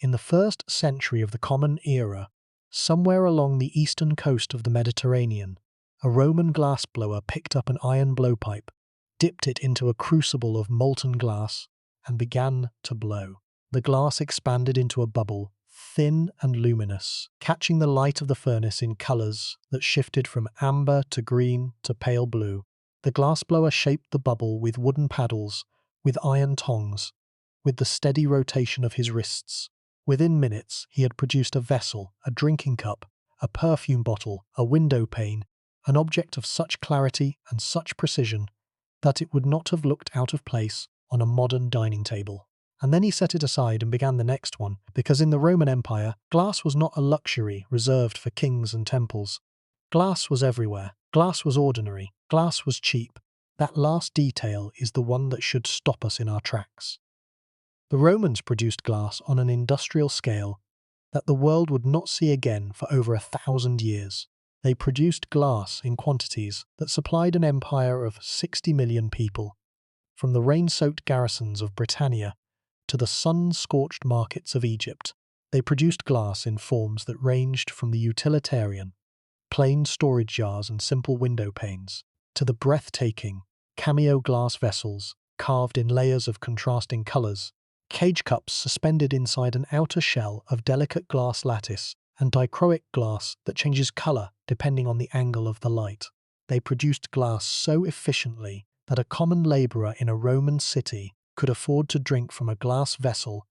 In the 1st century of the Common Era, somewhere along the eastern coast of the Mediterranean, a Roman glassblower picked up an iron blowpipe, dipped it into a crucible of molten glass, and began to blow. The glass expanded into a bubble, thin and luminous, catching the light of the furnace in colours that shifted from amber to green to pale blue. The glassblower shaped the bubble with wooden paddles, with iron tongs, with the steady rotation of his wrists. Within minutes, he had produced a vessel, a drinking cup, a perfume bottle, a window pane, an object of such clarity and such precision that it would not have looked out of place on a modern dining table. And then he set it aside and began the next one, because in the Roman Empire, glass was not a luxury reserved for kings and temples. Glass was everywhere. Glass was ordinary. Glass was cheap. That last detail is the one that should stop us in our tracks. The Romans produced glass on an industrial scale that the world would not see again for over 1,000 years. They produced glass in quantities that supplied an empire of 60 million people, from the rain-soaked garrisons of Britannia to the sun-scorched markets of Egypt. They produced glass in forms that ranged from the utilitarian, plain storage jars and simple window panes, to the breathtaking, cameo glass vessels carved in layers of contrasting colours, cage cups suspended inside an outer shell of delicate glass lattice, and dichroic glass that changes colour depending on the angle of the light. They produced glass so efficiently that a common labourer in a Roman city could afford to drink from a glass vessel,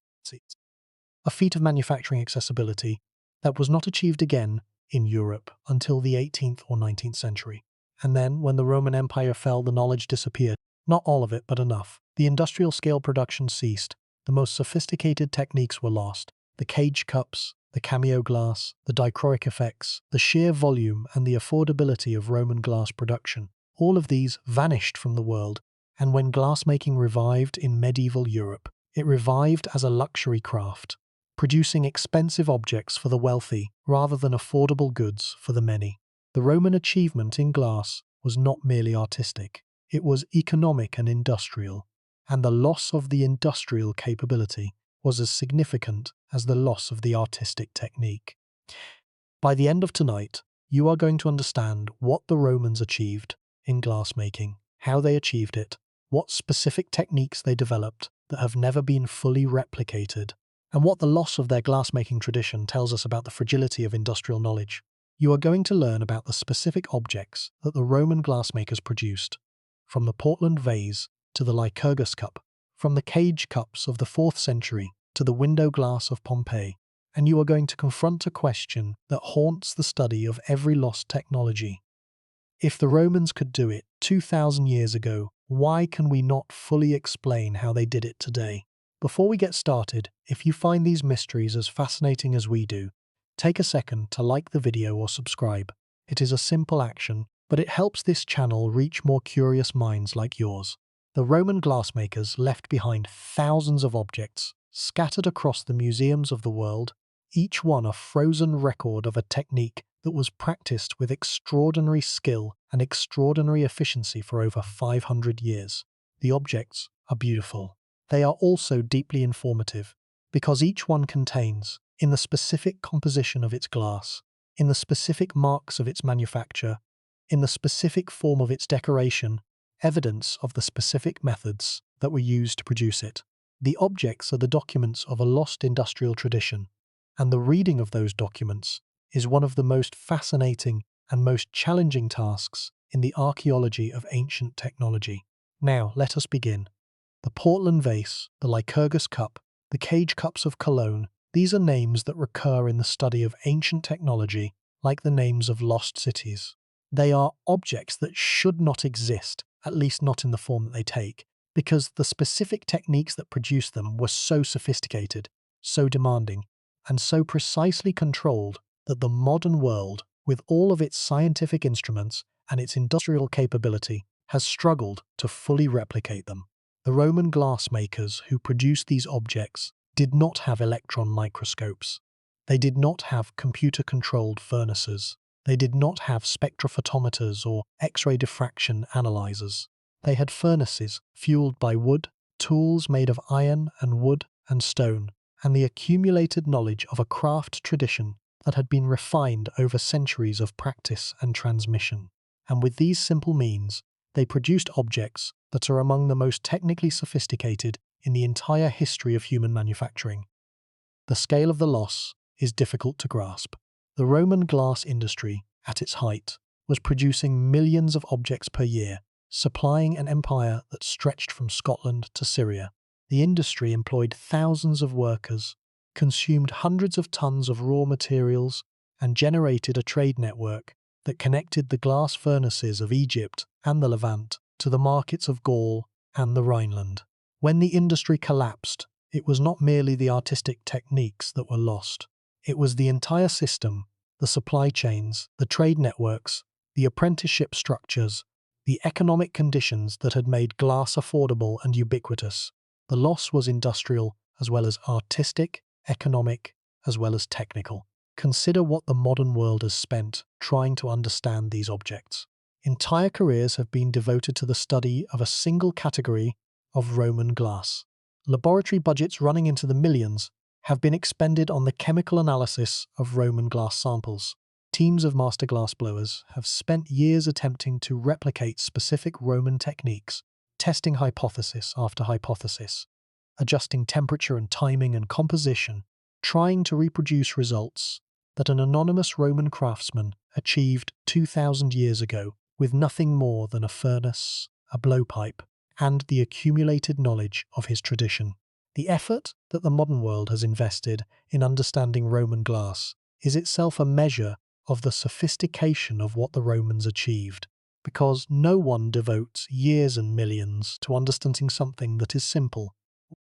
a feat of manufacturing accessibility that was not achieved again in Europe until the 18th or 19th century. And then, when the Roman Empire fell, the knowledge disappeared. Not all of it, but enough. The industrial scale production ceased. The most sophisticated techniques were lost. The cage cups, the cameo glass, the dichroic effects, the sheer volume and the affordability of Roman glass production. All of these vanished from the world, and when glassmaking revived in medieval Europe, it revived as a luxury craft, producing expensive objects for the wealthy rather than affordable goods for the many. The Roman achievement in glass was not merely artistic, it was economic and industrial, and the loss of the industrial capability was as significant as the loss of the artistic technique. By the end of tonight, you are going to understand what the Romans achieved in glassmaking, how they achieved it, what specific techniques they developed that have never been fully replicated, and what the loss of their glassmaking tradition tells us about the fragility of industrial knowledge. You are going to learn about the specific objects that the Roman glassmakers produced, from the Portland vase to the Lycurgus Cup, from the cage cups of the 4th century to the window glass of Pompeii, and you are going to confront a question that haunts the study of every lost technology. If the Romans could do it 2,000 years ago, why can we not fully explain how they did it today? Before we get started, if you find these mysteries as fascinating as we do, take a second to like the video or subscribe. It is a simple action, but it helps this channel reach more curious minds like yours. The Roman glassmakers left behind thousands of objects scattered across the museums of the world, each one a frozen record of a technique that was practiced with extraordinary skill and extraordinary efficiency for over 500 years. The objects are beautiful. They are also deeply informative, because each one contains, in the specific composition of its glass, in the specific marks of its manufacture, in the specific form of its decoration, evidence of the specific methods that were used to produce it. The objects are the documents of a lost industrial tradition, and the reading of those documents is one of the most fascinating and most challenging tasks in the archaeology of ancient technology. Now, let us begin. The Portland vase, the Lycurgus Cup, the cage cups of Cologne, these are names that recur in the study of ancient technology like the names of lost cities. They are objects that should not exist, at least not in the form that they take, because the specific techniques that produced them were so sophisticated, so demanding, and so precisely controlled that the modern world, with all of its scientific instruments and its industrial capability, has struggled to fully replicate them. The Roman glassmakers who produced these objects did not have electron microscopes. They did not have computer-controlled furnaces. They did not have spectrophotometers or X-ray diffraction analyzers. They had furnaces fueled by wood, tools made of iron and wood and stone, and the accumulated knowledge of a craft tradition that had been refined over centuries of practice and transmission. And with these simple means, they produced objects that are among the most technically sophisticated in the entire history of human manufacturing. The scale of the loss is difficult to grasp. The Roman glass industry, at its height, was producing millions of objects per year, supplying an empire that stretched from Scotland to Syria. The industry employed thousands of workers, consumed hundreds of tons of raw materials, and generated a trade network that connected the glass furnaces of Egypt and the Levant to the markets of Gaul and the Rhineland. When the industry collapsed, it was not merely the artistic techniques that were lost. It was the entire system, the supply chains, the trade networks, the apprenticeship structures, the economic conditions that had made glass affordable and ubiquitous. The loss was industrial as well as artistic, economic as well as technical. Consider what the modern world has spent trying to understand these objects. Entire careers have been devoted to the study of a single category of Roman glass. Laboratory budgets running into the millions have been expended on the chemical analysis of Roman glass samples. Teams of master glassblowers have spent years attempting to replicate specific Roman techniques, testing hypothesis after hypothesis, adjusting temperature and timing and composition, trying to reproduce results that an anonymous Roman craftsman achieved 2,000 years ago with nothing more than a furnace, a blowpipe, and the accumulated knowledge of his tradition. The effort that the modern world has invested in understanding Roman glass is itself a measure of the sophistication of what the Romans achieved, because no one devotes years and millions to understanding something that is simple.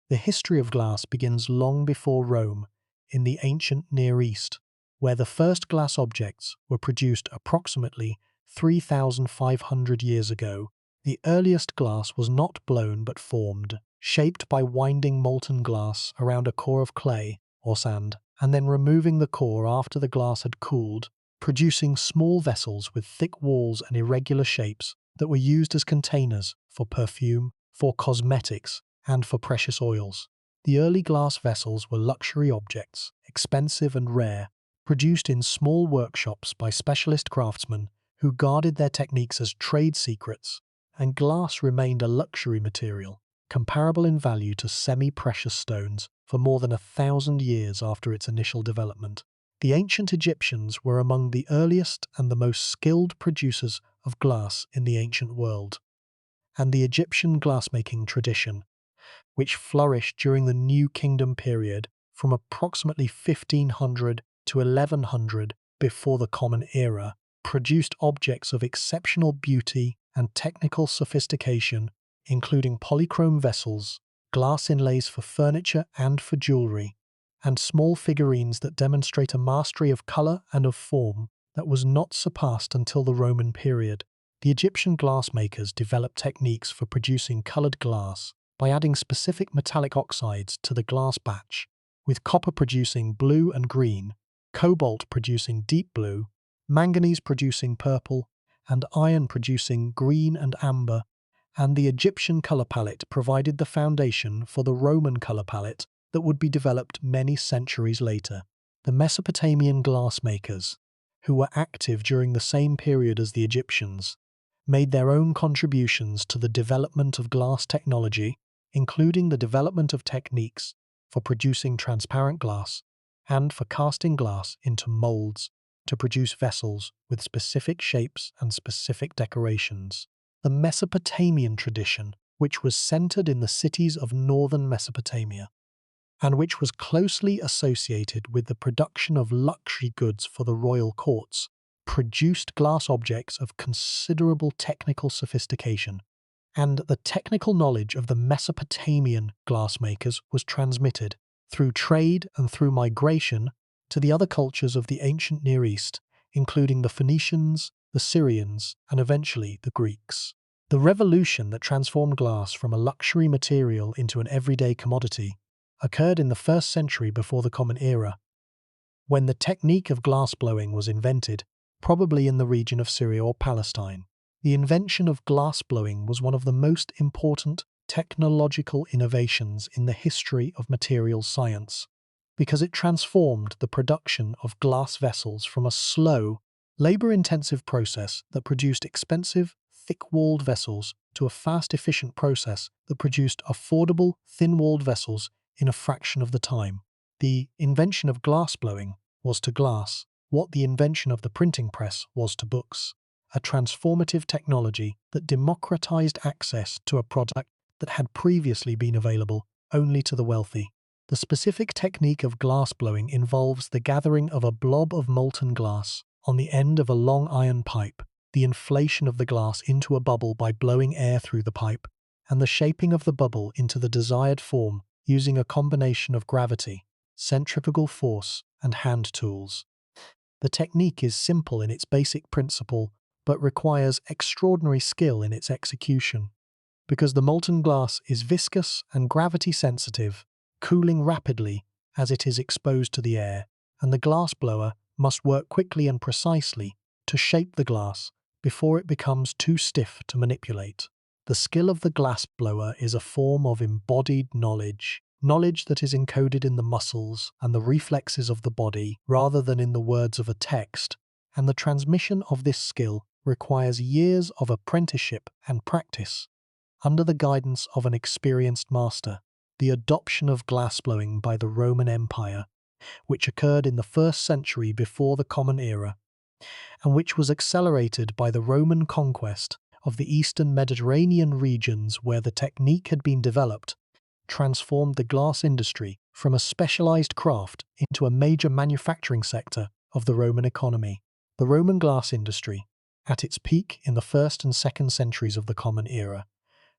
The history of glass begins long before Rome, in the ancient Near East, where the first glass objects were produced approximately 3,500 years ago. The earliest glass was not blown but formed, shaped by winding molten glass around a core of clay or sand, and then removing the core after the glass had cooled, producing small vessels with thick walls and irregular shapes that were used as containers for perfume, for cosmetics, and for precious oils. The early glass vessels were luxury objects, expensive and rare, produced in small workshops by specialist craftsmen who guarded their techniques as trade secrets, and glass remained a luxury material, comparable in value to semi-precious stones, for more than 1,000 years after its initial development. The ancient Egyptians were among the earliest and the most skilled producers of glass in the ancient world, and the Egyptian glassmaking tradition, which flourished during the New Kingdom period from approximately 1500 to 1100 before the Common Era, produced objects of exceptional beauty and technical sophistication, including polychrome vessels, glass inlays for furniture and for jewelry, and small figurines that demonstrate a mastery of colour and of form that was not surpassed until the Roman period. The Egyptian glassmakers developed techniques for producing coloured glass by adding specific metallic oxides to the glass batch, with copper producing blue and green, cobalt producing deep blue, manganese producing purple, and iron producing green and amber, and the Egyptian colour palette provided the foundation for the Roman colour palette that would be developed many centuries later. The Mesopotamian glassmakers, who were active during the same period as the Egyptians, made their own contributions to the development of glass technology, including the development of techniques for producing transparent glass and for casting glass into molds to produce vessels with specific shapes and specific decorations. The Mesopotamian tradition, which was centered in the cities of northern Mesopotamia, and which was closely associated with the production of luxury goods for the royal courts, produced glass objects of considerable technical sophistication, and the technical knowledge of the Mesopotamian glassmakers was transmitted through trade and through migration to the other cultures of the ancient Near East, including the Phoenicians, the Syrians, and eventually the Greeks. The revolution that transformed glass from a luxury material into an everyday commodity occurred in the 1st century before the Common Era, when the technique of glassblowing was invented, probably in the region of Syria or Palestine. The invention of glassblowing was one of the most important technological innovations in the history of materials science. because it transformed the production of glass vessels from a slow, labor-intensive process that produced expensive, thick-walled vessels to a fast, efficient process that produced affordable, thin-walled vessels in a fraction of the time. The invention of glassblowing was to glass what the invention of the printing press was to books, a transformative technology that democratized access to a product that had previously been available only to the wealthy. The specific technique of glassblowing involves the gathering of a blob of molten glass on the end of a long iron pipe, the inflation of the glass into a bubble by blowing air through the pipe, and the shaping of the bubble into the desired form using a combination of gravity, centrifugal force, and hand tools. The technique is simple in its basic principle, but requires extraordinary skill in its execution. Because the molten glass is viscous and gravity-sensitive, cooling rapidly as it is exposed to the air, and the glass blower must work quickly and precisely to shape the glass before it becomes too stiff to manipulate. The skill of the glass blower is a form of embodied knowledge that is encoded in the muscles and the reflexes of the body rather than in the words of a text, and the transmission of this skill requires years of apprenticeship and practice under the guidance of an experienced master. The adoption of glassblowing by the Roman Empire, which occurred in the 1st century before the Common Era, and which was accelerated by the Roman conquest of the eastern Mediterranean regions where the technique had been developed, transformed the glass industry from a specialized craft into a major manufacturing sector of the Roman economy. The Roman glass industry, at its peak in the 1st and 2nd centuries of the Common Era,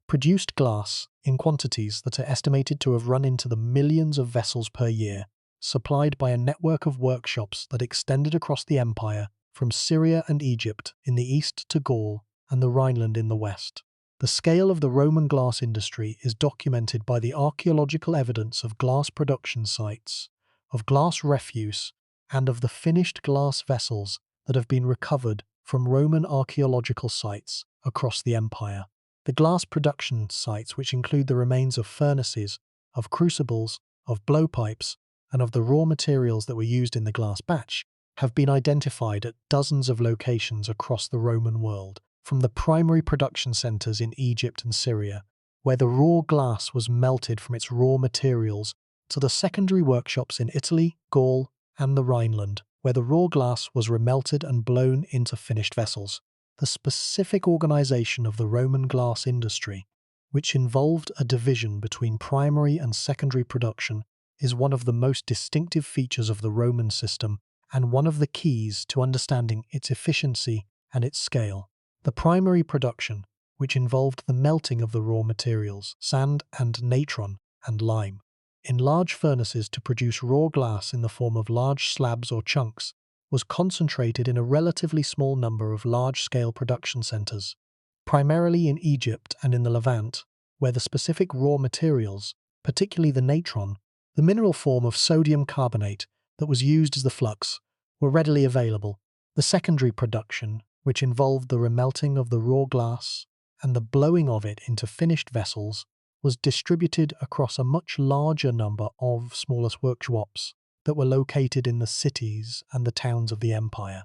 produced glass in quantities that are estimated to have run into the millions of vessels per year, supplied by a network of workshops that extended across the empire from Syria and Egypt in the east to Gaul and the Rhineland in the west. The scale of the Roman glass industry is documented by the archaeological evidence of glass production sites, of glass refuse, and of the finished glass vessels that have been recovered from Roman archaeological sites across the empire. The glass production sites, which include the remains of furnaces, of crucibles, of blowpipes, and of the raw materials that were used in the glass batch, have been identified at dozens of locations across the Roman world, from the primary production centers in Egypt and Syria, where the raw glass was melted from its raw materials, to the secondary workshops in Italy, Gaul, and the Rhineland, where the raw glass was remelted and blown into finished vessels. The specific organization of the Roman glass industry, which involved a division between primary and secondary production, is one of the most distinctive features of the Roman system and one of the keys to understanding its efficiency and its scale. The primary production, which involved the melting of the raw materials, sand and natron and lime, in large furnaces to produce raw glass in the form of large slabs or chunks, was concentrated in a relatively small number of large-scale production centers, primarily in Egypt and in the Levant, where the specific raw materials, particularly the natron, the mineral form of sodium carbonate that was used as the flux, were readily available. The secondary production, which involved the remelting of the raw glass and the blowing of it into finished vessels, was distributed across a much larger number of smaller workshops that were located in the cities and the towns of the empire,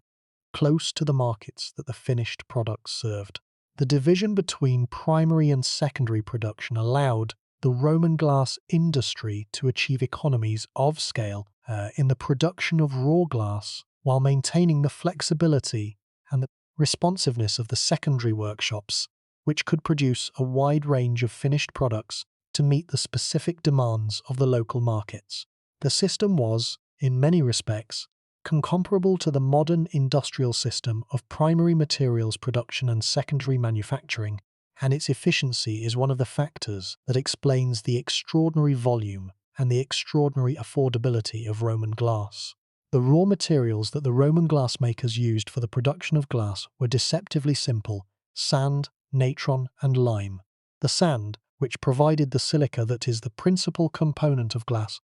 close to the markets that the finished products served. The division between primary and secondary production allowed the Roman glass industry to achieve economies of scale in the production of raw glass while maintaining the flexibility and the responsiveness of the secondary workshops, which could produce a wide range of finished products to meet the specific demands of the local markets. The system was, in many respects, comparable to the modern industrial system of primary materials production and secondary manufacturing, and its efficiency is one of the factors that explains the extraordinary volume and the extraordinary affordability of Roman glass. The raw materials that the Roman glassmakers used for the production of glass were deceptively simple: sand, natron, and lime. The sand, which provided the silica that is the principal component of glass,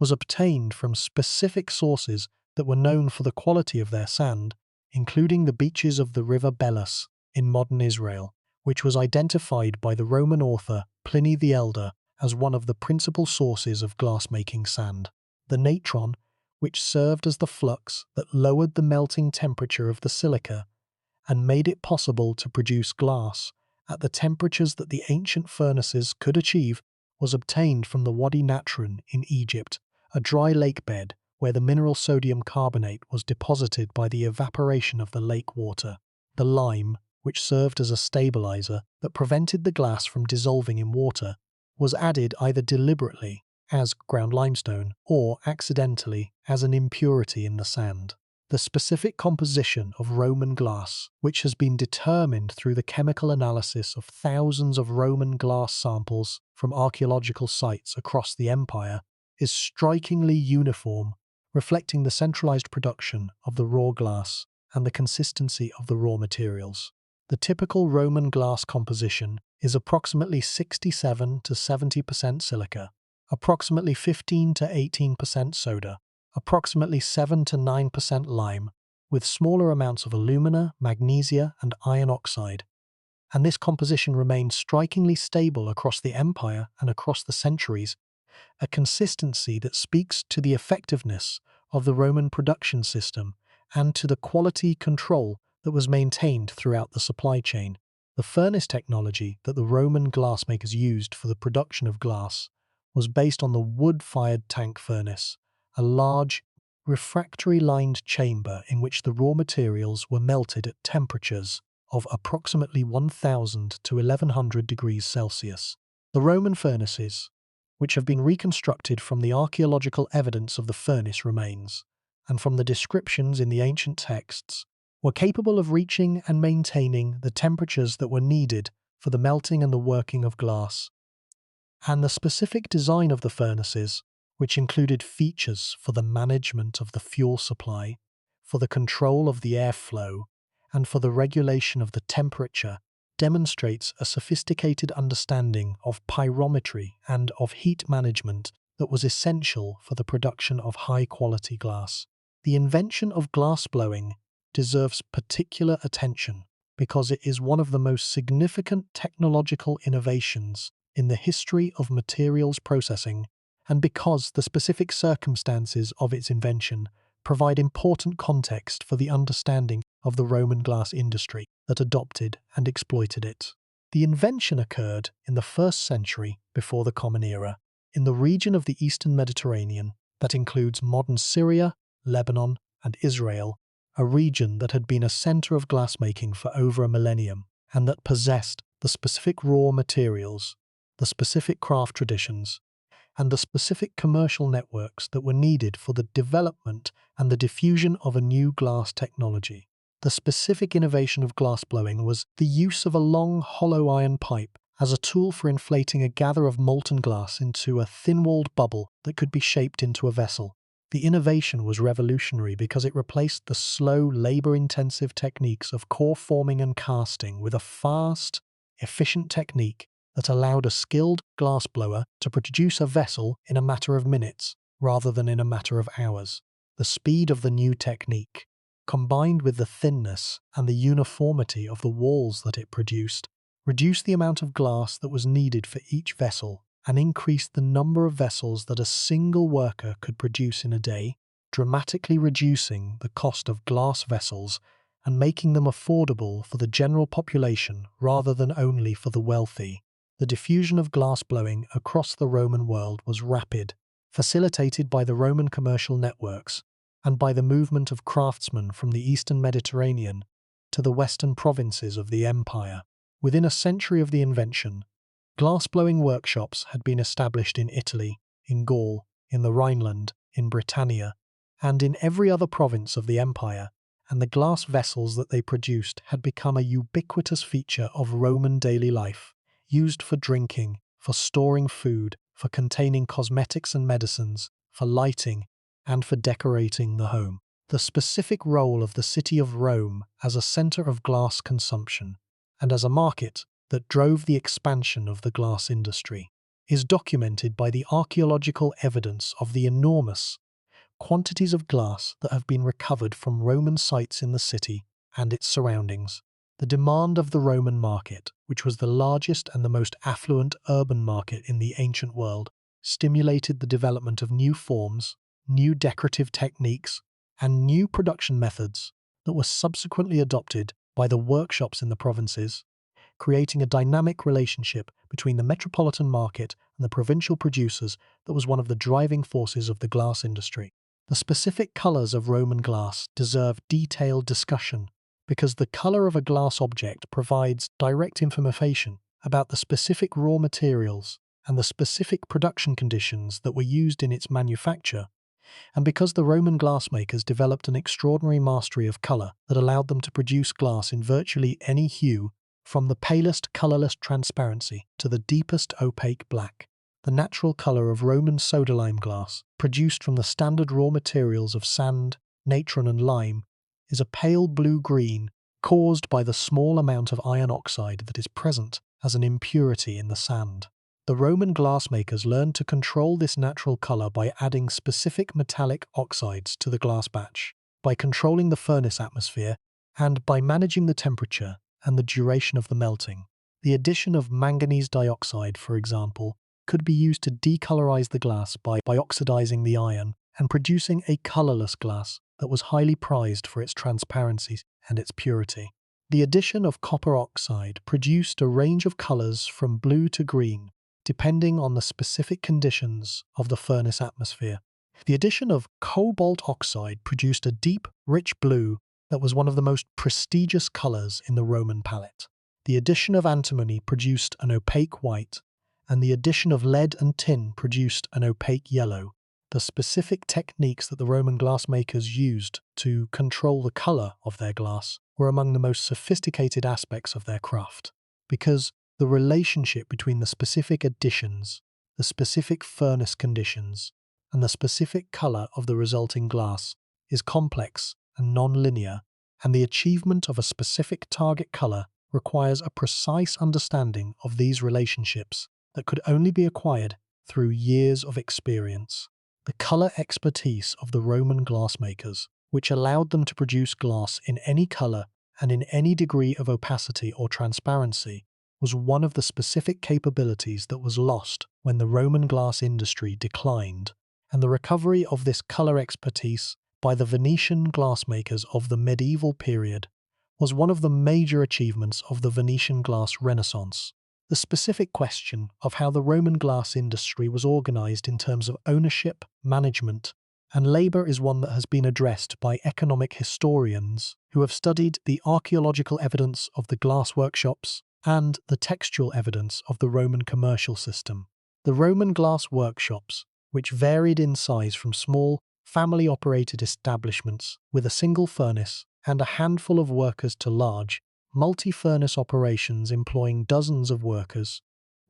was obtained from specific sources that were known for the quality of their sand, including the beaches of the river Belus in modern Israel, which was identified by the Roman author Pliny the Elder as one of the principal sources of glass-making sand. the natron, which served as the flux that lowered the melting temperature of the silica and made it possible to produce glass at the temperatures that the ancient furnaces could achieve, was obtained from the Wadi Natron in Egypt, a dry lake bed where the mineral sodium carbonate was deposited by the evaporation of the lake water. The lime, which served as a stabilizer that prevented the glass from dissolving in water, was added either deliberately as ground limestone or accidentally as an impurity in the sand. The specific composition of Roman glass, which has been determined through the chemical analysis of thousands of Roman glass samples from archaeological sites across the empire, is strikingly uniform, reflecting the centralized production of the raw glass and the consistency of the raw materials. The typical Roman glass composition is approximately 67 to 70% silica, approximately 15 to 18% soda, approximately 7 to 9% lime, with smaller amounts of alumina, magnesia, and iron oxide. And this composition remained strikingly stable across the empire and across the centuries, a consistency that speaks to the effectiveness of the Roman production system and to the quality control that was maintained throughout the supply chain. The furnace technology that the Roman glassmakers used for the production of glass was based on the wood-fired tank furnace, a large, refractory-lined chamber in which the raw materials were melted at temperatures of approximately 1000 to 1100 degrees Celsius. The Roman furnaces, which have been reconstructed from the archaeological evidence of the furnace remains, and from the descriptions in the ancient texts, were capable of reaching and maintaining the temperatures that were needed for the melting and the working of glass. And the specific design of the furnaces, which included features for the management of the fuel supply, for the control of the airflow, and for the regulation of the temperature, demonstrates a sophisticated understanding of pyrometry and of heat management that was essential for the production of high-quality glass. The invention of glass blowing deserves particular attention because it is one of the most significant technological innovations in the history of materials processing, and because the specific circumstances of its invention provide important context for the understanding of the Roman glass industry that adopted and exploited it. The invention occurred in the 1st century before the Common Era, in the region of the Eastern Mediterranean that includes modern Syria, Lebanon, and Israel, a region that had been a center of glassmaking for over a millennium, and that possessed the specific raw materials, the specific craft traditions, and the specific commercial networks that were needed for the development and the diffusion of a new glass technology. The specific innovation of glassblowing was the use of a long, hollow iron pipe as a tool for inflating a gather of molten glass into a thin-walled bubble that could be shaped into a vessel. The innovation was revolutionary because it replaced the slow, labor-intensive techniques of core forming and casting with a fast, efficient technique that allowed a skilled glassblower to produce a vessel in a matter of minutes rather than in a matter of hours. The speed of the new technique, combined with the thinness and the uniformity of the walls that it produced, reduced the amount of glass that was needed for each vessel and increased the number of vessels that a single worker could produce in a day, dramatically reducing the cost of glass vessels and making them affordable for the general population rather than only for the wealthy. The diffusion of glassblowing across the Roman world was rapid, facilitated by the Roman commercial networks and by the movement of craftsmen from the Eastern Mediterranean to the western provinces of the empire. Within a century of the invention, glassblowing workshops had been established in Italy, in Gaul, in the Rhineland, in Britannia, and in every other province of the empire, and the glass vessels that they produced had become a ubiquitous feature of Roman daily life, used for drinking, for storing food, for containing cosmetics and medicines, for lighting, and for decorating the home. The specific role of the city of Rome as a center of glass consumption, and as a market that drove the expansion of the glass industry, is documented by the archaeological evidence of the enormous quantities of glass that have been recovered from Roman sites in the city and its surroundings. The demand of the Roman market, which was the largest and the most affluent urban market in the ancient world, stimulated the development of new forms, new decorative techniques, and new production methods that were subsequently adopted by the workshops in the provinces, creating a dynamic relationship between the metropolitan market and the provincial producers that was one of the driving forces of the glass industry. The specific colours of Roman glass deserve detailed discussion because the colour of a glass object provides direct information about the specific raw materials and the specific production conditions that were used in its manufacture, and because the Roman glassmakers developed an extraordinary mastery of colour that allowed them to produce glass in virtually any hue, from the palest colourless transparency to the deepest opaque black. The natural colour of Roman soda-lime glass, produced from the standard raw materials of sand, natron and lime, is a pale blue-green caused by the small amount of iron oxide that is present as an impurity in the sand. The Roman glassmakers learned to control this natural colour by adding specific metallic oxides to the glass batch, by controlling the furnace atmosphere, and by managing the temperature and the duration of the melting. The addition of manganese dioxide, for example, could be used to decolorize the glass by oxidizing the iron and producing a colorless glass that was highly prized for its transparency and its purity. The addition of copper oxide produced a range of colors from blue to green, depending on the specific conditions of the furnace atmosphere. The addition of cobalt oxide produced a deep, rich blue that was one of the most prestigious colors in the Roman palette. The addition of antimony produced an opaque white, and the addition of lead and tin produced an opaque yellow. The specific techniques that the Roman glassmakers used to control the color of their glass were among the most sophisticated aspects of their craft, because the relationship between the specific additions, the specific furnace conditions, and the specific color of the resulting glass is complex and non-linear, and the achievement of a specific target color requires a precise understanding of these relationships that could only be acquired through years of experience. The color expertise of the Roman glassmakers, which allowed them to produce glass in any color and in any degree of opacity or transparency, was one of the specific capabilities that was lost when the Roman glass industry declined, and the recovery of this color expertise by the Venetian glassmakers of the medieval period was one of the major achievements of the Venetian glass Renaissance. The specific question of how the Roman glass industry was organized in terms of ownership, management, and labor is one that has been addressed by economic historians who have studied the archaeological evidence of the glass workshops and the textual evidence of the Roman commercial system. The Roman glass workshops, which varied in size from small, family-operated establishments with a single furnace and a handful of workers to large, multi-furnace operations employing dozens of workers,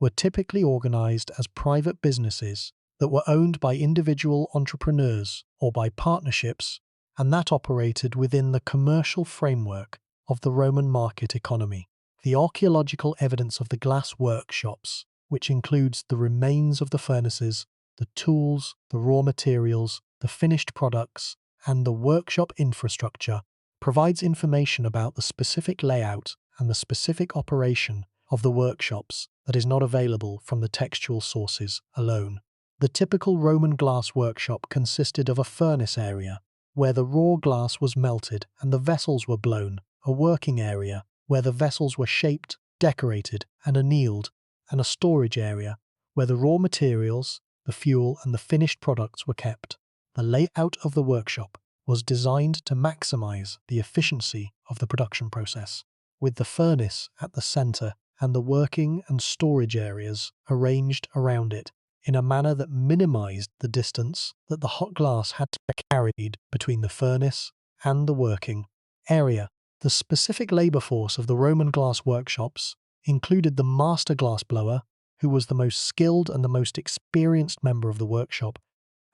were typically organized as private businesses that were owned by individual entrepreneurs or by partnerships, and that operated within the commercial framework of the Roman market economy. The archaeological evidence of the glass workshops, which includes the remains of the furnaces, the tools, the raw materials, the finished products, and the workshop infrastructure, provides information about the specific layout and the specific operation of the workshops that is not available from the textual sources alone. The typical Roman glass workshop consisted of a furnace area, where the raw glass was melted and the vessels were blown, a working area, where the vessels were shaped, decorated, and annealed, and a storage area, where the raw materials, the fuel, and the finished products were kept. The layout of the workshop was designed to maximize the efficiency of the production process, with the furnace at the center and the working and storage areas arranged around it in a manner that minimized the distance that the hot glass had to be carried between the furnace and the working area. The specific labor force of the Roman glass workshops included the master glass blower, who was the most skilled and the most experienced member of the workshop,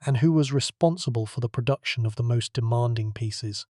and who was responsible for the production of the most demanding pieces,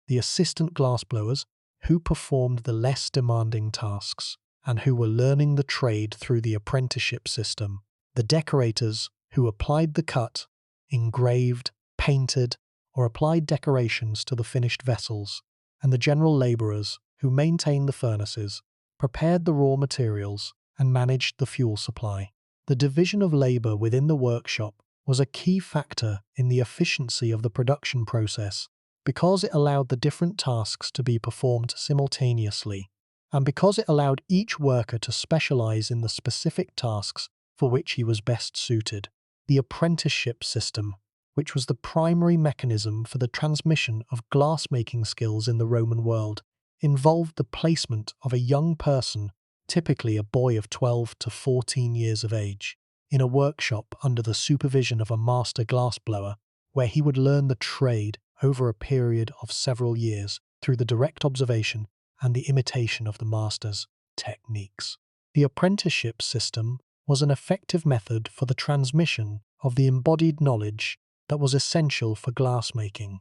the assistant glassblowers, who performed the less demanding tasks, and who were learning the trade through the apprenticeship system, the decorators, who applied the cut, engraved, painted, or applied decorations to the finished vessels, and the general labourers, who maintained the furnaces, prepared the raw materials, and managed the fuel supply. The division of labour within the workshop was a key factor in the efficiency of the production process because it allowed the different tasks to be performed simultaneously, and because it allowed each worker to specialize in the specific tasks for which he was best suited. The apprenticeship system, which was the primary mechanism for the transmission of glassmaking skills in the Roman world, involved the placement of a young person, typically a boy of 12 to 14 years of age, in a workshop under the supervision of a master glassblower, where he would learn the trade over a period of several years through the direct observation and the imitation of the master's techniques. The apprenticeship system was an effective method for the transmission of the embodied knowledge that was essential for glassmaking,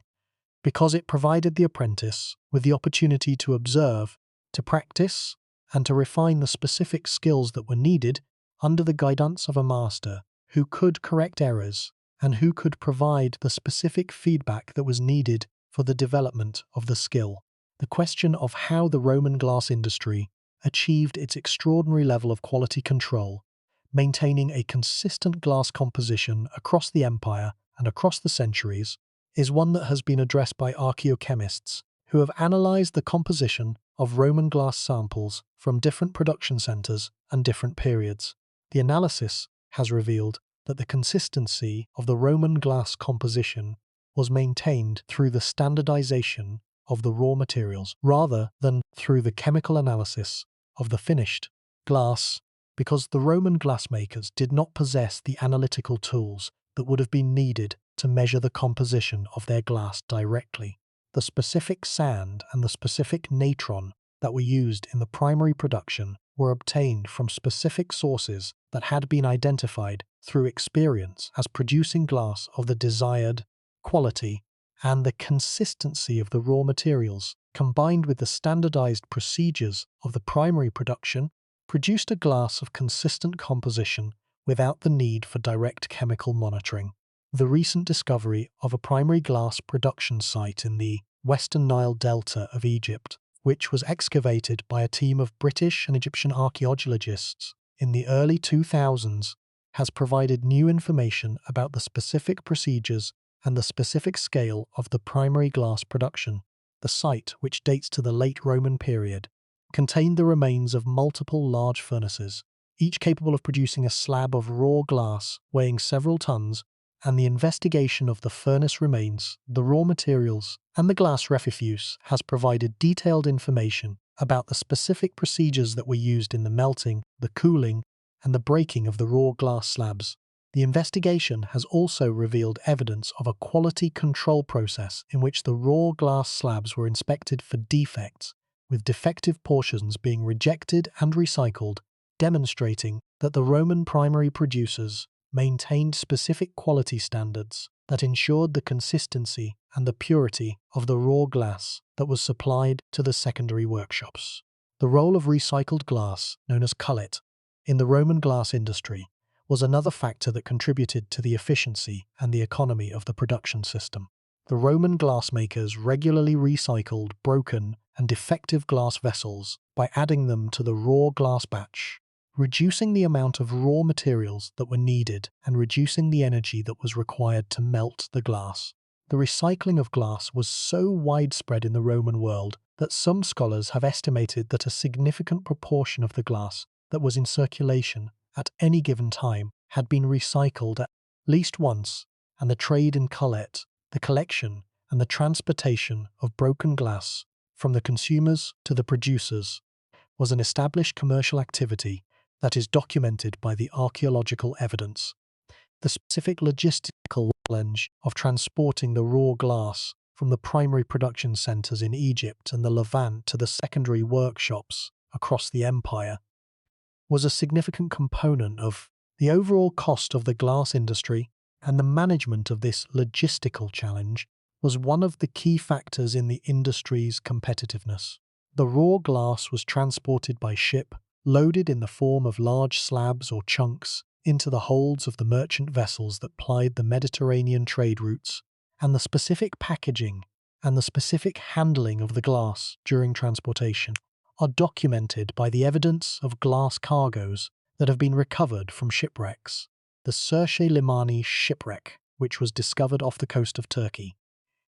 because it provided the apprentice with the opportunity to observe, to practice, and to refine the specific skills that were needed under the guidance of a master who could correct errors and who could provide the specific feedback that was needed for the development of the skill. The question of how the Roman glass industry achieved its extraordinary level of quality control, maintaining a consistent glass composition across the empire and across the centuries, is one that has been addressed by archaeochemists who have analyzed the composition of Roman glass samples from different production centers and different periods. The analysis has revealed that the consistency of the Roman glass composition was maintained through the standardization of the raw materials rather than through the chemical analysis of the finished glass, because the Roman glassmakers did not possess the analytical tools that would have been needed to measure the composition of their glass directly. The specific sand and the specific natron that were used in the primary production were obtained from specific sources that had been identified through experience as producing glass of the desired quality, and the consistency of the raw materials, combined with the standardized procedures of the primary production, produced a glass of consistent composition without the need for direct chemical monitoring. The recent discovery of a primary glass production site in the Western Nile Delta of Egypt, which was excavated by a team of British and Egyptian archaeologists in the early 2000s, has provided new information about the specific procedures and the specific scale of the primary glass production. The site, which dates to the late Roman period, contained the remains of multiple large furnaces, each capable of producing a slab of raw glass weighing several tons, and the investigation of the furnace remains, the raw materials, and the glass refuse has provided detailed information about the specific procedures that were used in the melting, the cooling, and the breaking of the raw glass slabs. The investigation has also revealed evidence of a quality control process in which the raw glass slabs were inspected for defects, with defective portions being rejected and recycled, demonstrating that the Roman primary producers maintained specific quality standards that ensured the consistency and the purity of the raw glass that was supplied to the secondary workshops. The role of recycled glass, known as cullet, in the Roman glass industry was another factor that contributed to the efficiency and the economy of the production system. The Roman glassmakers regularly recycled broken and defective glass vessels by adding them to the raw glass batch, reducing the amount of raw materials that were needed and reducing the energy that was required to melt the glass. The recycling of glass was so widespread in the Roman world that some scholars have estimated that a significant proportion of the glass that was in circulation at any given time had been recycled at least once, and the trade in cullet, the collection and the transportation of broken glass from the consumers to the producers, was an established commercial activity that is documented by the archaeological evidence. The specific logistical challenge of transporting the raw glass from the primary production centers in Egypt and the Levant to the secondary workshops across the empire was a significant component of the overall cost of the glass industry, and the management of this logistical challenge was one of the key factors in the industry's competitiveness. The raw glass was transported by ship, loaded in the form of large slabs or chunks, into the holds of the merchant vessels that plied the Mediterranean trade routes, and the specific packaging and the specific handling of the glass during transportation are documented by the evidence of glass cargoes that have been recovered from shipwrecks. the Circe-Limani shipwreck, which was discovered off the coast of Turkey,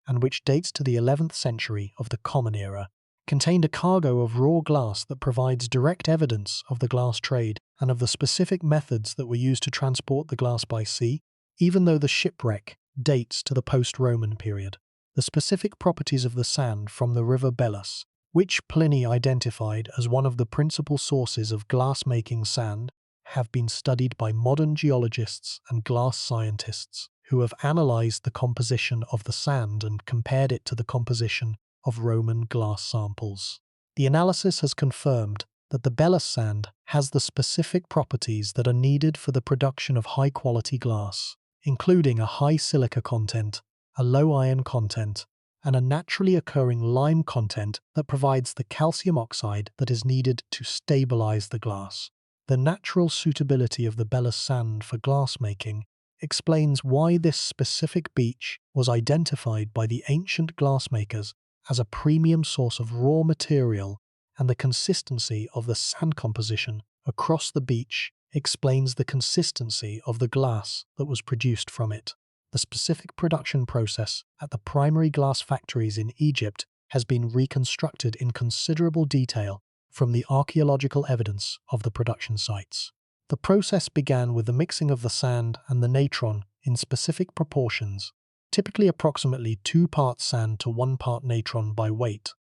and which dates to the 11th century of the Common Era, contained a cargo of raw glass that provides direct evidence of the glass trade and of the specific methods that were used to transport the glass by sea, even though the shipwreck dates to the post-Roman period. The specific properties of the sand from the river Belus, which Pliny identified as one of the principal sources of glass-making sand, have been studied by modern geologists and glass scientists who have analyzed the composition of the sand and compared it to the composition of Roman glass samples. The analysis has confirmed that the Belus sand has the specific properties that are needed for the production of high-quality glass, including a high silica content, a low iron content, and a naturally occurring lime content that provides the calcium oxide that is needed to stabilize the glass. The natural suitability of the Belus sand for glassmaking explains why this specific beach was identified by the ancient glassmakers as a premium source of raw material, and the consistency of the sand composition across the beach explains the consistency of the glass that was produced from it. The specific production process at the primary glass factories in Egypt has been reconstructed in considerable detail from the archaeological evidence of the production sites. The process began with the mixing of the sand and the natron in specific proportions, typically approximately 2 parts sand to 1 part natron by weight,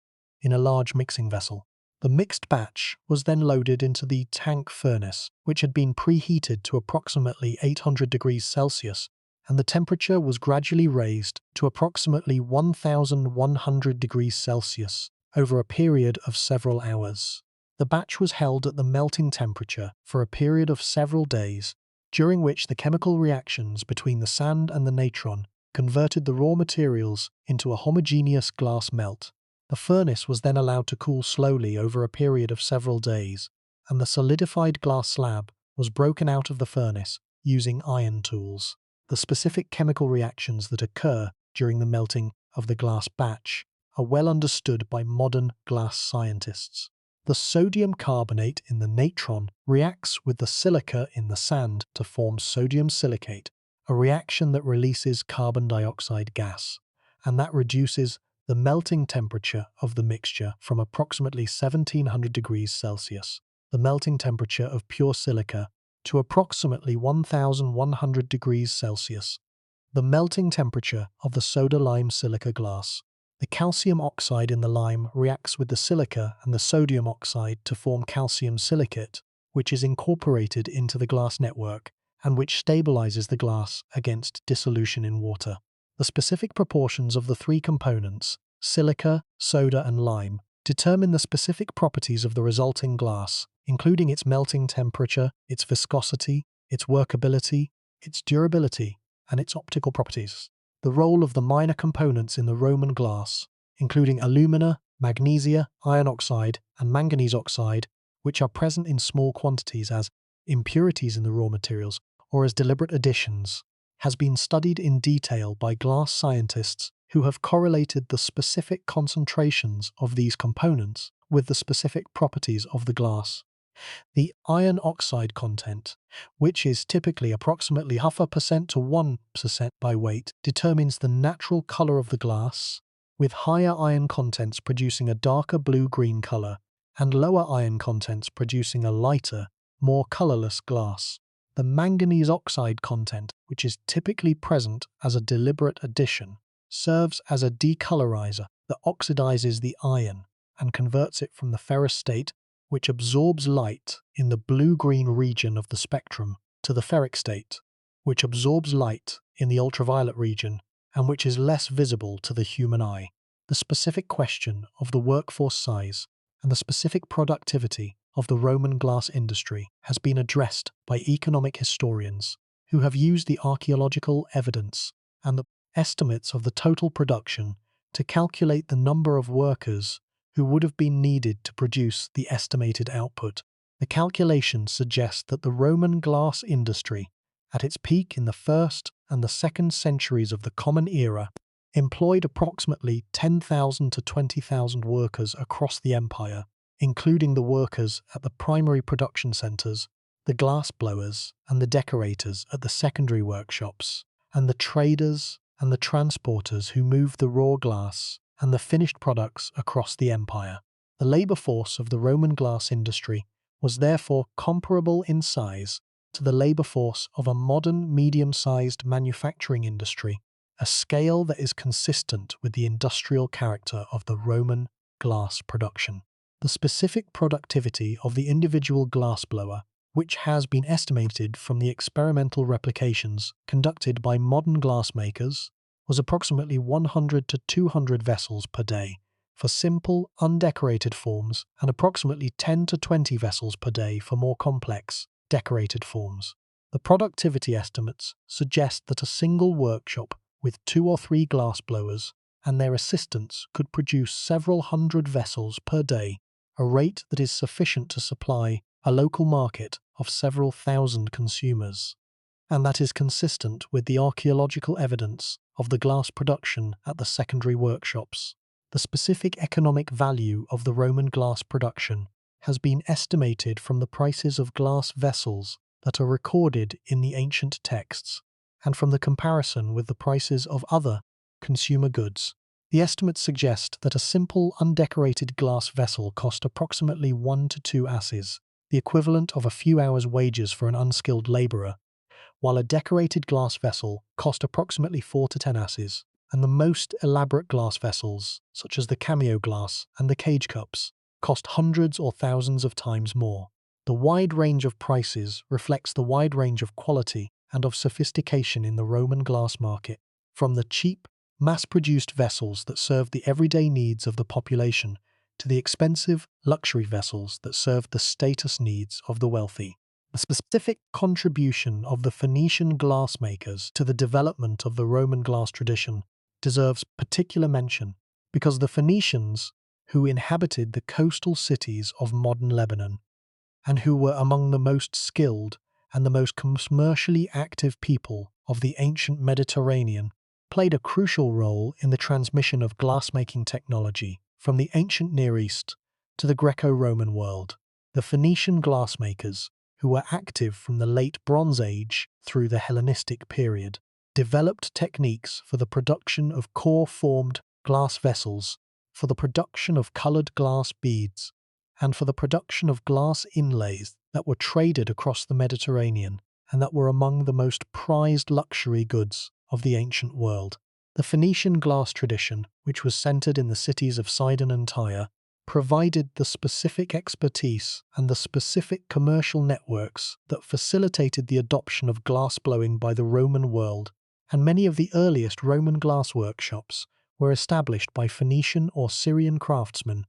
in a large mixing vessel. The mixed batch was then loaded into the tank furnace, which had been preheated to approximately 800 degrees Celsius, and the temperature was gradually raised to approximately 1100 degrees Celsius over a period of several hours. The batch was held at the melting temperature for a period of several days, during which the chemical reactions between the sand and the natron converted the raw materials into a homogeneous glass melt. The furnace was then allowed to cool slowly over a period of several days, and the solidified glass slab was broken out of the furnace using iron tools. The specific chemical reactions that occur during the melting of the glass batch are well understood by modern glass scientists. The sodium carbonate in the natron reacts with the silica in the sand to form sodium silicate, a reaction that releases carbon dioxide gas, and that reduces the melting temperature of the mixture from approximately 1700 degrees Celsius, the melting temperature of pure silica, to approximately 1100 degrees Celsius, the melting temperature of the soda-lime silica glass. The calcium oxide in the lime reacts with the silica and the sodium oxide to form calcium silicate, which is incorporated into the glass network and which stabilizes the glass against dissolution in water. The specific proportions of the 3 components, silica, soda, and lime, determine the specific properties of the resulting glass, including its melting temperature, its viscosity, its workability, its durability, and its optical properties. The role of the minor components in the Roman glass, including alumina, magnesia, iron oxide, and manganese oxide, which are present in small quantities as impurities in the raw materials or as deliberate additions, has been studied in detail by glass scientists who have correlated the specific concentrations of these components with the specific properties of the glass. The iron oxide content, which is typically approximately 0.5% to 1% by weight, determines the natural color of the glass, with higher iron contents producing a darker blue-green color and lower iron contents producing a lighter, more colorless glass. The manganese oxide content, which is typically present as a deliberate addition, serves as a decolorizer that oxidizes the iron and converts it from the ferrous state, which absorbs light in the blue-green region of the spectrum, to the ferric state, which absorbs light in the ultraviolet region and which is less visible to the human eye. The specific question of the workforce size and the specific productivity of the Roman glass industry has been addressed by economic historians who have used the archaeological evidence and the estimates of the total production to calculate the number of workers who would have been needed to produce the estimated output. The calculations suggest that the Roman glass industry, at its peak in the 1st and the 2nd centuries of the Common Era, employed approximately 10,000 to 20,000 workers across the empire, including the workers at the primary production centers the glass blowers and the decorators at the secondary workshops, and the traders and the transporters who moved the raw glass and the finished products across the empire. The labour force of the Roman glass industry was therefore comparable in size to the labour force of a modern medium-sized manufacturing industry, a scale that is consistent with the industrial character of the Roman glass production. The specific productivity of the individual glassblower, which has been estimated from the experimental replications conducted by modern glassmakers, was approximately 100 to 200 vessels per day for simple, undecorated forms and approximately 10 to 20 vessels per day for more complex, decorated forms. The productivity estimates suggest that a single workshop with 2 or 3 glassblowers and their assistants could produce several hundred vessels per day, a rate that is sufficient to supply a local market of several thousand consumers, and that is consistent with the archaeological evidence of the glass production at the secondary workshops. The specific economic value of the Roman glass production has been estimated from the prices of glass vessels that are recorded in the ancient texts, and from the comparison with the prices of other consumer goods. The estimates suggest that a simple undecorated glass vessel cost approximately 1 to 2 asses, the equivalent of a few hours' wages for an unskilled labourer, while a decorated glass vessel cost approximately 4 to 10 asses, and the most elaborate glass vessels, such as the cameo glass and the cage cups, cost hundreds or thousands of times more. The wide range of prices reflects the wide range of quality and of sophistication in the Roman glass market, from the cheap, mass-produced vessels that served the everyday needs of the population to the expensive, luxury vessels that served the status needs of the wealthy. The specific contribution of the Phoenician glassmakers to the development of the Roman glass tradition deserves particular mention, because the Phoenicians, who inhabited the coastal cities of modern Lebanon, and who were among the most skilled and the most commercially active people of the ancient Mediterranean, played a crucial role in the transmission of glassmaking technology from the ancient Near East to the Greco-Roman world. The Phoenician glassmakers, who were active from the late Bronze Age through the Hellenistic period, developed techniques for the production of core-formed glass vessels, for the production of coloured glass beads, and for the production of glass inlays that were traded across the Mediterranean and that were among the most prized luxury goods of the ancient world. The Phoenician glass tradition, which was centered in the cities of Sidon and Tyre, provided the specific expertise and the specific commercial networks that facilitated the adoption of glassblowing by the Roman world, and many of the earliest Roman glass workshops were established by Phoenician or Syrian craftsmen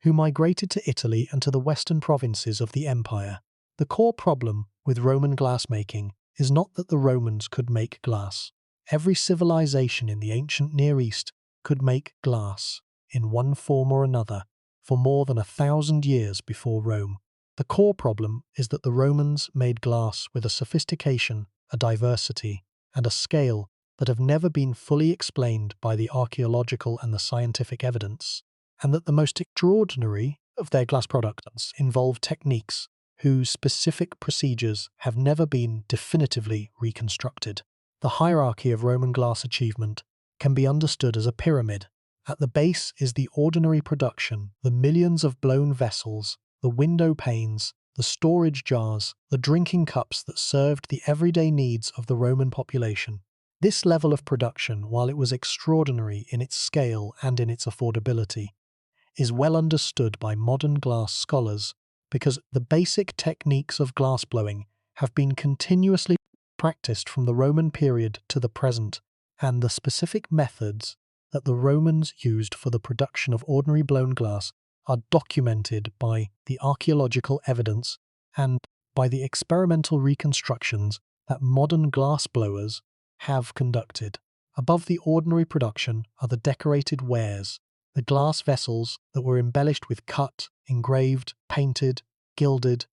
who migrated to Italy and to the western provinces of the empire. The core problem with Roman glassmaking is not that the Romans could make glass. Every civilization in the ancient Near East could make glass, in one form or another, for more than 1,000 years before Rome. The core problem is that the Romans made glass with a sophistication, a diversity, and a scale that have never been fully explained by the archaeological and the scientific evidence, and that the most extraordinary of their glass products involve techniques whose specific procedures have never been definitively reconstructed. The hierarchy of Roman glass achievement can be understood as a pyramid. At the base is the ordinary production, the millions of blown vessels, the window panes, the storage jars, the drinking cups that served the everyday needs of the Roman population. This level of production, while it was extraordinary in its scale and in its affordability, is well understood by modern glass scholars because the basic techniques of glassblowing have been continuously practiced from the Roman period to the present, and the specific methods that the Romans used for the production of ordinary blown glass are documented by the archaeological evidence and by the experimental reconstructions that modern glass blowers have conducted. Above the ordinary production are the decorated wares, the glass vessels that were embellished with cut, engraved, painted, gilded,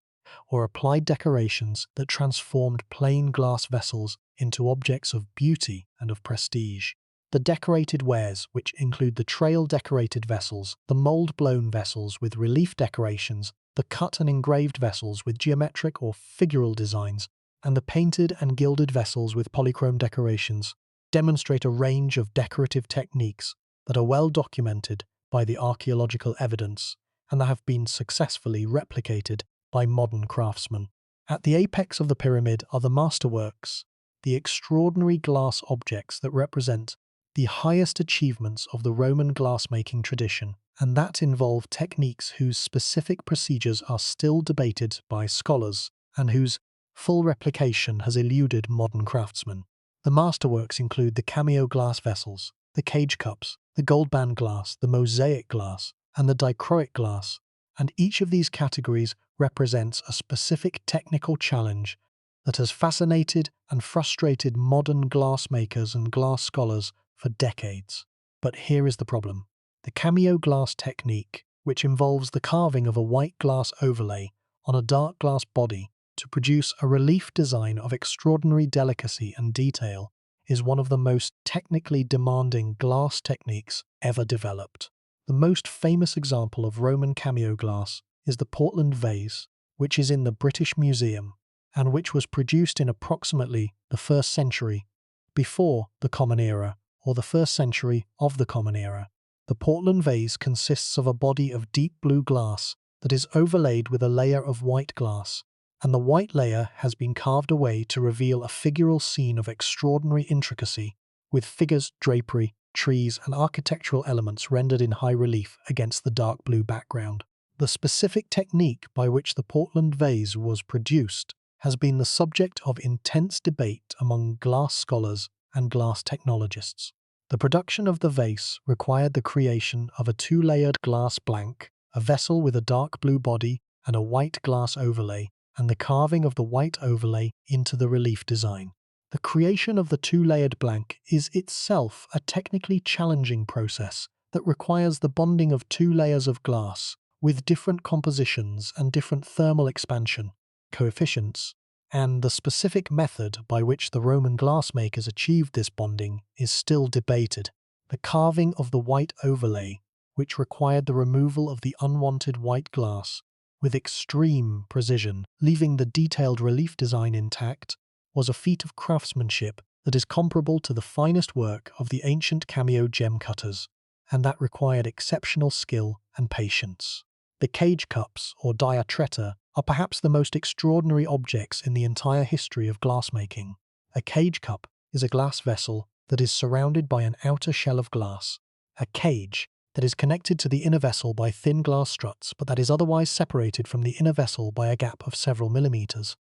or applied decorations that transformed plain glass vessels into objects of beauty and of prestige. The decorated wares, which include the trail-decorated vessels, the mould-blown vessels with relief decorations, the cut and engraved vessels with geometric or figural designs, and the painted and gilded vessels with polychrome decorations demonstrate a range of decorative techniques that are well documented by the archaeological evidence and that have been successfully replicated by modern craftsmen. At the apex of the pyramid are the masterworks, the extraordinary glass objects that represent the highest achievements of the Roman glassmaking tradition, and that involve techniques whose specific procedures are still debated by scholars and whose full replication has eluded modern craftsmen. The masterworks include the cameo glass vessels, the cage cups, the gold band glass, the mosaic glass, and the dichroic glass, and each of these categories represents a specific technical challenge that has fascinated and frustrated modern glassmakers and glass scholars for decades. But here is the problem. The cameo glass technique, which involves the carving of a white glass overlay on a dark glass body to produce a relief design of extraordinary delicacy and detail, is one of the most technically demanding glass techniques ever developed. The most famous example of Roman cameo glass is the Portland vase, which is in the British Museum, and which was produced in approximately the 1st century before the Common Era, or the 1st century of the Common Era. The Portland vase consists of a body of deep blue glass that is overlaid with a layer of white glass, and the white layer has been carved away to reveal a figural scene of extraordinary intricacy, with figures, drapery, trees, and architectural elements rendered in high relief against the dark blue background. The specific technique by which the Portland vase was produced has been the subject of intense debate among glass scholars and glass technologists. The production of the vase required the creation of a 2-layered glass blank, a vessel with a dark blue body and a white glass overlay, and the carving of the white overlay into the relief design. The creation of the 2-layered blank is itself a technically challenging process that requires the bonding of 2 layers of glass with different compositions and different thermal expansion coefficients, and the specific method by which the Roman glassmakers achieved this bonding is still debated. The carving of the white overlay, which required the removal of the unwanted white glass with extreme precision, leaving the detailed relief design intact, was a feat of craftsmanship that is comparable to the finest work of the ancient cameo gem cutters, and that required exceptional skill and patience. The cage cups, or diatreta, are perhaps the most extraordinary objects in the entire history of glassmaking. A cage cup is a glass vessel that is surrounded by an outer shell of glass, a cage that is connected to the inner vessel by thin glass struts but that is otherwise separated from the inner vessel by a gap of several millimeters.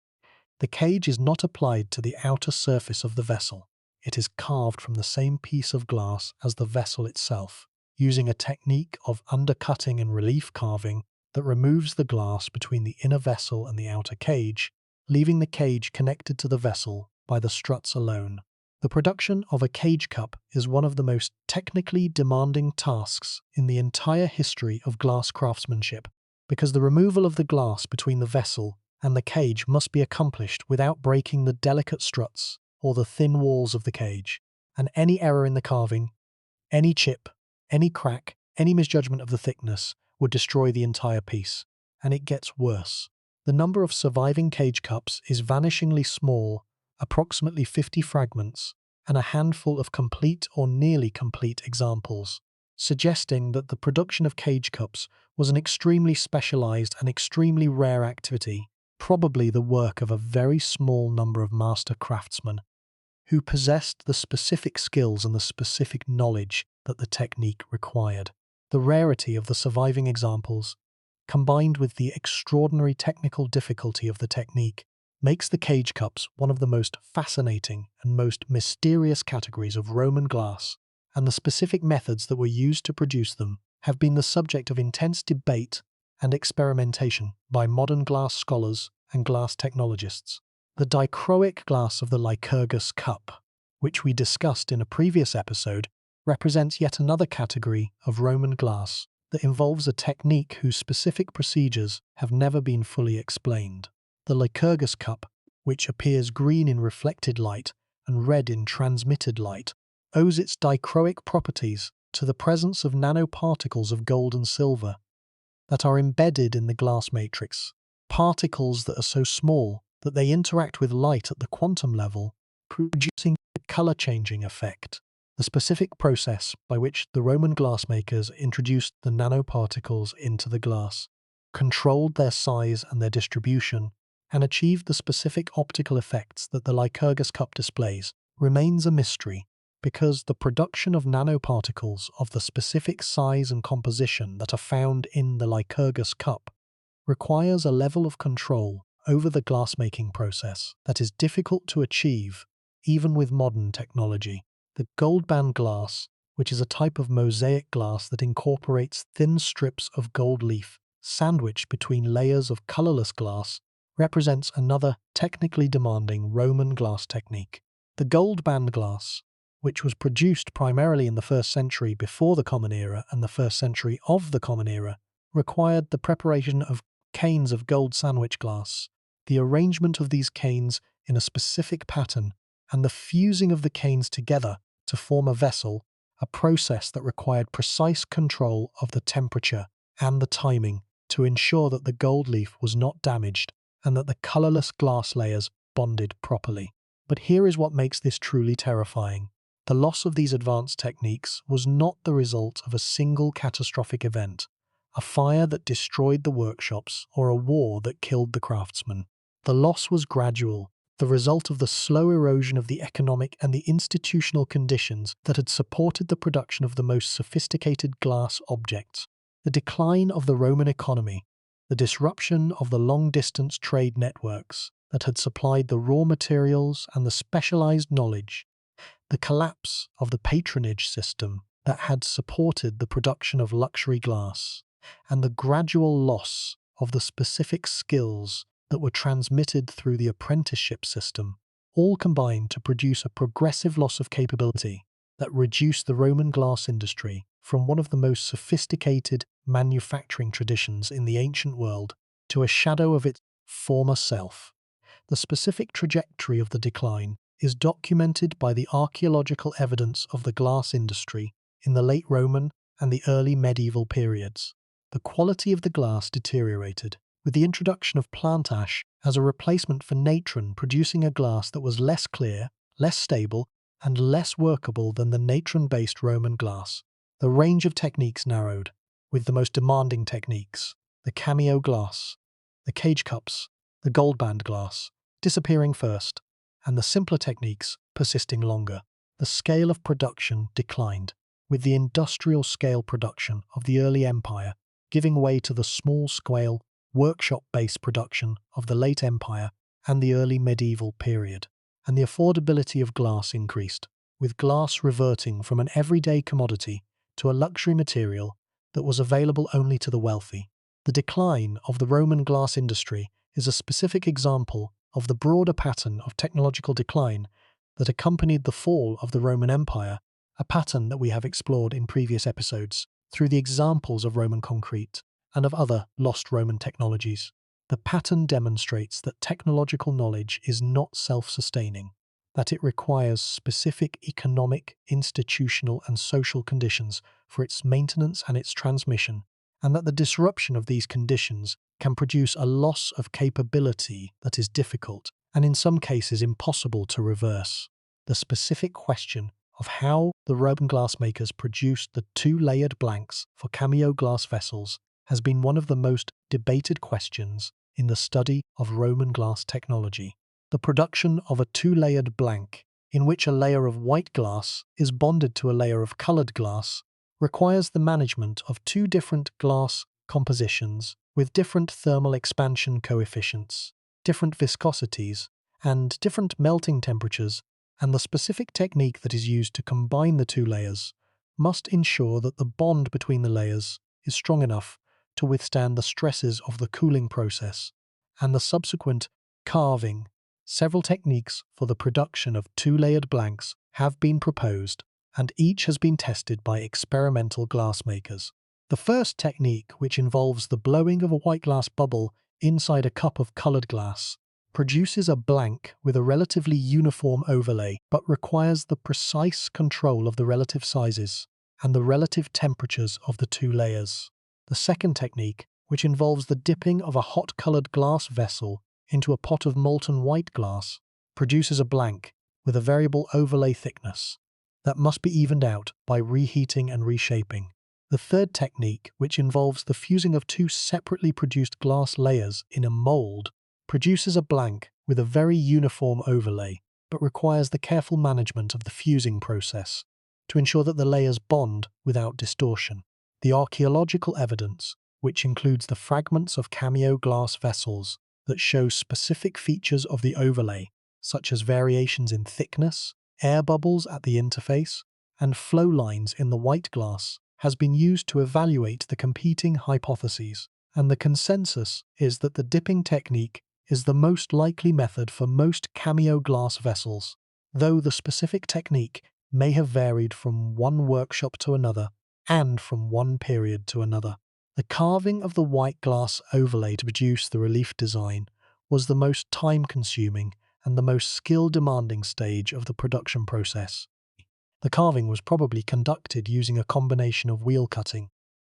The cage is not applied to the outer surface of the vessel. It is carved from the same piece of glass as the vessel itself, using a technique of undercutting and relief carving that removes the glass between the inner vessel and the outer cage, leaving the cage connected to the vessel by the struts alone. The production of a cage cup is one of the most technically demanding tasks in the entire history of glass craftsmanship, because the removal of the glass between the vessel and the cage must be accomplished without breaking the delicate struts or the thin walls of the cage, and any error in the carving, any chip, any crack, any misjudgment of the thickness would destroy the entire piece. And it gets worse. The number of surviving cage cups is vanishingly small, approximately 50 fragments, and a handful of complete or nearly complete examples, suggesting that the production of cage cups was an extremely specialized and extremely rare activity, probably the work of a very small number of master craftsmen who possessed the specific skills and the specific knowledge that the technique required. The rarity of the surviving examples, combined with the extraordinary technical difficulty of the technique, makes the cage cups one of the most fascinating and most mysterious categories of Roman glass, and the specific methods that were used to produce them have been the subject of intense debate and experimentation by modern glass scholars and glass technologists. The dichroic glass of the Lycurgus Cup, which we discussed in a previous episode, represents yet another category of Roman glass that involves a technique whose specific procedures have never been fully explained. The Lycurgus Cup, which appears green in reflected light and red in transmitted light, owes its dichroic properties to the presence of nanoparticles of gold and silver, that are embedded in the glass matrix, particles that are so small that they interact with light at the quantum level, producing a color-changing effect. The specific process by which the Roman glassmakers introduced the nanoparticles into the glass, controlled their size and their distribution, and achieved the specific optical effects that the Lycurgus Cup displays, remains a mystery, because the production of nanoparticles of the specific size and composition that are found in the Lycurgus Cup requires a level of control over the glassmaking process that is difficult to achieve even with modern technology. The gold band glass, which is a type of mosaic glass that incorporates thin strips of gold leaf sandwiched between layers of colorless glass, represents another technically demanding Roman glass technique. The gold band glass, which was produced primarily in the 1st century before the Common Era and the 1st century of the Common Era, required the preparation of canes of gold sandwich glass, the arrangement of these canes in a specific pattern, and the fusing of the canes together to form a vessel, a process that required precise control of the temperature and the timing to ensure that the gold leaf was not damaged and that the colorless glass layers bonded properly. But here is what makes this truly terrifying. The loss of these advanced techniques was not the result of a single catastrophic event, a fire that destroyed the workshops or a war that killed the craftsmen. The loss was gradual, the result of the slow erosion of the economic and the institutional conditions that had supported the production of the most sophisticated glass objects. The decline of the Roman economy, the disruption of the long-distance trade networks that had supplied the raw materials and the specialized knowledge, the collapse of the patronage system that had supported the production of luxury glass, and the gradual loss of the specific skills that were transmitted through the apprenticeship system, all combined to produce a progressive loss of capability that reduced the Roman glass industry from one of the most sophisticated manufacturing traditions in the ancient world to a shadow of its former self. The specific trajectory of the decline is documented by the archaeological evidence of the glass industry in the late Roman and the early medieval periods. The quality of the glass deteriorated, with the introduction of plant ash as a replacement for natron, producing a glass that was less clear, less stable, and less workable than the natron-based Roman glass. The range of techniques narrowed, with the most demanding techniques, the cameo glass, the cage cups, the gold band glass, disappearing first, and the simpler techniques persisting longer. The scale of production declined, with the industrial-scale production of the early empire giving way to the small-scale, workshop-based production of the late empire and the early medieval period, and the affordability of glass increased, with glass reverting from an everyday commodity to a luxury material that was available only to the wealthy. The decline of the Roman glass industry is a specific example of the broader pattern of technological decline that accompanied the fall of the Roman Empire, a pattern that we have explored in previous episodes through the examples of Roman concrete and of other lost Roman technologies. The pattern demonstrates that technological knowledge is not self-sustaining, that it requires specific economic, institutional, and social conditions for its maintenance and its transmission, and that the disruption of these conditions can produce a loss of capability that is difficult and in some cases impossible to reverse. The specific question of how the Roman glassmakers produced the two-layered blanks for cameo glass vessels has been one of the most debated questions in the study of Roman glass technology. The production of a two-layered blank, in which a layer of white glass is bonded to a layer of colored glass, requires the management of two different glass compositions with different thermal expansion coefficients, different viscosities, and different melting temperatures, and the specific technique that is used to combine the two layers must ensure that the bond between the layers is strong enough to withstand the stresses of the cooling process and the subsequent carving. Several techniques for the production of two-layered blanks have been proposed, and each has been tested by experimental glassmakers. The first technique, which involves the blowing of a white glass bubble inside a cup of colored glass, produces a blank with a relatively uniform overlay, but requires the precise control of the relative sizes and the relative temperatures of the two layers. The second technique, which involves the dipping of a hot-coloured glass vessel into a pot of molten white glass, produces a blank with a variable overlay thickness that must be evened out by reheating and reshaping. The third technique, which involves the fusing of two separately produced glass layers in a mould, produces a blank with a very uniform overlay, but requires the careful management of the fusing process to ensure that the layers bond without distortion. The archaeological evidence, which includes the fragments of cameo glass vessels that show specific features of the overlay, such as variations in thickness, air bubbles at the interface, and flow lines in the white glass, has been used to evaluate the competing hypotheses, and the consensus is that the dipping technique is the most likely method for most cameo glass vessels, though the specific technique may have varied from one workshop to another and from one period to another. The carving of the white glass overlay to produce the relief design was the most time-consuming and the most skill-demanding stage of the production process. The carving was probably conducted using a combination of wheel cutting,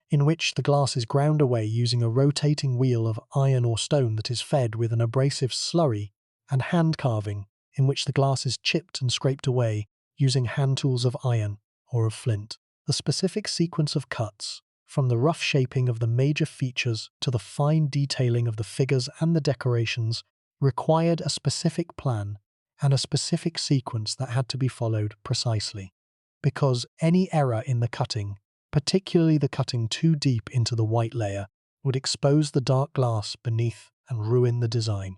in which the glass is ground away using a rotating wheel of iron or stone that is fed with an abrasive slurry, and hand carving, in which the glass is chipped and scraped away using hand tools of iron or of flint. The specific sequence of cuts, from the rough shaping of the major features to the fine detailing of the figures and the decorations, required a specific plan and a specific sequence that had to be followed precisely, because any error in the cutting, particularly the cutting too deep into the white layer, would expose the dark glass beneath and ruin the design.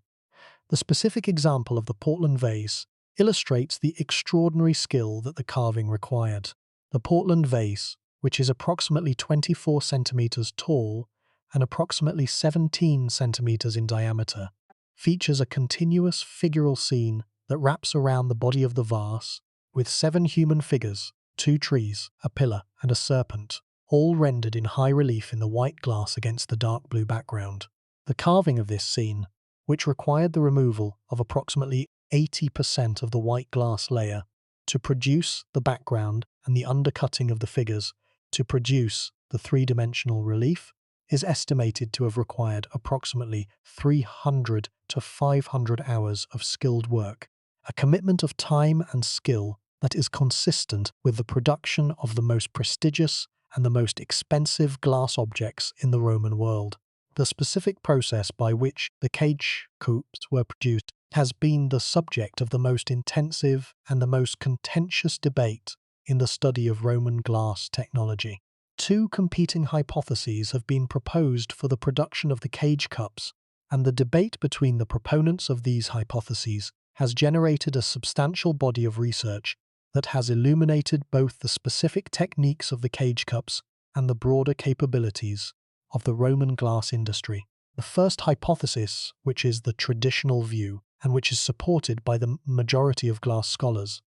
The specific example of the Portland vase illustrates the extraordinary skill that the carving required. The Portland vase, which is approximately 24 centimeters tall and approximately 17 centimeters in diameter, features a continuous figural scene that wraps around the body of the vase, with 7 human figures, 2 trees, a pillar, and a serpent, all rendered in high relief in the white glass against the dark blue background. The carving of this scene, which required the removal of approximately 80% of the white glass layer to produce the background and the undercutting of the figures to produce the three-dimensional relief, is estimated to have required approximately 300 to 500 hours of skilled work, a commitment of time and skill that is consistent with the production of the most prestigious and the most expensive glass objects in the Roman world. The specific process by which the cage cups were produced has been the subject of the most intensive and the most contentious debate in the study of Roman glass technology. 2 competing hypotheses have been proposed for the production of the cage cups, and the debate between the proponents of these hypotheses has generated a substantial body of research that has illuminated both the specific techniques of the cage cups and the broader capabilities of the Roman glass industry. The first hypothesis, which is the traditional view, and which is supported by the majority of glass scholars,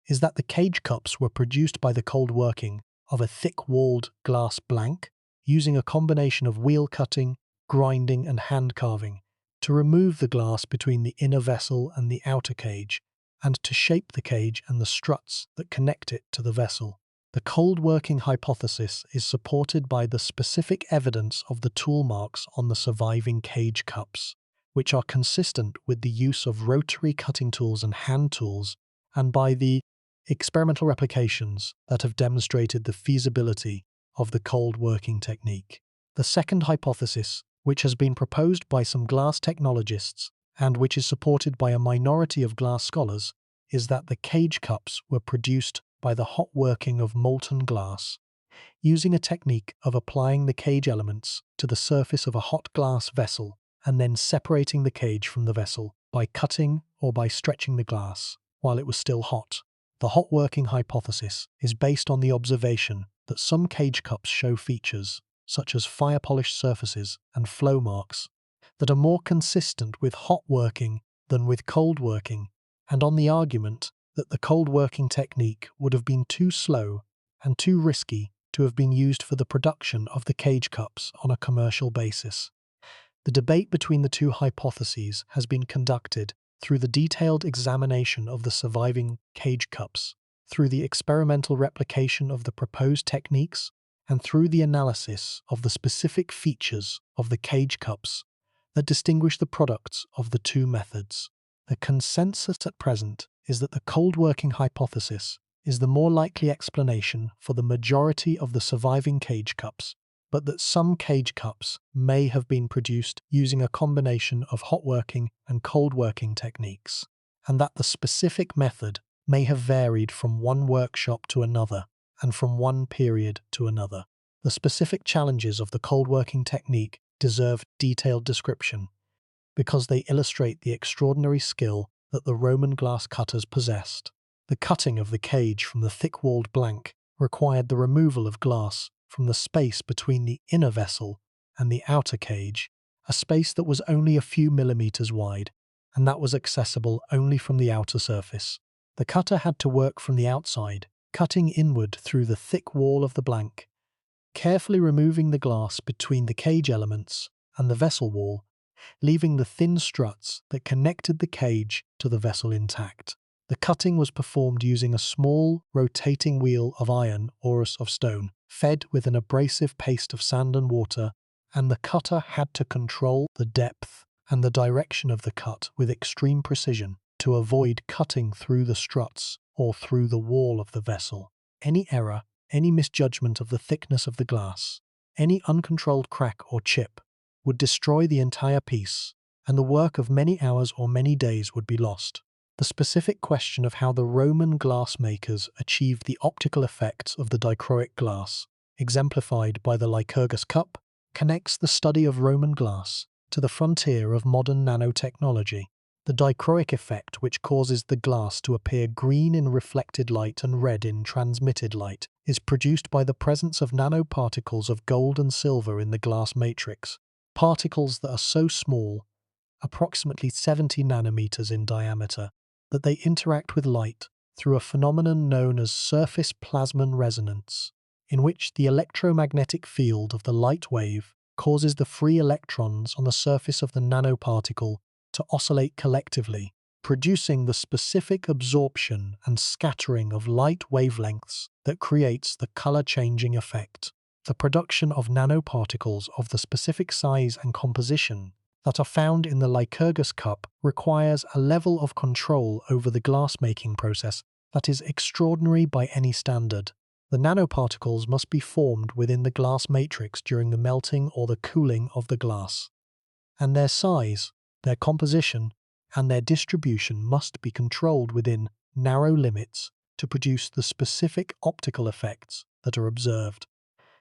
is that the cage cups were produced by the cold working of a thick-walled glass blank, using a combination of wheel cutting, grinding, and hand carving to remove the glass between the inner vessel and the outer cage, and to shape the cage and the struts that connect it to the vessel. The cold working hypothesis is supported by the specific evidence of the tool marks on the surviving cage cups, which are consistent with the use of rotary cutting tools and hand tools, and by the experimental replications that have demonstrated the feasibility of the cold working technique. The second hypothesis, which has been proposed by some glass technologists and which is supported by a minority of glass scholars, is that the cage cups were produced by the hot working of molten glass, using a technique of applying the cage elements to the surface of a hot glass vessel and then separating the cage from the vessel by cutting or by stretching the glass while it was still hot. The hot working hypothesis is based on the observation that some cage cups show features, such as fire-polished surfaces and flow marks, that are more consistent with hot working than with cold working, and on the argument that the cold working technique would have been too slow and too risky to have been used for the production of the cage cups on a commercial basis. The debate between the 2 hypotheses has been conducted through the detailed examination of the surviving cage cups, through the experimental replication of the proposed techniques, and through the analysis of the specific features of the cage cups that distinguish the products of the two methods. The consensus at present is that the cold working hypothesis is the more likely explanation for the majority of the surviving cage cups, but that some cage cups may have been produced using a combination of hot working and cold working techniques, and that the specific method may have varied from one workshop to another and from one period to another. The specific challenges of the cold working technique deserve detailed description because they illustrate the extraordinary skill that the Roman glass cutters possessed. The cutting of the cage from the thick-walled blank required the removal of glass from the space between the inner vessel and the outer cage, a space that was only a few millimeters wide, and that was accessible only from the outer surface. The cutter had to work from the outside, cutting inward through the thick wall of the blank, carefully removing the glass between the cage elements and the vessel wall, leaving the thin struts that connected the cage to the vessel intact. The cutting was performed using a small, rotating wheel of iron or of stone, fed with an abrasive paste of sand and water, and the cutter had to control the depth and the direction of the cut with extreme precision to avoid cutting through the struts or through the wall of the vessel. Any error, any misjudgment of the thickness of the glass, any uncontrolled crack or chip would destroy the entire piece, and the work of many hours or many days would be lost. The specific question of how the Roman glassmakers achieved the optical effects of the dichroic glass, exemplified by the Lycurgus Cup, connects the study of Roman glass to the frontier of modern nanotechnology. The dichroic effect, which causes the glass to appear green in reflected light and red in transmitted light, is produced by the presence of nanoparticles of gold and silver in the glass matrix, particles that are so small, approximately 70 nanometers in diameter, that they interact with light through a phenomenon known as surface plasmon resonance, in which the electromagnetic field of the light wave causes the free electrons on the surface of the nanoparticle to oscillate collectively, producing the specific absorption and scattering of light wavelengths that creates the color-changing effect. The production of nanoparticles of the specific size and composition that are found in the Lycurgus Cup requires a level of control over the glass-making process that is extraordinary by any standard. The nanoparticles must be formed within the glass matrix during the melting or the cooling of the glass, and their size, their composition, and their distribution must be controlled within narrow limits to produce the specific optical effects that are observed.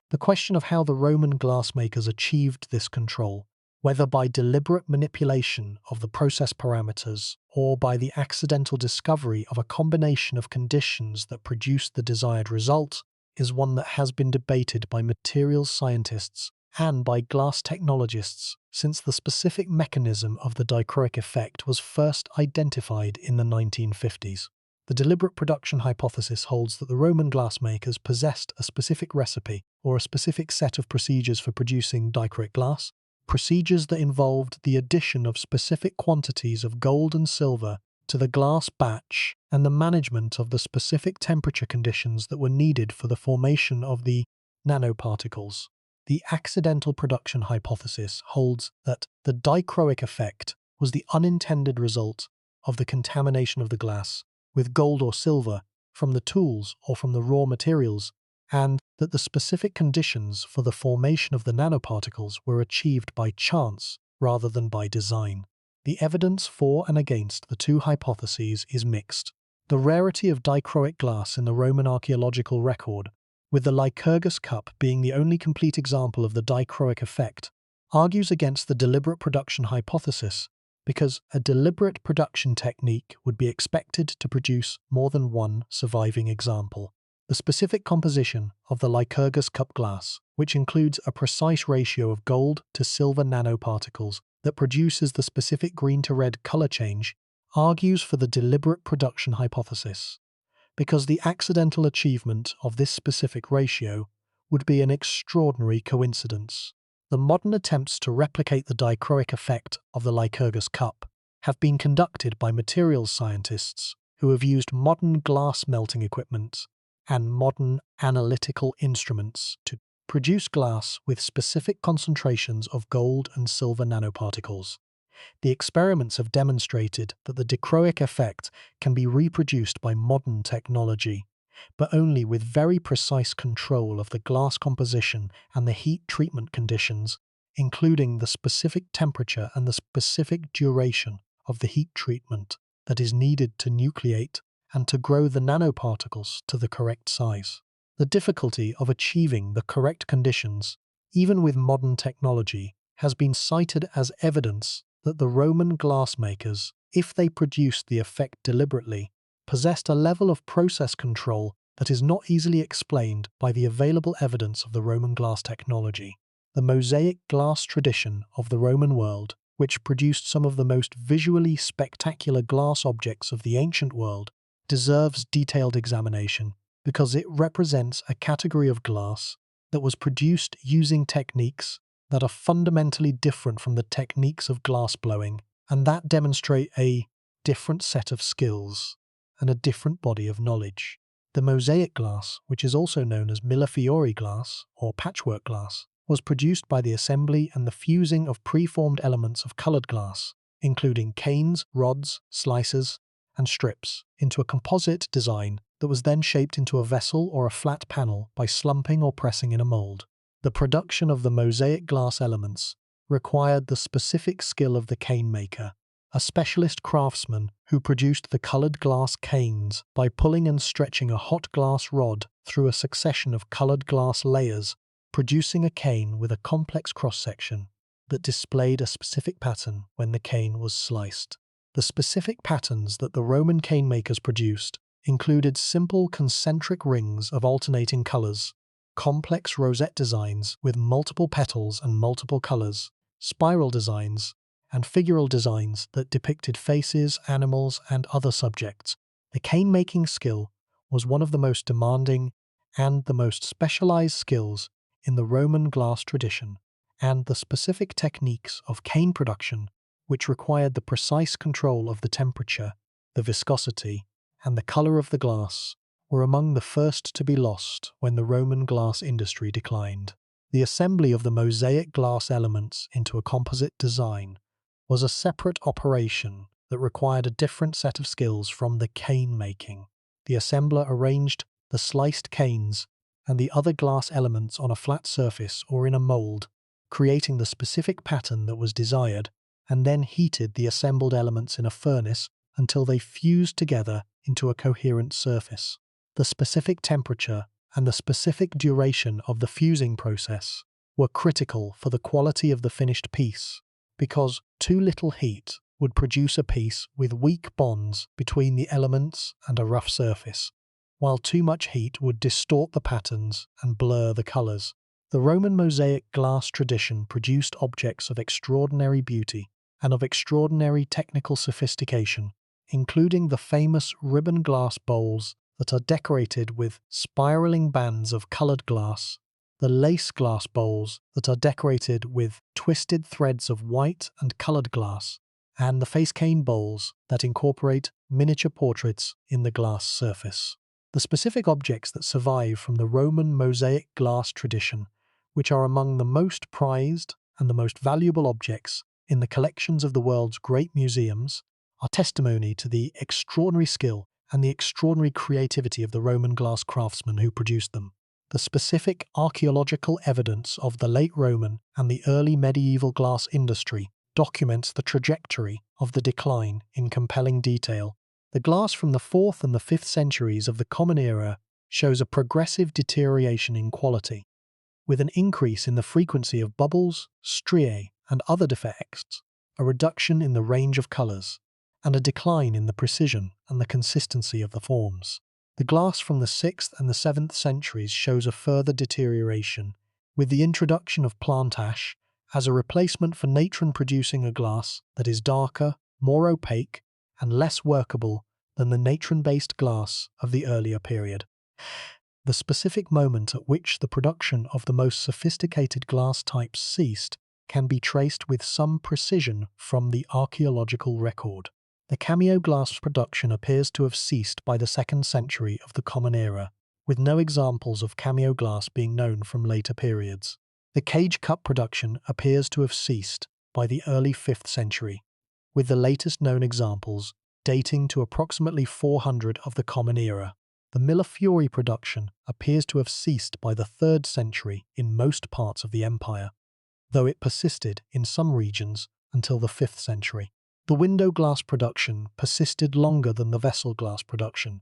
The question of how the Roman glassmakers achieved this control, whether by deliberate manipulation of the process parameters or by the accidental discovery of a combination of conditions that produced the desired result, is one that has been debated by materials scientists and by glass technologists since the specific mechanism of the dichroic effect was first identified in the 1950s. The deliberate production hypothesis holds that the Roman glassmakers possessed a specific recipe or a specific set of procedures for producing dichroic glass, procedures that involved the addition of specific quantities of gold and silver to the glass batch and the management of the specific temperature conditions that were needed for the formation of the nanoparticles. The accidental production hypothesis holds that the dichroic effect was the unintended result of the contamination of the glass with gold or silver from the tools or from the raw materials, and that the specific conditions for the formation of the nanoparticles were achieved by chance rather than by design. The evidence for and against the two hypotheses is mixed. The rarity of dichroic glass in the Roman archaeological record, with the Lycurgus Cup being the only complete example of the dichroic effect, argues against the deliberate production hypothesis because a deliberate production technique would be expected to produce more than one surviving example. The specific composition of the Lycurgus Cup glass, which includes a precise ratio of gold to silver nanoparticles that produces the specific green to red color change, argues for the deliberate production hypothesis, because the accidental achievement of this specific ratio would be an extraordinary coincidence. The modern attempts to replicate the dichroic effect of the Lycurgus Cup have been conducted by materials scientists who have used modern glass melting equipment and modern analytical instruments to produce glass with specific concentrations of gold and silver nanoparticles. The experiments have demonstrated that the dichroic effect can be reproduced by modern technology, but only with very precise control of the glass composition and the heat treatment conditions, including the specific temperature and the specific duration of the heat treatment that is needed to nucleate and to grow the nanoparticles to the correct size. The difficulty of achieving the correct conditions, even with modern technology, has been cited as evidence that the Roman glassmakers, if they produced the effect deliberately, possessed a level of process control that is not easily explained by the available evidence of the Roman glass technology. The mosaic glass tradition of the Roman world, which produced some of the most visually spectacular glass objects of the ancient world, deserves detailed examination because it represents a category of glass that was produced using techniques that are fundamentally different from the techniques of glassblowing, and that demonstrate a different set of skills and a different body of knowledge. The mosaic glass, which is also known as millefiori glass or patchwork glass, was produced by the assembly and the fusing of preformed elements of colored glass, including canes, rods, slices, and strips, into a composite design that was then shaped into a vessel or a flat panel by slumping or pressing in a mold. The production of the mosaic glass elements required the specific skill of the cane maker, a specialist craftsman who produced the colored glass canes by pulling and stretching a hot glass rod through a succession of colored glass layers, producing a cane with a complex cross-section that displayed a specific pattern when the cane was sliced. The specific patterns that the Roman cane makers produced included simple concentric rings of alternating colors, complex rosette designs with multiple petals and multiple colors, spiral designs, and figural designs that depicted faces, animals, and other subjects. The cane-making skill was one of the most demanding and the most specialized skills in the Roman glass tradition, and the specific techniques of cane production, which required the precise control of the temperature, the viscosity, and the color of the glass, were among the first to be lost when the Roman glass industry declined. The assembly of the mosaic glass elements into a composite design was a separate operation that required a different set of skills from the cane making. The assembler arranged the sliced canes and the other glass elements on a flat surface or in a mold, creating the specific pattern that was desired, and then heated the assembled elements in a furnace until they fused together into a coherent surface. The specific temperature and the specific duration of the fusing process were critical for the quality of the finished piece, because too little heat would produce a piece with weak bonds between the elements and a rough surface, while too much heat would distort the patterns and blur the colors. The Roman mosaic glass tradition produced objects of extraordinary beauty and of extraordinary technical sophistication, including the famous ribbon glass bowls that are decorated with spiraling bands of colored glass, the lace glass bowls that are decorated with twisted threads of white and colored glass, and the face cane bowls that incorporate miniature portraits in the glass surface. The specific objects that survive from the Roman mosaic glass tradition, which are among the most prized and the most valuable objects in the collections of the world's great museums, are testimony to the extraordinary skill and the extraordinary creativity of the Roman glass craftsmen who produced them. The specific archaeological evidence of the late Roman and the early medieval glass industry documents the trajectory of the decline in compelling detail. The glass from the 4th and the 5th centuries of the Common Era shows a progressive deterioration in quality, with an increase in the frequency of bubbles, striae, and other defects, a reduction in the range of colors, and a decline in the precision and the consistency of the forms. The glass from the 6th and the 7th centuries shows a further deterioration, with the introduction of plant ash as a replacement for natron producing a glass that is darker, more opaque, and less workable than the natron-based glass of the earlier period. The specific moment at which the production of the most sophisticated glass types ceased can be traced with some precision from the archaeological record. The cameo glass production appears to have ceased by the 2nd century of the Common Era, with no examples of cameo glass being known from later periods. The cage cup production appears to have ceased by the early 5th century, with the latest known examples dating to approximately 400 of the Common Era. The Millefiori production appears to have ceased by the 3rd century in most parts of the empire, though it persisted in some regions until the 5th century. The window glass production persisted longer than the vessel glass production,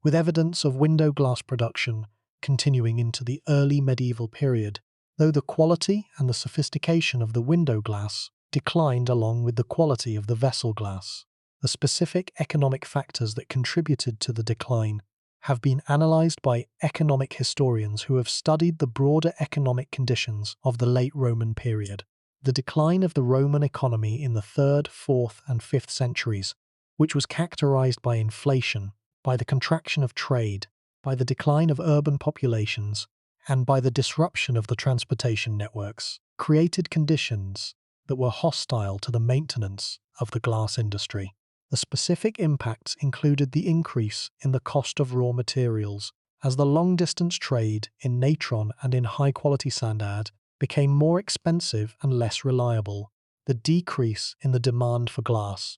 with evidence of window glass production continuing into the early medieval period, though the quality and the sophistication of the window glass declined along with the quality of the vessel glass. The specific economic factors that contributed to the decline have been analysed by economic historians who have studied the broader economic conditions of the late Roman period. The decline of the Roman economy in the 3rd, 4th, and 5th centuries, which was characterised by inflation, by the contraction of trade, by the decline of urban populations, and by the disruption of the transportation networks, created conditions that were hostile to the maintenance of the glass industry. The specific impacts included the increase in the cost of raw materials, as the long-distance trade in natron and in high-quality sandad became more expensive and less reliable, the decrease in the demand for glass,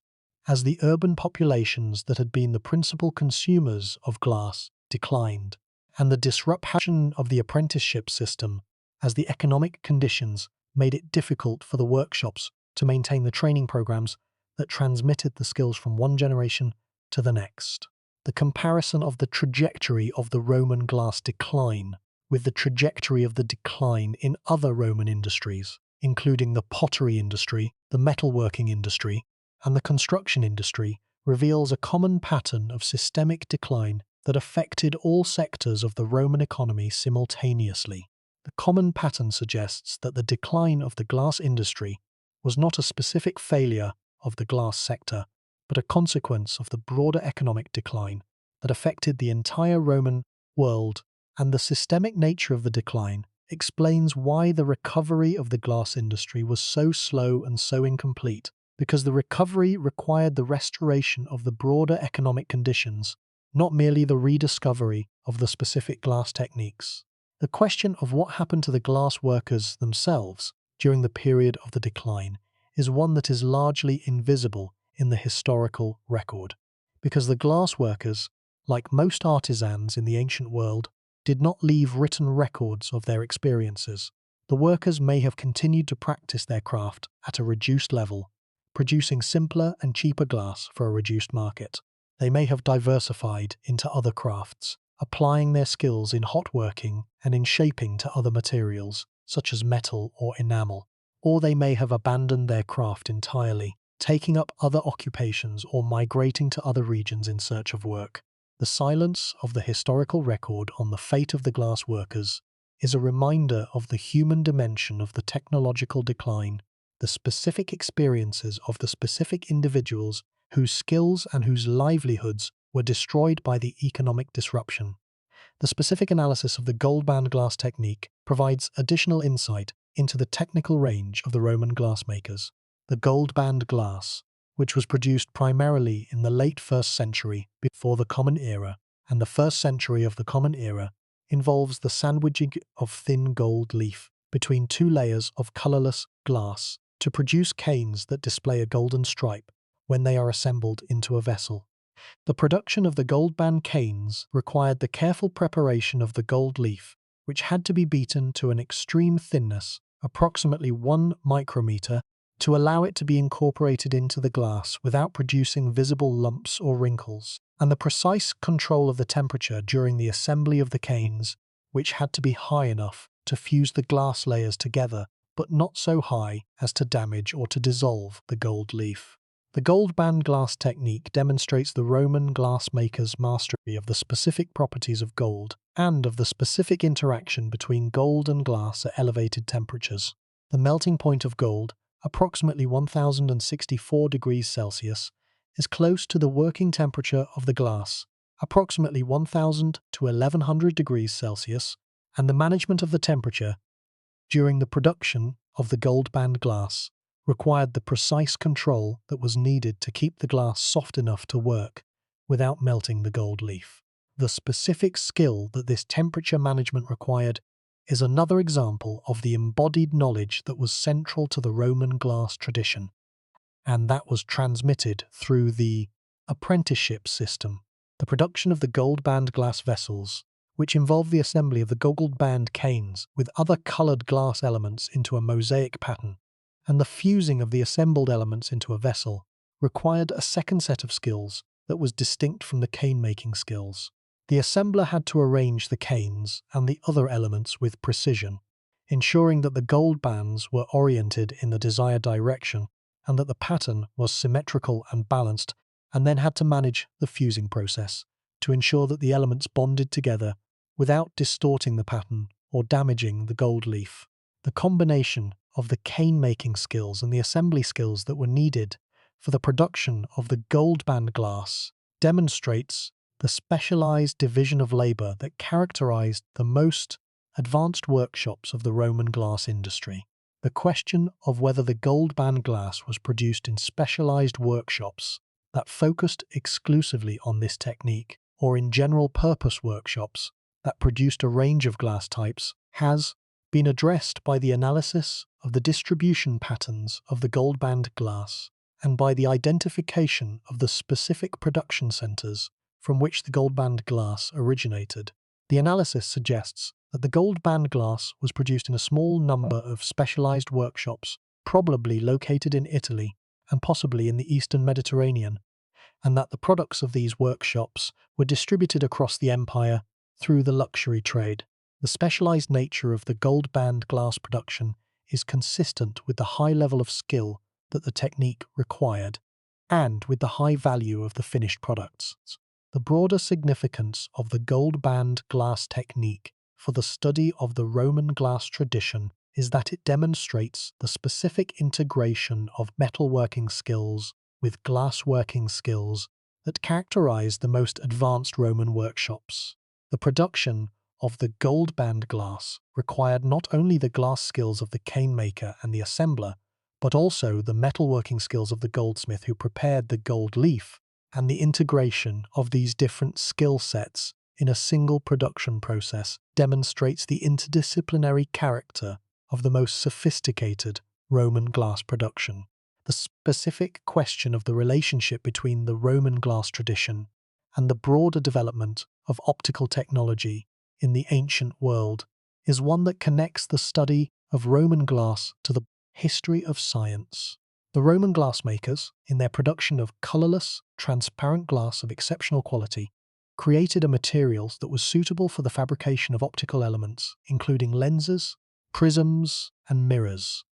as the urban populations that had been the principal consumers of glass declined, and the disruption of the apprenticeship system, as the economic conditions made it difficult for the workshops to maintain the training programs that transmitted the skills from one generation to the next. The comparison of the trajectory of the Roman glass decline with the trajectory of the decline in other Roman industries, including the pottery industry, the metalworking industry, and the construction industry, reveals a common pattern of systemic decline that affected all sectors of the Roman economy simultaneously. The common pattern suggests that the decline of the glass industry was not a specific failure of the glass sector, but a consequence of the broader economic decline that affected the entire Roman world, and the systemic nature of the decline explains why the recovery of the glass industry was so slow and so incomplete, because the recovery required the restoration of the broader economic conditions, not merely the rediscovery of the specific glass techniques. The question of what happened to the glass workers themselves during the period of the decline is one that is largely invisible in the historical record, because the glass workers, like most artisans in the ancient world, did not leave written records of their experiences. The workers may have continued to practice their craft at a reduced level, producing simpler and cheaper glass for a reduced market. They may have diversified into other crafts, applying their skills in hot working and in shaping to other materials, such as metal or enamel. Or they may have abandoned their craft entirely, taking up other occupations or migrating to other regions in search of work. The silence of the historical record on the fate of the glass workers is a reminder of the human dimension of the technological decline, the specific experiences of the specific individuals whose skills and whose livelihoods were destroyed by the economic disruption. The specific analysis of the gold band glass technique provides additional insight into the technical range of the Roman glassmakers. The gold band glass, which was produced primarily in the late 1st century before the Common Era and the 1st century of the Common Era, involves the sandwiching of thin gold leaf between two layers of colourless glass to produce canes that display a golden stripe when they are assembled into a vessel. The production of the gold band canes required the careful preparation of the gold leaf, which had to be beaten to an extreme thinness, approximately 1 micrometer, to allow it to be incorporated into the glass without producing visible lumps or wrinkles, and the precise control of the temperature during the assembly of the canes, which had to be high enough to fuse the glass layers together, but not so high as to damage or to dissolve the gold leaf. The gold band glass technique demonstrates the Roman glassmaker's mastery of the specific properties of gold and of the specific interaction between gold and glass at elevated temperatures. The melting point of gold, approximately 1064 degrees Celsius, is close to the working temperature of the glass, approximately 1000 to 1100 degrees Celsius, and the management of the temperature during the production of the gold band glass required the precise control that was needed to keep the glass soft enough to work without melting the gold leaf. The specific skill that this temperature management required is another example of the embodied knowledge that was central to the Roman glass tradition, and that was transmitted through the apprenticeship system. The production of the gold-band glass vessels, which involved the assembly of the gold-band canes with other coloured glass elements into a mosaic pattern, and the fusing of the assembled elements into a vessel, required a second set of skills that was distinct from the cane-making skills. The assembler had to arrange the canes and the other elements with precision, ensuring that the gold bands were oriented in the desired direction and that the pattern was symmetrical and balanced, and then had to manage the fusing process to ensure that the elements bonded together without distorting the pattern or damaging the gold leaf. The combination of the cane-making skills and the assembly skills that were needed for the production of the gold band glass demonstrates the specialized division of labor that characterized the most advanced workshops of the Roman glass industry. The question of whether the gold band glass was produced in specialized workshops that focused exclusively on this technique, or in general-purpose workshops that produced a range of glass types, has been addressed by the analysis of the distribution patterns of the gold band glass and by the identification of the specific production centers from which the gold band glass originated. The analysis suggests that the gold band glass was produced in a small number of specialized workshops, probably located in Italy and possibly in the eastern Mediterranean, and that the products of these workshops were distributed across the empire through the luxury trade. The specialized nature of the gold band glass production is consistent with the high level of skill that the technique required, and with the high value of the finished products. The broader significance of the gold band glass technique for the study of the Roman glass tradition is that it demonstrates the specific integration of metalworking skills with glassworking skills that characterize the most advanced Roman workshops. The production of the gold band glass required not only the glass skills of the cane maker and the assembler, but also the metalworking skills of the goldsmith who prepared the gold leaf, and the integration of these different skill sets in a single production process demonstrates the interdisciplinary character of the most sophisticated Roman glass production. The specific question of the relationship between the Roman glass tradition and the broader development of optical technology in the ancient world is one that connects the study of Roman glass to the history of science. The Roman glassmakers, in their production of colourless, transparent glass of exceptional quality, created a material that was suitable for the fabrication of optical elements, including lenses, prisms, and mirrors.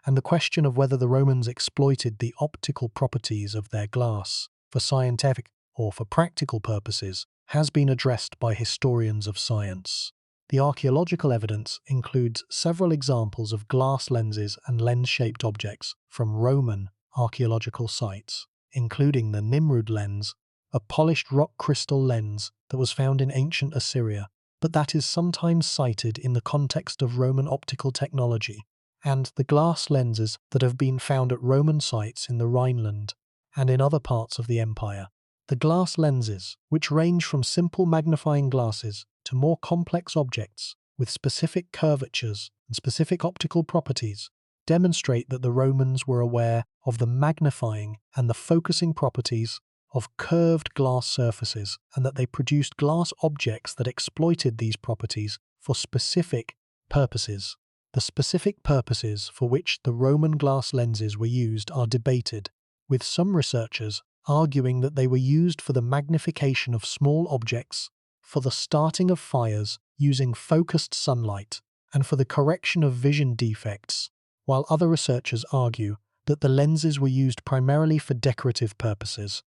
And the question of whether the Romans exploited the optical properties of their glass for scientific or for practical purposes has been addressed by historians of science. The archaeological evidence includes several examples of glass lenses and lens-shaped objects from Roman archaeological sites, including the Nimrud lens, a polished rock crystal lens that was found in ancient Assyria, but that is sometimes cited in the context of Roman optical technology, and the glass lenses that have been found at Roman sites in the Rhineland and in other parts of the empire. The glass lenses, which range from simple magnifying glasses to more complex objects with specific curvatures and specific optical properties, demonstrate that the Romans were aware of the magnifying and the focusing properties of curved glass surfaces, and that they produced glass objects that exploited these properties for specific purposes. The specific purposes for which the Roman glass lenses were used are debated, with some researchers arguing that they were used for the magnification of small objects, for the starting of fires using focused sunlight, and for the correction of vision defects, while other researchers argue that the lenses were used primarily for decorative purposes,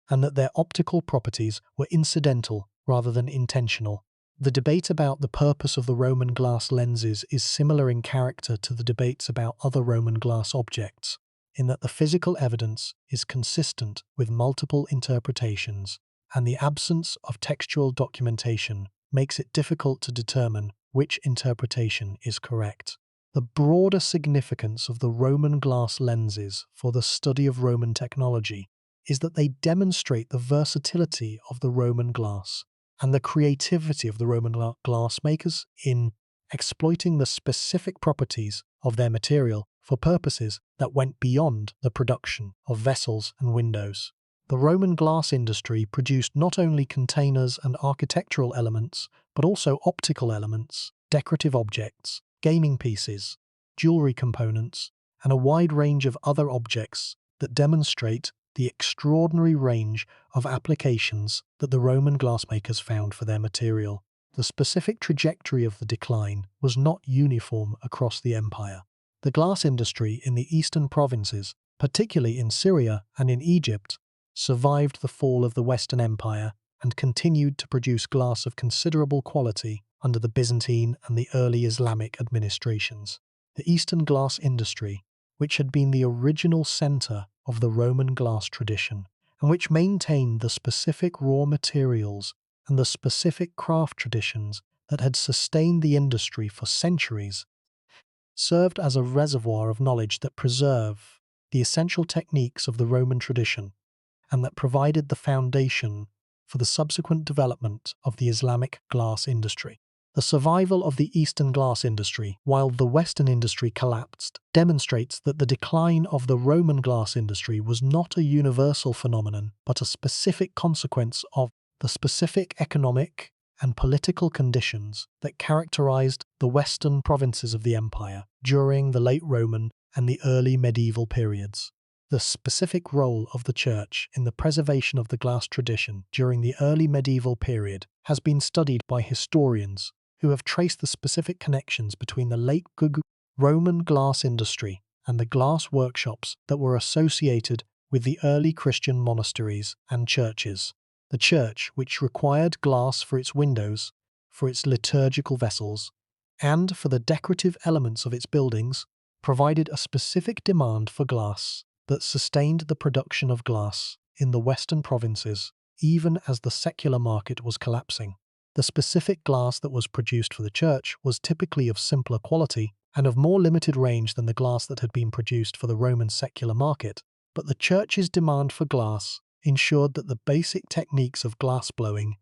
and that their optical properties were incidental rather than intentional. The debate about the purpose of the Roman glass lenses is similar in character to the debates about other Roman glass objects, in that the physical evidence is consistent with multiple interpretations, and the absence of textual documentation makes it difficult to determine which interpretation is correct. The broader significance of the Roman glass lenses for the study of Roman technology is that they demonstrate the versatility of the Roman glass and the creativity of the Roman glassmakers in exploiting the specific properties of their material for purposes that went beyond the production of vessels and windows. The Roman glass industry produced not only containers and architectural elements, but also optical elements, decorative objects, gaming pieces, jewelry components, and a wide range of other objects that demonstrate the extraordinary range of applications that the Roman glassmakers found for their material. The specific trajectory of the decline was not uniform across the empire. The glass industry in the eastern provinces, particularly in Syria and in Egypt, survived the fall of the Western Empire and continued to produce glass of considerable quality under the Byzantine and the early Islamic administrations. The Eastern glass industry, which had been the original center of the Roman glass tradition, and which maintained the specific raw materials and the specific craft traditions that had sustained the industry for centuries, served as a reservoir of knowledge that preserved the essential techniques of the Roman tradition and that provided the foundation for the subsequent development of the Islamic glass industry. The survival of the Eastern glass industry, while the Western industry collapsed, demonstrates that the decline of the Roman glass industry was not a universal phenomenon, but a specific consequence of the specific economic and political conditions that characterized the western provinces of the empire during the late Roman and the early medieval periods. The specific role of the Church in the preservation of the glass tradition during the early medieval period has been studied by historians who have traced the specific connections between the late Roman glass industry and the glass workshops that were associated with the early Christian monasteries and churches. The church, which required glass for its windows, for its liturgical vessels, and for the decorative elements of its buildings, provided a specific demand for glass that sustained the production of glass in the western provinces, even as the secular market was collapsing. The specific glass that was produced for the church was typically of simpler quality and of more limited range than the glass that had been produced for the Roman secular market, but the church's demand for glass ensured that the basic techniques of glass blowing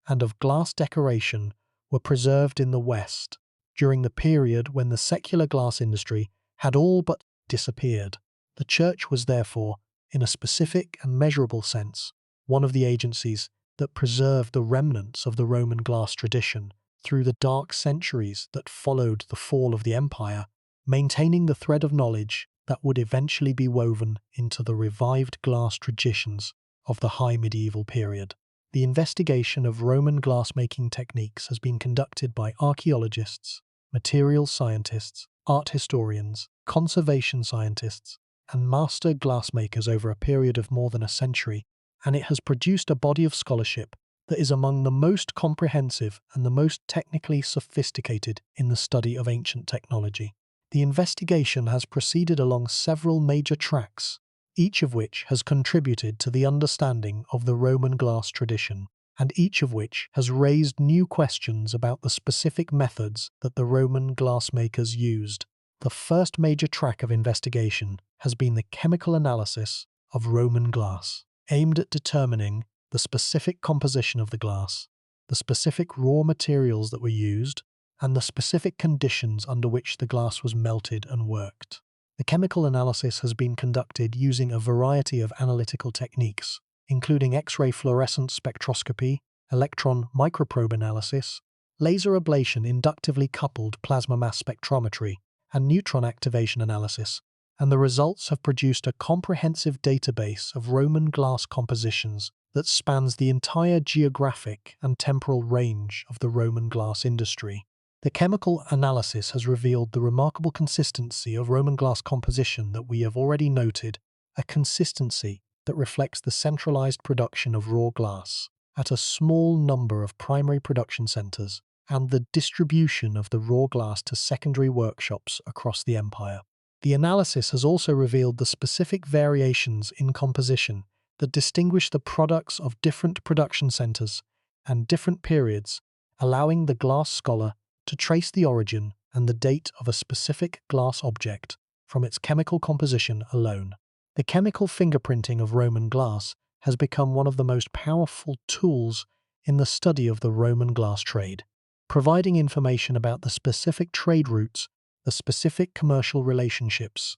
and of glass decoration were preserved in the West during the period when the secular glass industry had all but disappeared. The church was therefore, in a specific and measurable sense, one of the agencies that preserved the remnants of the Roman glass tradition through the dark centuries that followed the fall of the empire, maintaining the thread of knowledge that would eventually be woven into the revived glass traditions of the high medieval period. The investigation of Roman glassmaking techniques has been conducted by archaeologists, materials scientists, art historians, conservation scientists, and master glassmakers over a period of more than a century, and it has produced a body of scholarship that is among the most comprehensive and the most technically sophisticated in the study of ancient technology. The investigation has proceeded along several major tracks, each of which has contributed to the understanding of the Roman glass tradition, and each of which has raised new questions about the specific methods that the Roman glassmakers used. The first major track of investigation has been the chemical analysis of Roman glass, aimed at determining the specific composition of the glass, the specific raw materials that were used, and the specific conditions under which the glass was melted and worked. The chemical analysis has been conducted using a variety of analytical techniques, including X-ray fluorescence spectroscopy, electron microprobe analysis, laser ablation inductively coupled plasma mass spectrometry, and neutron activation analysis, and the results have produced a comprehensive database of Roman glass compositions that spans the entire geographic and temporal range of the Roman glass industry. The chemical analysis has revealed the remarkable consistency of Roman glass composition that we have already noted, a consistency that reflects the centralized production of raw glass at a small number of primary production centers and the distribution of the raw glass to secondary workshops across the empire. The analysis has also revealed the specific variations in composition that distinguish the products of different production centers and different periods, allowing the glass scholar to trace the origin and the date of a specific glass object from its chemical composition alone. The chemical fingerprinting of Roman glass has become one of the most powerful tools in the study of the Roman glass trade, providing information about the specific trade routes, the specific commercial relationships,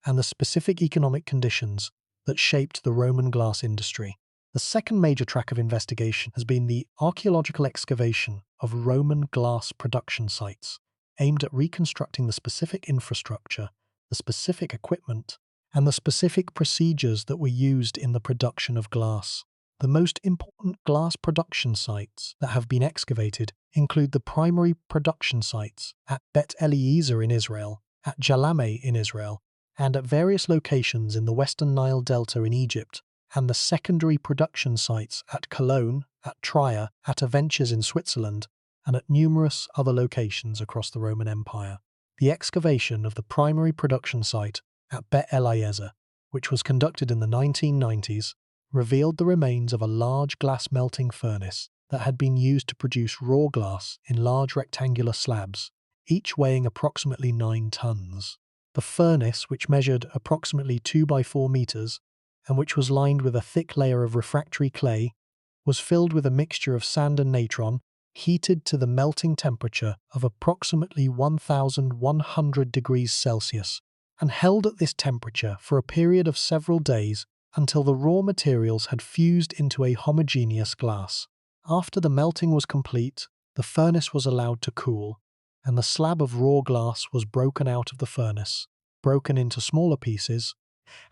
and the specific economic conditions that shaped the Roman glass industry. The second major track of investigation has been the archaeological excavation of Roman glass production sites, aimed at reconstructing the specific infrastructure, the specific equipment, and the specific procedures that were used in the production of glass. The most important glass production sites that have been excavated include the primary production sites at Bet Eliezer in Israel, at Jalame in Israel, and at various locations in the Western Nile Delta in Egypt, and the secondary production sites at Cologne, at Trier, at Avenches in Switzerland, and at numerous other locations across the Roman Empire. The excavation of the primary production site at Bet Eliezer, which was conducted in the 1990s, revealed the remains of a large glass melting furnace that had been used to produce raw glass in large rectangular slabs, each weighing approximately 9 tons. The furnace, which measured approximately 2 by 4 meters, and which was lined with a thick layer of refractory clay, was filled with a mixture of sand and natron, heated to the melting temperature of approximately 1,100 degrees Celsius, and held at this temperature for a period of several days until the raw materials had fused into a homogeneous glass. After the melting was complete, the furnace was allowed to cool, and the slab of raw glass was broken out of the furnace, broken into smaller pieces,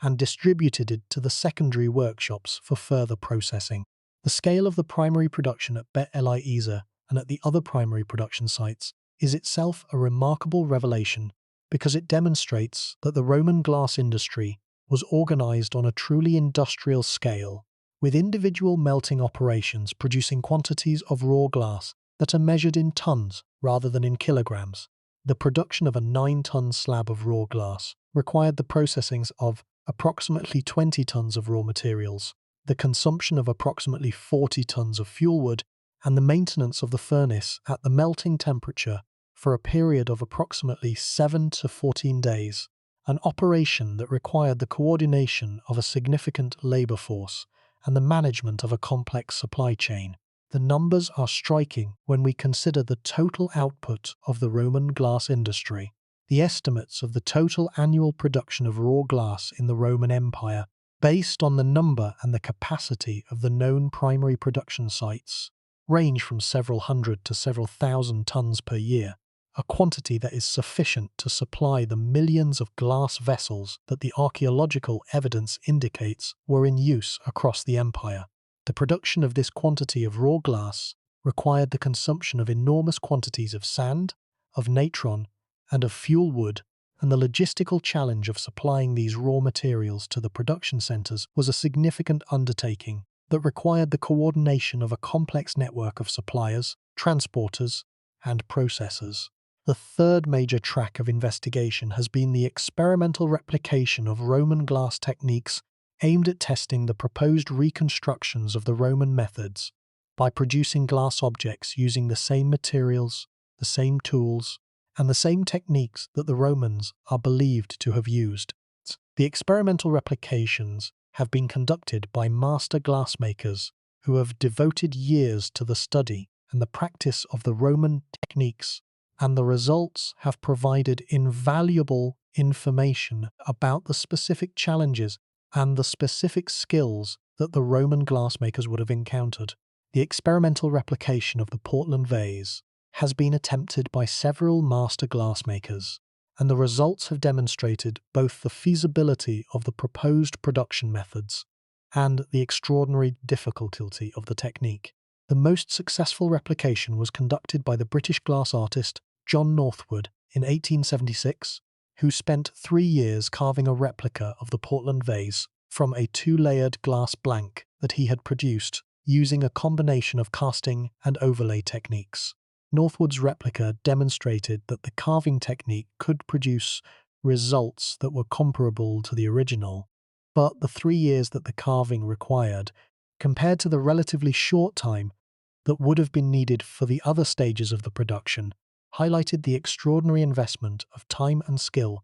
and distributed to the secondary workshops for further processing. The scale of the primary production at Bet Eliezer and at the other primary production sites is itself a remarkable revelation because it demonstrates that the Roman glass industry was organized on a truly industrial scale, with individual melting operations producing quantities of raw glass that are measured in tons rather than in kilograms. The production of a 9-ton slab of raw glass required the processing of approximately 20 tons of raw materials, the consumption of approximately 40 tons of fuel wood, and the maintenance of the furnace at the melting temperature for a period of approximately 7 to 14 days, an operation that required the coordination of a significant labor force and the management of a complex supply chain. The numbers are striking when we consider the total output of the Roman glass industry. The estimates of the total annual production of raw glass in the Roman Empire, based on the number and the capacity of the known primary production sites, range from several hundred to several thousand tons per year, a quantity that is sufficient to supply the millions of glass vessels that the archaeological evidence indicates were in use across the empire. The production of this quantity of raw glass required the consumption of enormous quantities of sand, of natron, and of fuel wood, and the logistical challenge of supplying these raw materials to the production centers was a significant undertaking that required the coordination of a complex network of suppliers, transporters, and processors. The third major track of investigation has been the experimental replication of Roman glass techniques aimed at testing the proposed reconstructions of the Roman methods by producing glass objects using the same materials, the same tools, and the same techniques that the Romans are believed to have used. The experimental replications have been conducted by master glassmakers who have devoted years to the study and the practice of the Roman techniques, and the results have provided invaluable information about the specific challenges and the specific skills that the Roman glassmakers would have encountered. The experimental replication of the Portland vase has been attempted by several master glassmakers, and the results have demonstrated both the feasibility of the proposed production methods and the extraordinary difficulty of the technique. The most successful replication was conducted by the British glass artist John Northwood in 1876, who spent 3 years carving a replica of the Portland vase from a 2-layered glass blank that he had produced using a combination of casting and overlay techniques. Northwood's replica demonstrated that the carving technique could produce results that were comparable to the original, but the 3 years that the carving required, compared to the relatively short time that would have been needed for the other stages of the production, highlighted the extraordinary investment of time and skill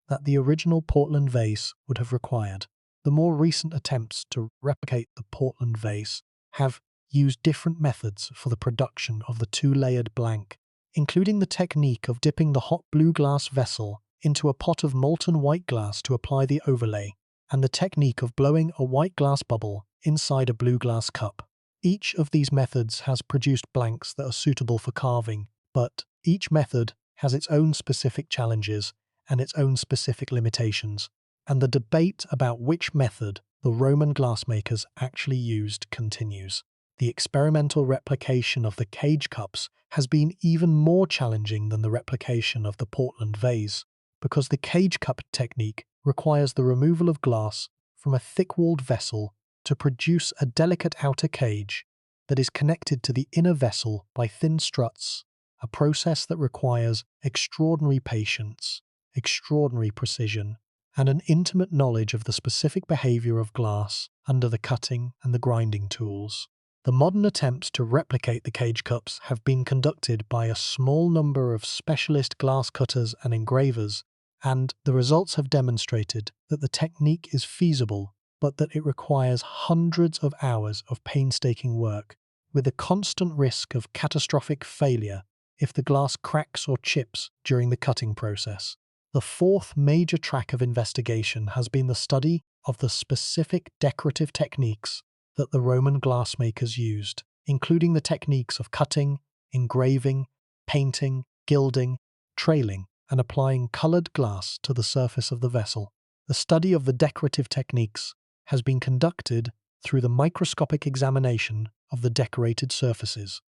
that the original Portland vase would have required. The more recent attempts to replicate the Portland vase have used different methods for the production of the two-layered blank, including the technique of dipping the hot blue glass vessel into a pot of molten white glass to apply the overlay, and the technique of blowing a white glass bubble inside a blue glass cup. Each of these methods has produced blanks that are suitable for carving, but each method has its own specific challenges and its own specific limitations, and the debate about which method the Roman glassmakers actually used continues. The experimental replication of the cage cups has been even more challenging than the replication of the Portland vase, because the cage cup technique requires the removal of glass from a thick-walled vessel to produce a delicate outer cage that is connected to the inner vessel by thin struts, a process that requires extraordinary patience, extraordinary precision, and an intimate knowledge of the specific behavior of glass under the cutting and the grinding tools. The modern attempts to replicate the cage cups have been conducted by a small number of specialist glass cutters and engravers, and the results have demonstrated that the technique is feasible, but that it requires hundreds of hours of painstaking work, with a constant risk of catastrophic failure if the glass cracks or chips during the cutting process. The fourth major track of investigation has been the study of the specific decorative techniques that the Roman glassmakers used, including the techniques of cutting, engraving, painting, gilding, trailing, and applying coloured glass to the surface of the vessel. The study of the decorative techniques has been conducted through the microscopic examination of the decorated surfaces,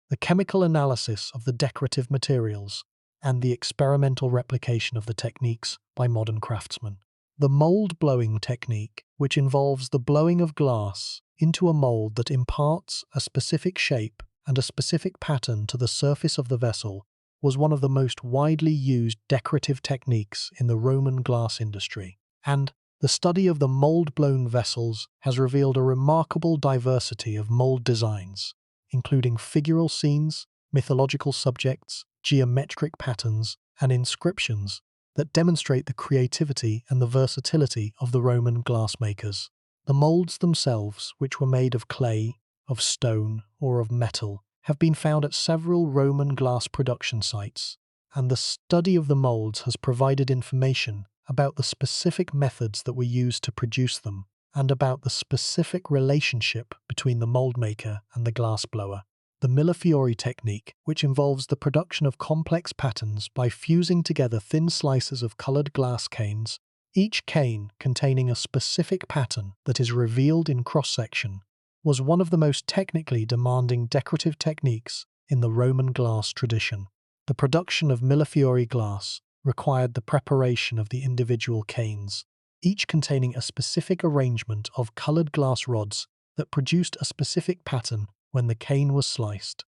the chemical analysis of the decorative materials, and the experimental replication of the techniques by modern craftsmen. The mould blowing technique, which involves the blowing of glass into a mould that imparts a specific shape and a specific pattern to the surface of the vessel, was one of the most widely used decorative techniques in the Roman glass industry, and the study of the mould-blown vessels has revealed a remarkable diversity of mould designs, including figural scenes, mythological subjects, geometric patterns, and inscriptions that demonstrate the creativity and the versatility of the Roman glassmakers. The moulds themselves, which were made of clay, of stone, or of metal, have been found at several Roman glass production sites, and the study of the moulds has provided information about the specific methods that were used to produce them, and about the specific relationship between the mould maker and the glass blower. The millefiori technique, which involves the production of complex patterns by fusing together thin slices of coloured glass canes, each cane containing a specific pattern that is revealed in cross-section, was one of the most technically demanding decorative techniques in the Roman glass tradition. The production of millefiori glass required the preparation of the individual canes, each containing a specific arrangement of coloured glass rods that produced a specific pattern when the cane was sliced.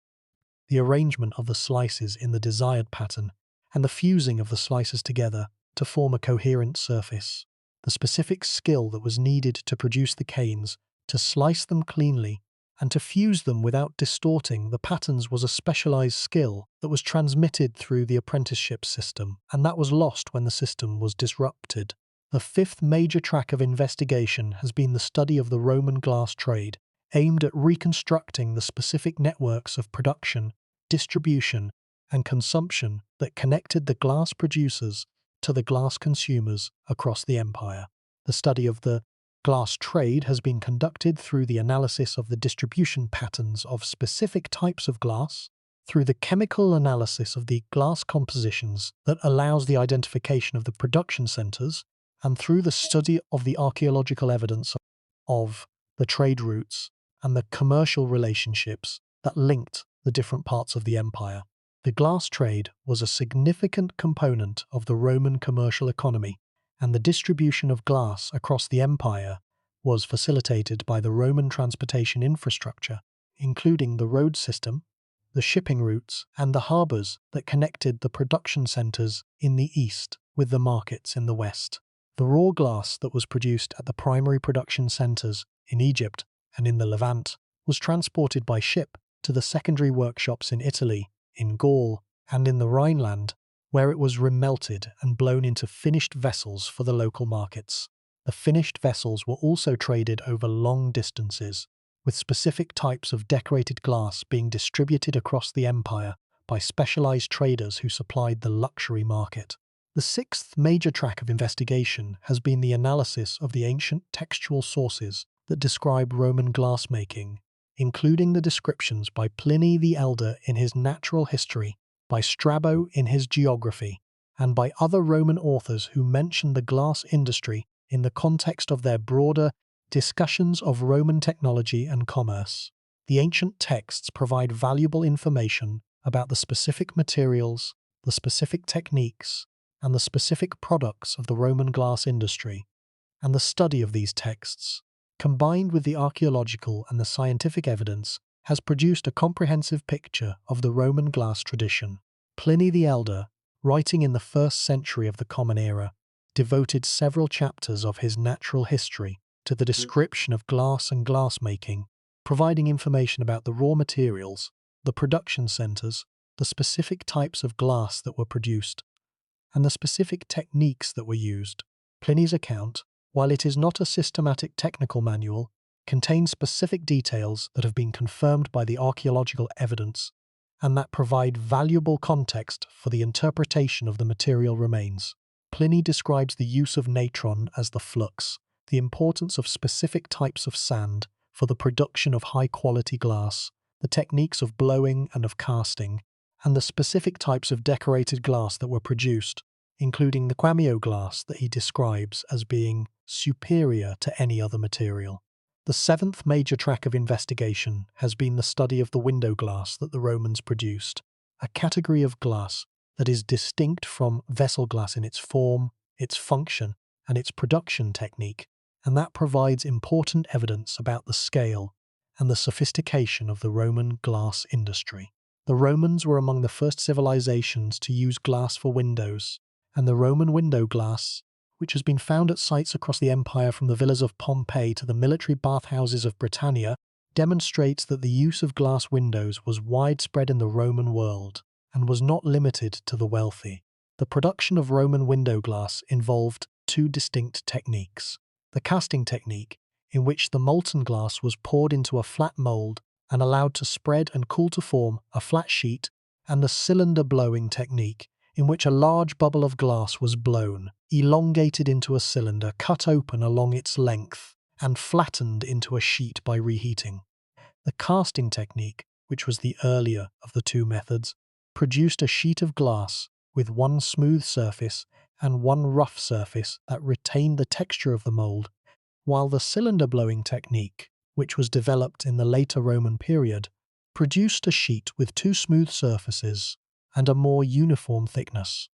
The arrangement of the slices in the desired pattern and the fusing of the slices together to form a coherent surface. The specific skill that was needed to produce the canes, to slice them cleanly, and to fuse them without distorting the patterns was a specialized skill that was transmitted through the apprenticeship system, and that was lost when the system was disrupted. The fifth major track of investigation has been the study of the Roman glass trade, aimed at reconstructing the specific networks of production, distribution, and consumption that connected the glass producers to the glass consumers across the empire. The study of the glass trade has been conducted through the analysis of the distribution patterns of specific types of glass, through the chemical analysis of the glass compositions that allows the identification of the production centers, and through the study of the archaeological evidence of the trade routes and the commercial relationships that linked the different parts of the empire. The glass trade was a significant component of the Roman commercial economy, and the distribution of glass across the empire was facilitated by the Roman transportation infrastructure, including the road system, the shipping routes, and the harbours that connected the production centres in the east with the markets in the west. The raw glass that was produced at the primary production centres in Egypt and in the Levant was transported by ship to the secondary workshops in Italy, in Gaul, and in the Rhineland, where it was remelted and blown into finished vessels for the local markets. The finished vessels were also traded over long distances, with specific types of decorated glass being distributed across the empire by specialized traders who supplied the luxury market. The sixth major track of investigation has been the analysis of the ancient textual sources that describe Roman glassmaking, including the descriptions by Pliny the Elder in his Natural History, by Strabo in his Geography, and by other Roman authors who mention the glass industry in the context of their broader discussions of Roman technology and commerce. The ancient texts provide valuable information about the specific materials, the specific techniques, and the specific products of the Roman glass industry, and the study of these texts, combined with the archaeological and the scientific evidence, has produced a comprehensive picture of the Roman glass tradition. Pliny the Elder, writing in the 1st century of the Common Era, devoted several chapters of his Natural History to the description of glass and glassmaking, providing information about the raw materials, the production centers, the specific types of glass that were produced, and the specific techniques that were used. Pliny's account, while it is not a systematic technical manual, contains specific details that have been confirmed by the archaeological evidence and that provide valuable context for the interpretation of the material remains. Pliny describes the use of natron as the flux, the importance of specific types of sand for the production of high-quality glass, the techniques of blowing and of casting, and the specific types of decorated glass that were produced, including the cameo glass that he describes as being superior to any other material. The seventh major track of investigation has been the study of the window glass that the Romans produced, a category of glass that is distinct from vessel glass in its form, its function, and its production technique, and that provides important evidence about the scale and the sophistication of the Roman glass industry. The Romans were among the first civilizations to use glass for windows, and the Roman window glass, which has been found at sites across the empire from the villas of Pompeii to the military bathhouses of Britannia, demonstrates that the use of glass windows was widespread in the Roman world and was not limited to the wealthy. The production of Roman window glass involved two distinct techniques: the casting technique, in which the molten glass was poured into a flat mold and allowed to spread and cool to form a flat sheet, and the cylinder blowing technique, in which a large bubble of glass was blown, elongated into a cylinder cut open along its length, and flattened into a sheet by reheating. The casting technique, which was the earlier of the two methods, produced a sheet of glass with one smooth surface and one rough surface that retained the texture of the mold, while the cylinder blowing technique, which was developed in the later Roman period, produced a sheet with two smooth surfaces and a more uniform thickness.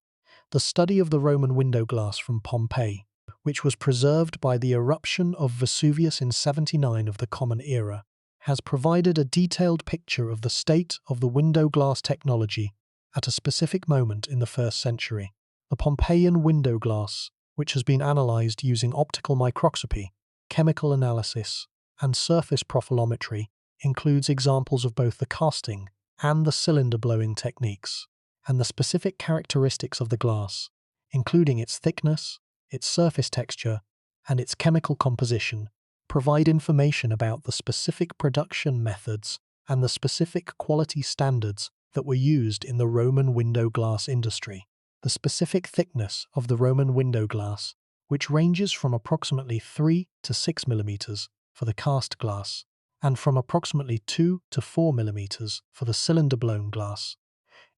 The study of the Roman window glass from Pompeii, which was preserved by the eruption of Vesuvius in 79 of the Common Era, has provided a detailed picture of the state of the window glass technology at a specific moment in the 1st century. The Pompeian window glass, which has been analyzed using optical microscopy, chemical analysis, and surface profilometry, includes examples of both the casting and the cylinder blowing techniques, and the specific characteristics of the glass, including its thickness, its surface texture, and its chemical composition, provide information about the specific production methods and the specific quality standards that were used in the Roman window glass industry. The specific thickness of the Roman window glass, which ranges from approximately 3 to 6 millimeters for the cast glass, and from approximately 2 to 4 millimeters for the cylinder-blown glass,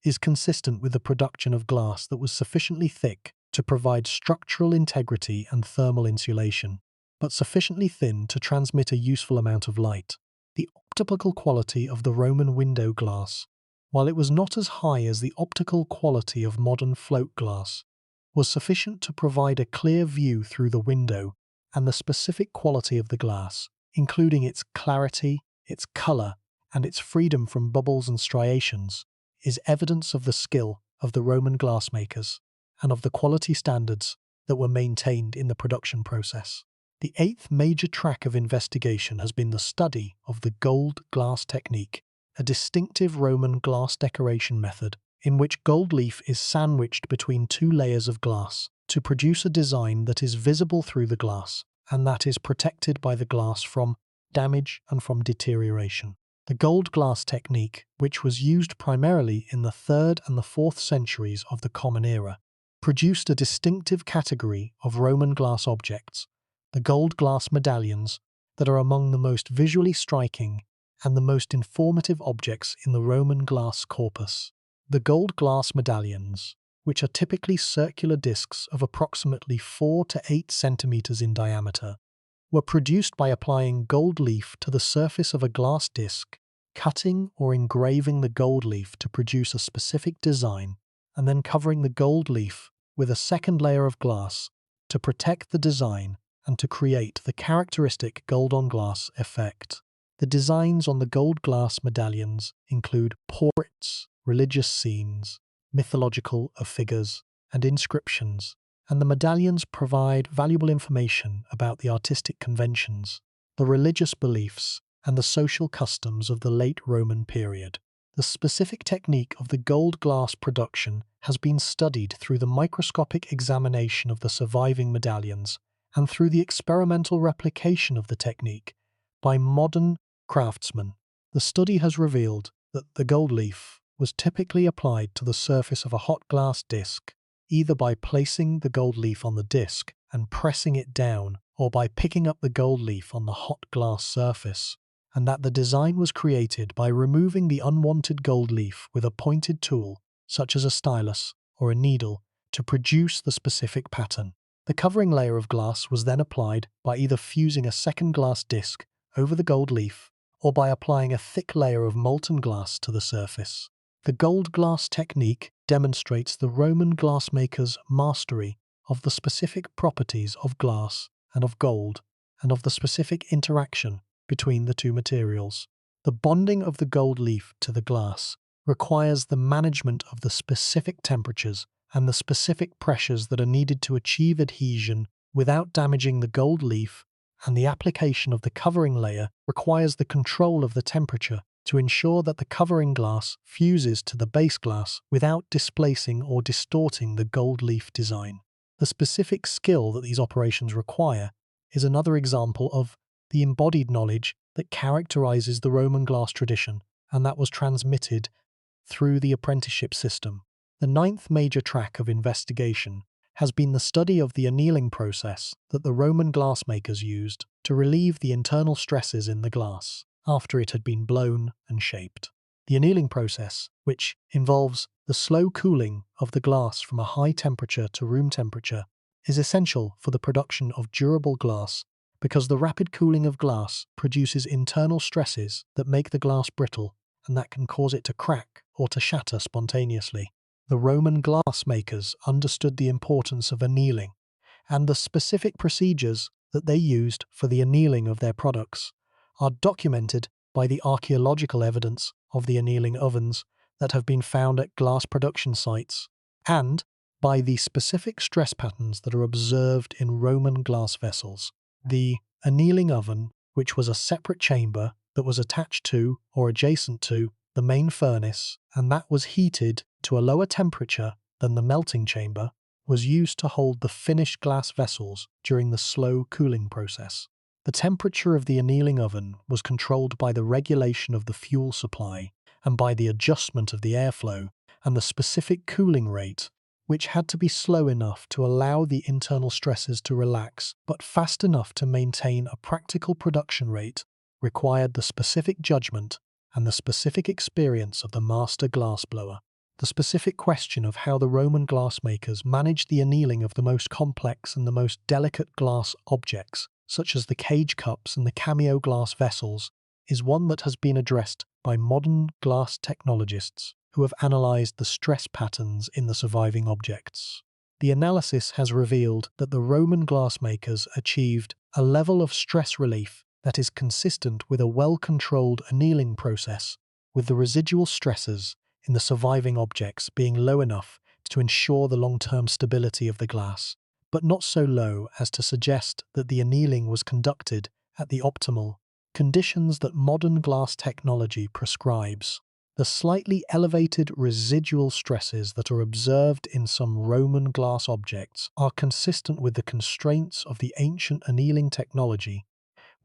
is consistent with the production of glass that was sufficiently thick to provide structural integrity and thermal insulation, but sufficiently thin to transmit a useful amount of light. The optical quality of the Roman window glass, while it was not as high as the optical quality of modern float glass, was sufficient to provide a clear view through the window, and the specific quality of the glass, including its clarity, its color, and its freedom from bubbles and striations, is evidence of the skill of the Roman glassmakers and of the quality standards that were maintained in the production process. The eighth major track of investigation has been the study of the gold glass technique, a distinctive Roman glass decoration method in which gold leaf is sandwiched between two layers of glass to produce a design that is visible through the glass and that is protected by the glass from damage and from deterioration. The gold glass technique, which was used primarily in the 3rd and the 4th centuries of the Common Era, produced a distinctive category of Roman glass objects, the gold glass medallions, that are among the most visually striking and the most informative objects in the Roman glass corpus. The gold glass medallions, which are typically circular discs of approximately 4 to 8 centimeters in diameter, were produced by applying gold leaf to the surface of a glass disc, cutting or engraving the gold leaf to produce a specific design, and then covering the gold leaf with a second layer of glass to protect the design and to create the characteristic gold-on-glass effect. The designs on the gold glass medallions include portraits, religious scenes, mythological figures, and inscriptions, and the medallions provide valuable information about the artistic conventions, the religious beliefs, and the social customs of the late Roman period. The specific technique of the gold glass production has been studied through the microscopic examination of the surviving medallions and through the experimental replication of the technique by modern craftsmen. The study has revealed that the gold leaf was typically applied to the surface of a hot glass disc, either by placing the gold leaf on the disc and pressing it down, or by picking up the gold leaf on the hot glass surface, and that the design was created by removing the unwanted gold leaf with a pointed tool, such as a stylus or a needle, to produce the specific pattern. The covering layer of glass was then applied by either fusing a second glass disc over the gold leaf or by applying a thick layer of molten glass to the surface. The gold glass technique demonstrates the Roman glassmakers' mastery of the specific properties of glass and of gold, and of the specific interaction between the two materials. The bonding of the gold leaf to the glass requires the management of the specific temperatures and the specific pressures that are needed to achieve adhesion without damaging the gold leaf, and the application of the covering layer requires the control of the temperature to ensure that the covering glass fuses to the base glass without displacing or distorting the gold leaf design. The specific skill that these operations require is another example of the embodied knowledge that characterizes the Roman glass tradition and that was transmitted through the apprenticeship system. The 9th major track of investigation has been the study of the annealing process that the Roman glassmakers used to relieve the internal stresses in the glass after it had been blown and shaped. The annealing process, which involves the slow cooling of the glass from a high temperature to room temperature, is essential for the production of durable glass because the rapid cooling of glass produces internal stresses that make the glass brittle and that can cause it to crack or to shatter spontaneously. The Roman glassmakers understood the importance of annealing and the specific procedures that they used for the annealing of their products are documented by the archaeological evidence of the annealing ovens that have been found at glass production sites, and by the specific stress patterns that are observed in Roman glass vessels. The annealing oven, which was a separate chamber that was attached to or adjacent to the main furnace, and that was heated to a lower temperature than the melting chamber, was used to hold the finished glass vessels during the slow cooling process. The temperature of the annealing oven was controlled by the regulation of the fuel supply and by the adjustment of the airflow and the specific cooling rate, which had to be slow enough to allow the internal stresses to relax, but fast enough to maintain a practical production rate, required the specific judgment and the specific experience of the master glassblower. The specific question of how the Roman glassmakers managed the annealing of the most complex and the most delicate glass objects, such as the cage cups and the cameo glass vessels, is one that has been addressed by modern glass technologists who have analysed the stress patterns in the surviving objects. The analysis has revealed that the Roman glassmakers achieved a level of stress relief that is consistent with a well-controlled annealing process, with the residual stresses in the surviving objects being low enough to ensure the long-term stability of the glass, but not so low as to suggest that the annealing was conducted at the optimal conditions that modern glass technology prescribes. The slightly elevated residual stresses that are observed in some Roman glass objects are consistent with the constraints of the ancient annealing technology,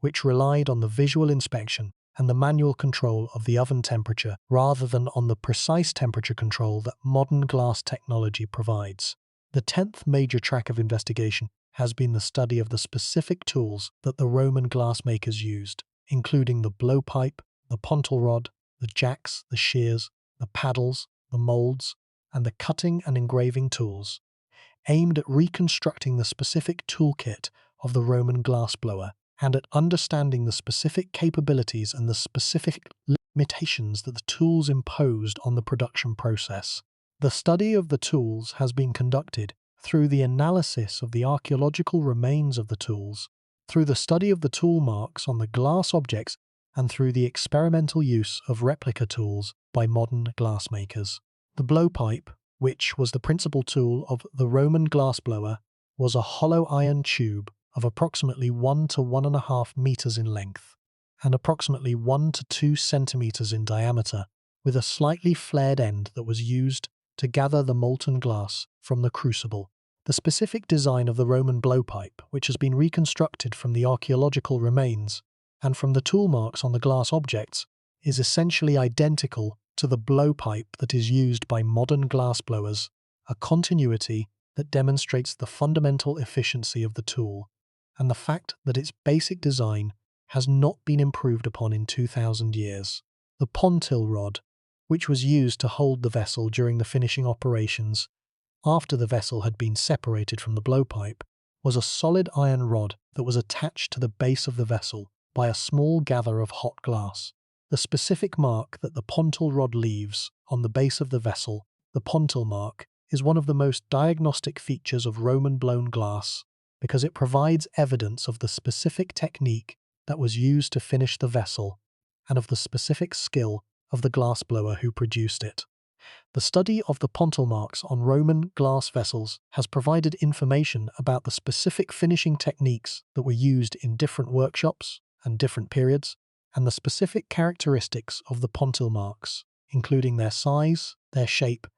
which relied on the visual inspection and the manual control of the oven temperature rather than on the precise temperature control that modern glass technology provides. The 10th major track of investigation has been the study of the specific tools that the Roman glassmakers used, including the blowpipe, the pontil rod, the jacks, the shears, the paddles, the molds, and the cutting and engraving tools, aimed at reconstructing the specific toolkit of the Roman glassblower and at understanding the specific capabilities and the specific limitations that the tools imposed on the production process. The study of the tools has been conducted through the analysis of the archaeological remains of the tools, through the study of the tool marks on the glass objects, and through the experimental use of replica tools by modern glassmakers. The blowpipe, which was the principal tool of the Roman glassblower, was a hollow iron tube of approximately 1 to 1.5 meters in length and approximately 1 to 2 centimeters in diameter, with a slightly flared end that was used to gather the molten glass from the crucible. The specific design of the Roman blowpipe, which has been reconstructed from the archaeological remains and from the tool marks on the glass objects, is essentially identical to the blowpipe that is used by modern glassblowers, a continuity that demonstrates the fundamental efficiency of the tool and the fact that its basic design has not been improved upon in 2,000 years. The pontil rod, which was used to hold the vessel during the finishing operations after the vessel had been separated from the blowpipe, was a solid iron rod that was attached to the base of the vessel by a small gather of hot glass. The specific mark that the pontil rod leaves on the base of the vessel, the pontil mark, is one of the most diagnostic features of Roman blown glass because it provides evidence of the specific technique that was used to finish the vessel and of the specific skill of the glassblower who produced it. The study of the pontil marks on Roman glass vessels has provided information about the specific finishing techniques that were used in different workshops and different periods, and the specific characteristics of the pontil marks, including their size, their shape,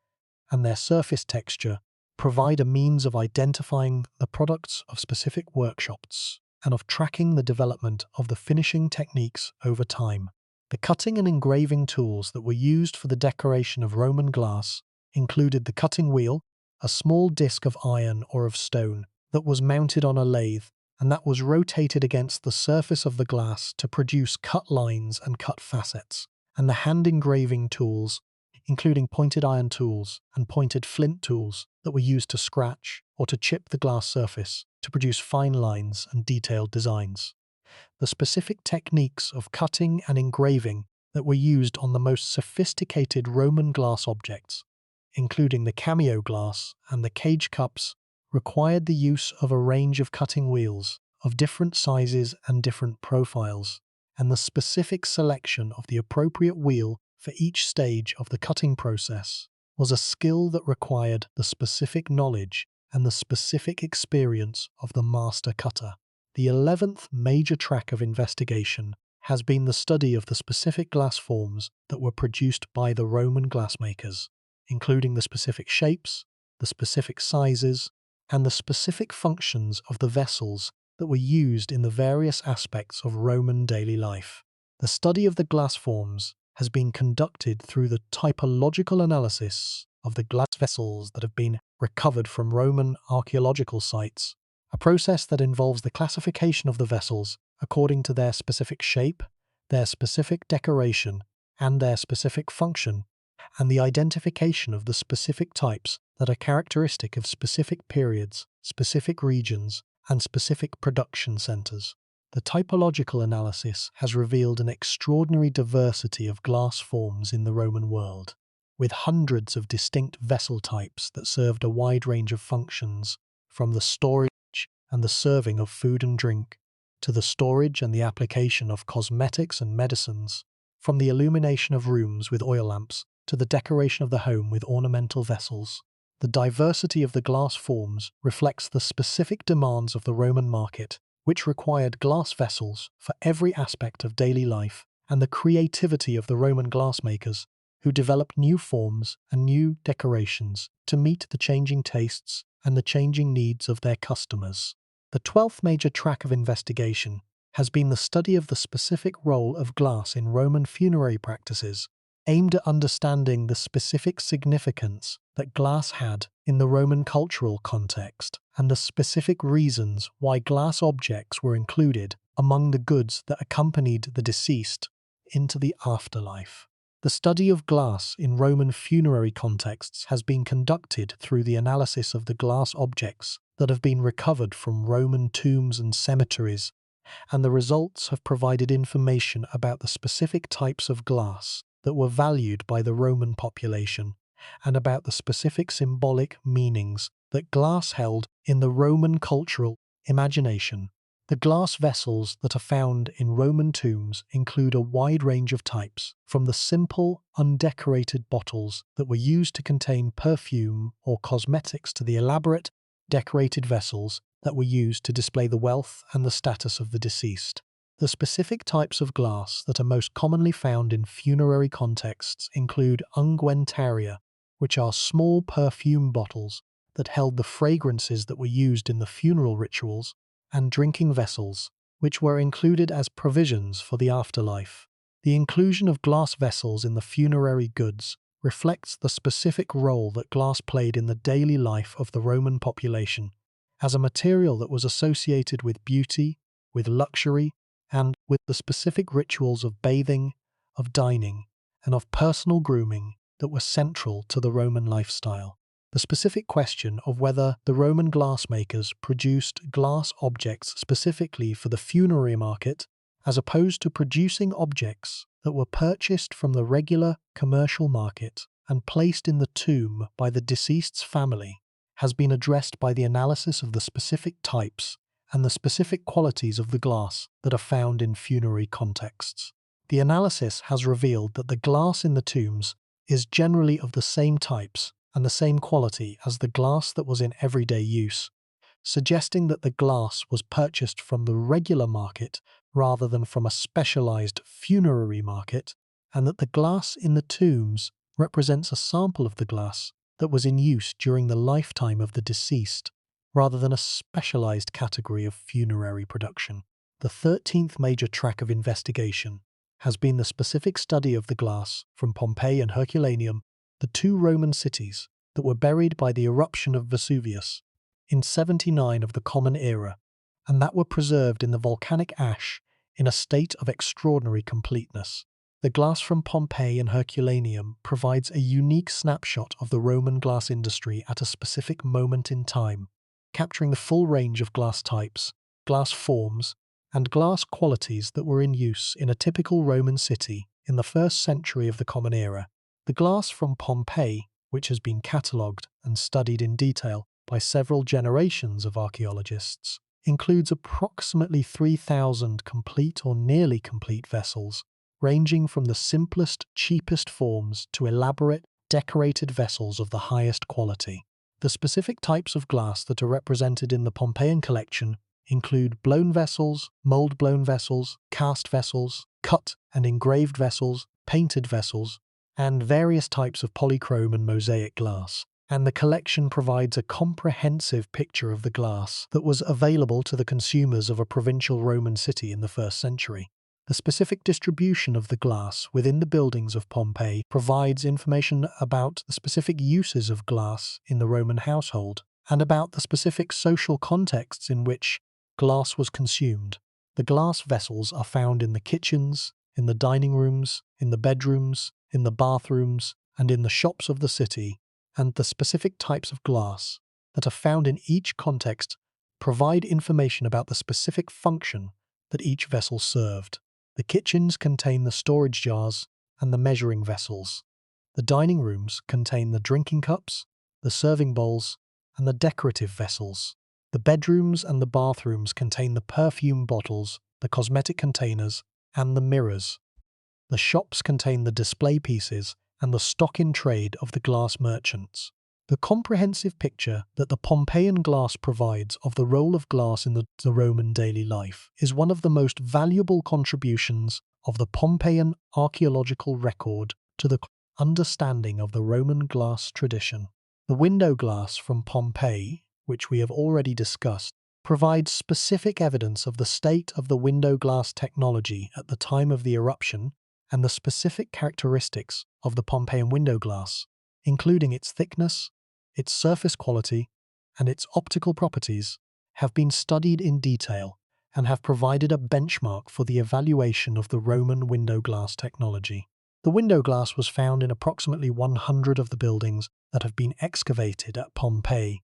and their surface texture, provide a means of identifying the products of specific workshops and of tracking the development of the finishing techniques over time. The cutting and engraving tools that were used for the decoration of Roman glass included the cutting wheel, a small disc of iron or of stone that was mounted on a lathe and that was rotated against the surface of the glass to produce cut lines and cut facets, and the hand engraving tools, including pointed iron tools and pointed flint tools that were used to scratch or to chip the glass surface to produce fine lines and detailed designs. The specific techniques of cutting and engraving that were used on the most sophisticated Roman glass objects, including the cameo glass and the cage cups, required the use of a range of cutting wheels of different sizes and different profiles, and the specific selection of the appropriate wheel for each stage of the cutting process was a skill that required the specific knowledge and the specific experience of the master cutter. The 11th major track of investigation has been the study of the specific glass forms that were produced by the Roman glassmakers, including the specific shapes, the specific sizes, and the specific functions of the vessels that were used in the various aspects of Roman daily life. The study of the glass forms has been conducted through the typological analysis of the glass vessels that have been recovered from Roman archaeological sites, a process that involves the classification of the vessels according to their specific shape, their specific decoration, and their specific function, and the identification of the specific types that are characteristic of specific periods, specific regions, and specific production centers. The typological analysis has revealed an extraordinary diversity of glass forms in the Roman world, with hundreds of distinct vessel types that served a wide range of functions, from the storage and the serving of food and drink, to the storage and the application of cosmetics and medicines, from the illumination of rooms with oil lamps to the decoration of the home with ornamental vessels. The diversity of the glass forms reflects the specific demands of the Roman market, which required glass vessels for every aspect of daily life, and the creativity of the Roman glassmakers, who developed new forms and new decorations to meet the changing tastes and the changing needs of their customers. The 12th major track of investigation has been the study of the specific role of glass in Roman funerary practices, aimed at understanding the specific significance that glass had in the Roman cultural context and the specific reasons why glass objects were included among the goods that accompanied the deceased into the afterlife. The study of glass in Roman funerary contexts has been conducted through the analysis of the glass objects that have been recovered from Roman tombs and cemeteries, and the results have provided information about the specific types of glass that were valued by the Roman population, and about the specific symbolic meanings that glass held in the Roman cultural imagination. The glass vessels that are found in Roman tombs include a wide range of types, from the simple, undecorated bottles that were used to contain perfume or cosmetics to the elaborate, decorated vessels that were used to display the wealth and the status of the deceased. The specific types of glass that are most commonly found in funerary contexts include unguentaria, which are small perfume bottles that held the fragrances that were used in the funeral rituals, and drinking vessels, which were included as provisions for the afterlife. The inclusion of glass vessels in the funerary goods reflects the specific role that glass played in the daily life of the Roman population, as a material that was associated with beauty, with luxury, and with the specific rituals of bathing, of dining, and of personal grooming that were central to the Roman lifestyle. The specific question of whether the Roman glassmakers produced glass objects specifically for the funerary market, as opposed to producing objects that were purchased from the regular commercial market and placed in the tomb by the deceased's family, has been addressed by the analysis of the specific types and the specific qualities of the glass that are found in funerary contexts. The analysis has revealed that the glass in the tombs is generally of the same types and the same quality as the glass that was in everyday use, suggesting that the glass was purchased from the regular market rather than from a specialized funerary market, and that the glass in the tombs represents a sample of the glass that was in use during the lifetime of the deceased, rather than a specialized category of funerary production. The 13th major track of investigation has been the specific study of the glass from Pompeii and Herculaneum, the two Roman cities that were buried by the eruption of Vesuvius in 79 of the Common Era, and that were preserved in the volcanic ash in a state of extraordinary completeness. The glass from Pompeii and Herculaneum provides a unique snapshot of the Roman glass industry at a specific moment in time, capturing the full range of glass types, glass forms, and glass qualities that were in use in a typical Roman city in the 1st century of the Common Era. The glass from Pompeii, which has been catalogued and studied in detail by several generations of archaeologists, includes approximately 3,000 complete or nearly complete vessels, ranging from the simplest, cheapest forms to elaborate, decorated vessels of the highest quality. The specific types of glass that are represented in the Pompeian collection include blown vessels, mold-blown vessels, cast vessels, cut and engraved vessels, painted vessels, and various types of polychrome and mosaic glass. And the collection provides a comprehensive picture of the glass that was available to the consumers of a provincial Roman city in the 1st century. The specific distribution of the glass within the buildings of Pompeii provides information about the specific uses of glass in the Roman household and about the specific social contexts in which glass was consumed. The glass vessels are found in the kitchens, in the dining rooms, in the bedrooms, in the bathrooms, and in the shops of the city, and the specific types of glass that are found in each context provide information about the specific function that each vessel served. The kitchens contain the storage jars and the measuring vessels. The dining rooms contain the drinking cups, the serving bowls, and the decorative vessels. The bedrooms and the bathrooms contain the perfume bottles, the cosmetic containers, and the mirrors. The shops contain the display pieces and the stock in trade of the glass merchants. The comprehensive picture that the Pompeian glass provides of the role of glass in the Roman daily life is one of the most valuable contributions of the Pompeian archaeological record to the understanding of the Roman glass tradition. The window glass from Pompeii, which we have already discussed, provides specific evidence of the state of the window glass technology at the time of the eruption and the specific characteristics of the Pompeian window glass, including its thickness, its surface quality, and its optical properties, have been studied in detail and have provided a benchmark for the evaluation of the Roman window glass technology. The window glass was found in approximately 100 of the buildings that have been excavated at Pompeii,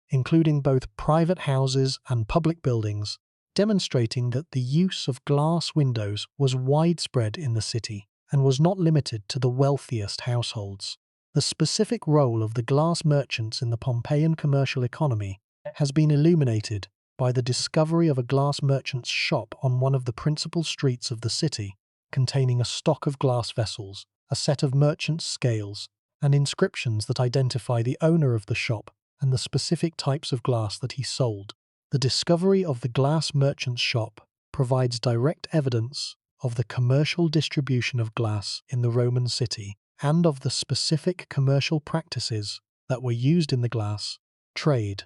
including both private houses and public buildings, demonstrating that the use of glass windows was widespread in the city and was not limited to the wealthiest households. The specific role of the glass merchants in the Pompeian commercial economy has been illuminated by the discovery of a glass merchant's shop on one of the principal streets of the city, containing a stock of glass vessels, a set of merchant's scales, and inscriptions that identify the owner of the shop and the specific types of glass that he sold. The discovery of the glass merchant's shop provides direct evidence of the commercial distribution of glass in the Roman city and of the specific commercial practices that were used in the glass trade.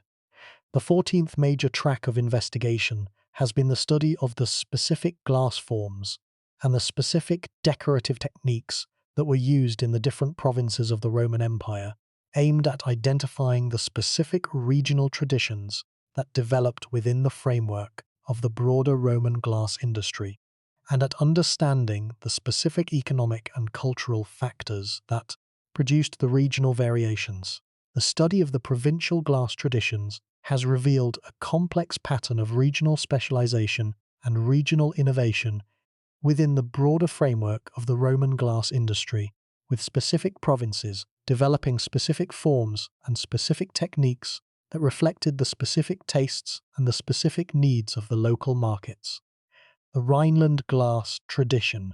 The 14th major track of investigation has been the study of the specific glass forms and the specific decorative techniques that were used in the different provinces of the Roman Empire, aimed at identifying the specific regional traditions that developed within the framework of the broader Roman glass industry, and at understanding the specific economic and cultural factors that produced the regional variations. The study of the provincial glass traditions has revealed a complex pattern of regional specialization and regional innovation within the broader framework of the Roman glass industry, with specific provinces developing specific forms and specific techniques that reflected the specific tastes and the specific needs of the local markets. The Rhineland glass tradition,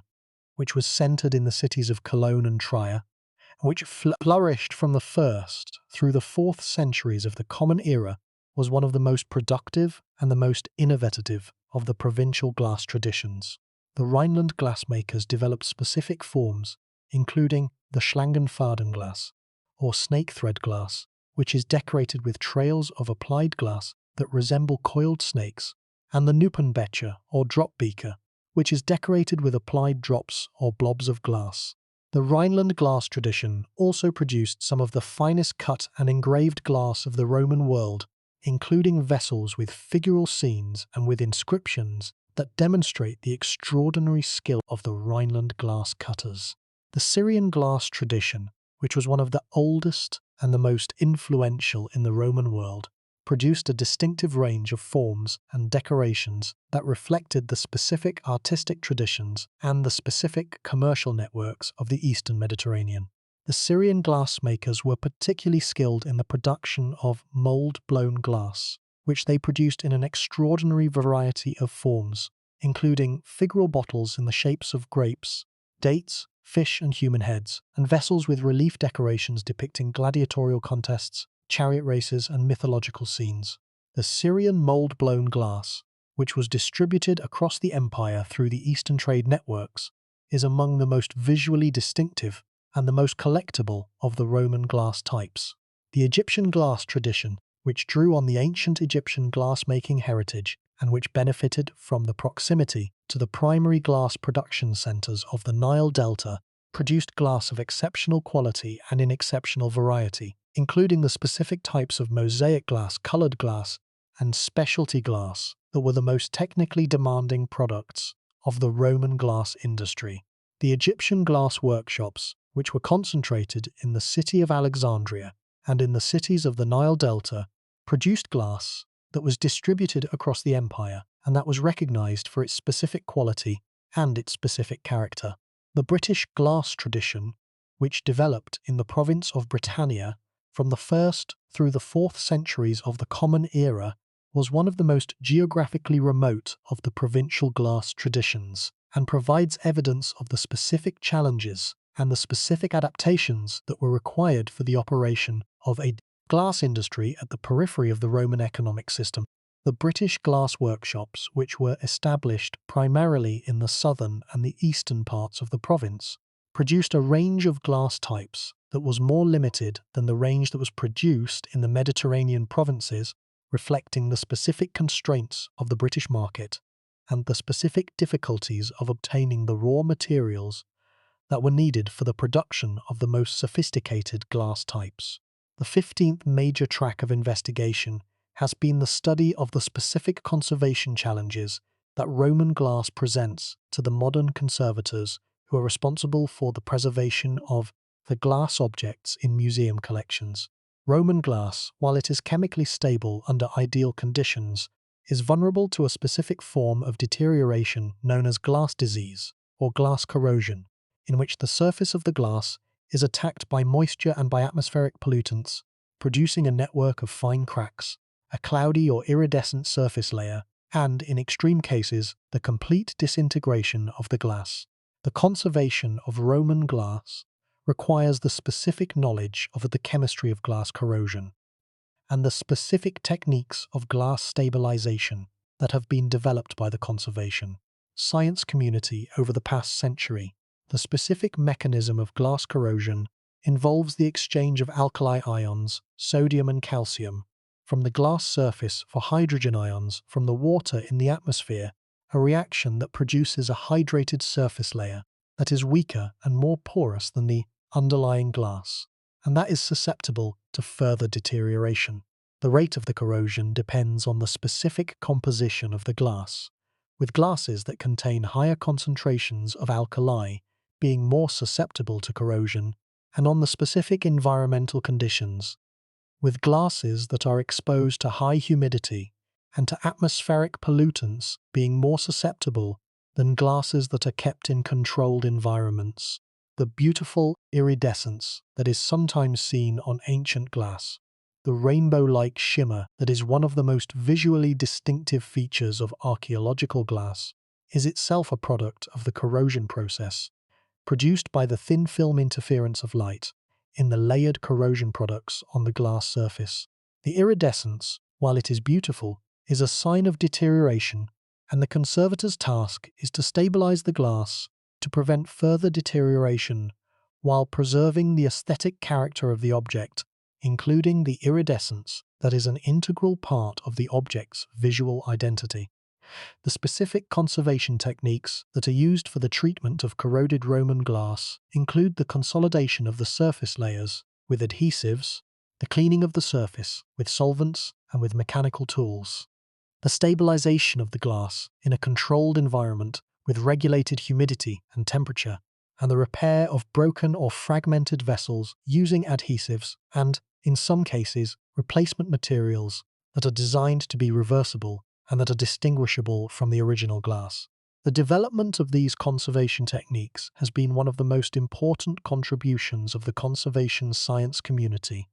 which was centered in the cities of Cologne and Trier, and which flourished from the 1st through the 4th centuries of the Common Era, was one of the most productive and the most innovative of the provincial glass traditions. The Rhineland glassmakers developed specific forms, including the Schlangenfaden glass, or snake thread glass, which is decorated with trails of applied glass that resemble coiled snakes, and the Nupenbecher, or drop beaker, which is decorated with applied drops or blobs of glass. The Rhineland glass tradition also produced some of the finest cut and engraved glass of the Roman world, including vessels with figural scenes and with inscriptions that demonstrate the extraordinary skill of the Rhineland glass cutters. The Syrian glass tradition, which was one of the oldest and the most influential in the Roman world, produced a distinctive range of forms and decorations that reflected the specific artistic traditions and the specific commercial networks of the Eastern Mediterranean. The Syrian glassmakers were particularly skilled in the production of mold-blown glass, which they produced in an extraordinary variety of forms, including figural bottles in the shapes of grapes, dates, fish and human heads, and vessels with relief decorations depicting gladiatorial contests, chariot races and mythological scenes. The Syrian mold-blown glass, which was distributed across the empire through the Eastern trade networks, is among the most visually distinctive and the most collectible of the Roman glass types. The Egyptian glass tradition, which drew on the ancient Egyptian glass-making heritage and which benefited from the proximity to the primary glass production centers of the Nile Delta, produced glass of exceptional quality and in exceptional variety, including the specific types of mosaic glass, colored glass, and specialty glass that were the most technically demanding products of the Roman glass industry. The Egyptian glass workshops, which were concentrated in the city of Alexandria and in the cities of the Nile Delta, produced glass that was distributed across the empire and that was recognized for its specific quality and its specific character. The British glass tradition, which developed in the province of Britannia from the 1st through the 4th centuries of the Common Era, was one of the most geographically remote of the provincial glass traditions, and provides evidence of the specific challenges and the specific adaptations that were required for the operation of a glass industry at the periphery of the Roman economic system. The British glass workshops, which were established primarily in the southern and the eastern parts of the province, produced a range of glass types that was more limited than the range that was produced in the Mediterranean provinces reflecting the specific constraints of the British market and the specific difficulties of obtaining the raw materials that were needed for the production of the most sophisticated glass types. The 15th major track of investigation has been the study of the specific conservation challenges that Roman glass presents to the modern conservators who are responsible for the preservation of the glass objects in museum collections. Roman glass, while it is chemically stable under ideal conditions, is vulnerable to a specific form of deterioration known as glass disease or glass corrosion, in which the surface of the glass is attacked by moisture and by atmospheric pollutants, producing a network of fine cracks, a cloudy or iridescent surface layer, and, in extreme cases, the complete disintegration of the glass. The conservation of Roman glass requires the specific knowledge of the chemistry of glass corrosion and the specific techniques of glass stabilization that have been developed by the conservation science community over the past century. The specific mechanism of glass corrosion involves the exchange of alkali ions, sodium and calcium, from the glass surface for hydrogen ions from the water in the atmosphere, a reaction that produces a hydrated surface layer that is weaker and more porous than the underlying glass, and that is susceptible to further deterioration. The rate of the corrosion depends on the specific composition of the glass, with glasses that contain higher concentrations of alkali being more susceptible to corrosion, and on the specific environmental conditions, with glasses that are exposed to high humidity and to atmospheric pollutants being more susceptible than glasses that are kept in controlled environments. The beautiful iridescence that is sometimes seen on ancient glass, the rainbow-like shimmer that is one of the most visually distinctive features of archaeological glass, is itself a product of the corrosion process, produced by the thin film interference of light in the layered corrosion products on the glass surface. The iridescence, while it is beautiful, is a sign of deterioration, and the conservator's task is to stabilize the glass to prevent further deterioration while preserving the aesthetic character of the object, including the iridescence that is an integral part of the object's visual identity. The specific conservation techniques that are used for the treatment of corroded Roman glass include the consolidation of the surface layers with adhesives, the cleaning of the surface with solvents and with mechanical tools, the stabilization of the glass in a controlled environment with regulated humidity and temperature, and the repair of broken or fragmented vessels using adhesives and, in some cases, replacement materials that are designed to be reversible and that are distinguishable from the original glass. The development of these conservation techniques has been one of the most important contributions of the conservation science community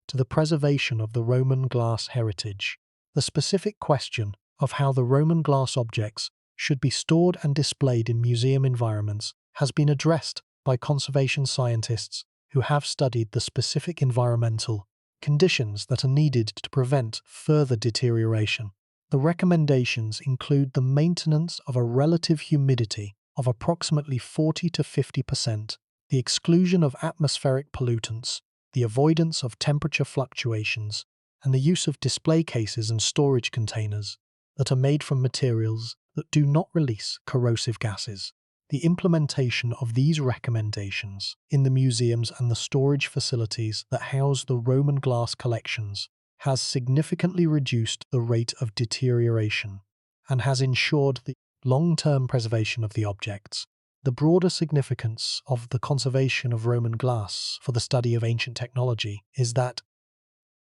to the preservation of the Roman glass heritage. The specific question of how the Roman glass objects should be stored and displayed in museum environments has been addressed by conservation scientists who have studied the specific environmental conditions that are needed to prevent further deterioration. The recommendations include the maintenance of a relative humidity of approximately 40 to 50%, the exclusion of atmospheric pollutants, the avoidance of temperature fluctuations, and the use of display cases and storage containers that are made from materials that do not release corrosive gases. The implementation of these recommendations in the museums and the storage facilities that house the Roman glass collections has significantly reduced the rate of deterioration and has ensured the long-term preservation of the objects. The broader significance of the conservation of Roman glass for the study of ancient technology is that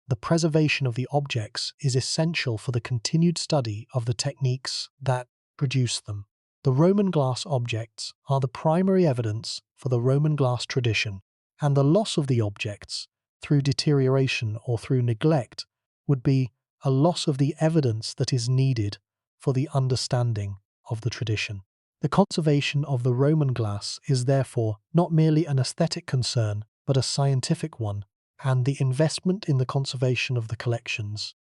the preservation of the objects is essential for the continued study of the techniques that produce them. The Roman glass objects are the primary evidence for the Roman glass tradition, and the loss of the objects through deterioration or through neglect would be a loss of the evidence that is needed for the understanding of the tradition. The conservation of the Roman glass is therefore not merely an aesthetic concern, but a scientific one, and the investment in the conservation of the collections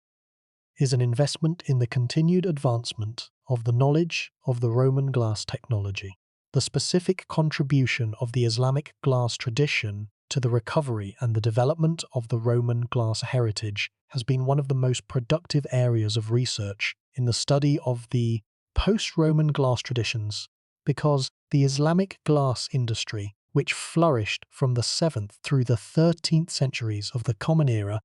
is an investment in the continued advancement of the knowledge of the Roman glass technology. The specific contribution of the Islamic glass tradition to the recovery and the development of the Roman glass heritage has been one of the most productive areas of research in the study of the post-Roman glass traditions, because the Islamic glass industry, which flourished from the 7th through the 13th centuries of the Common Era,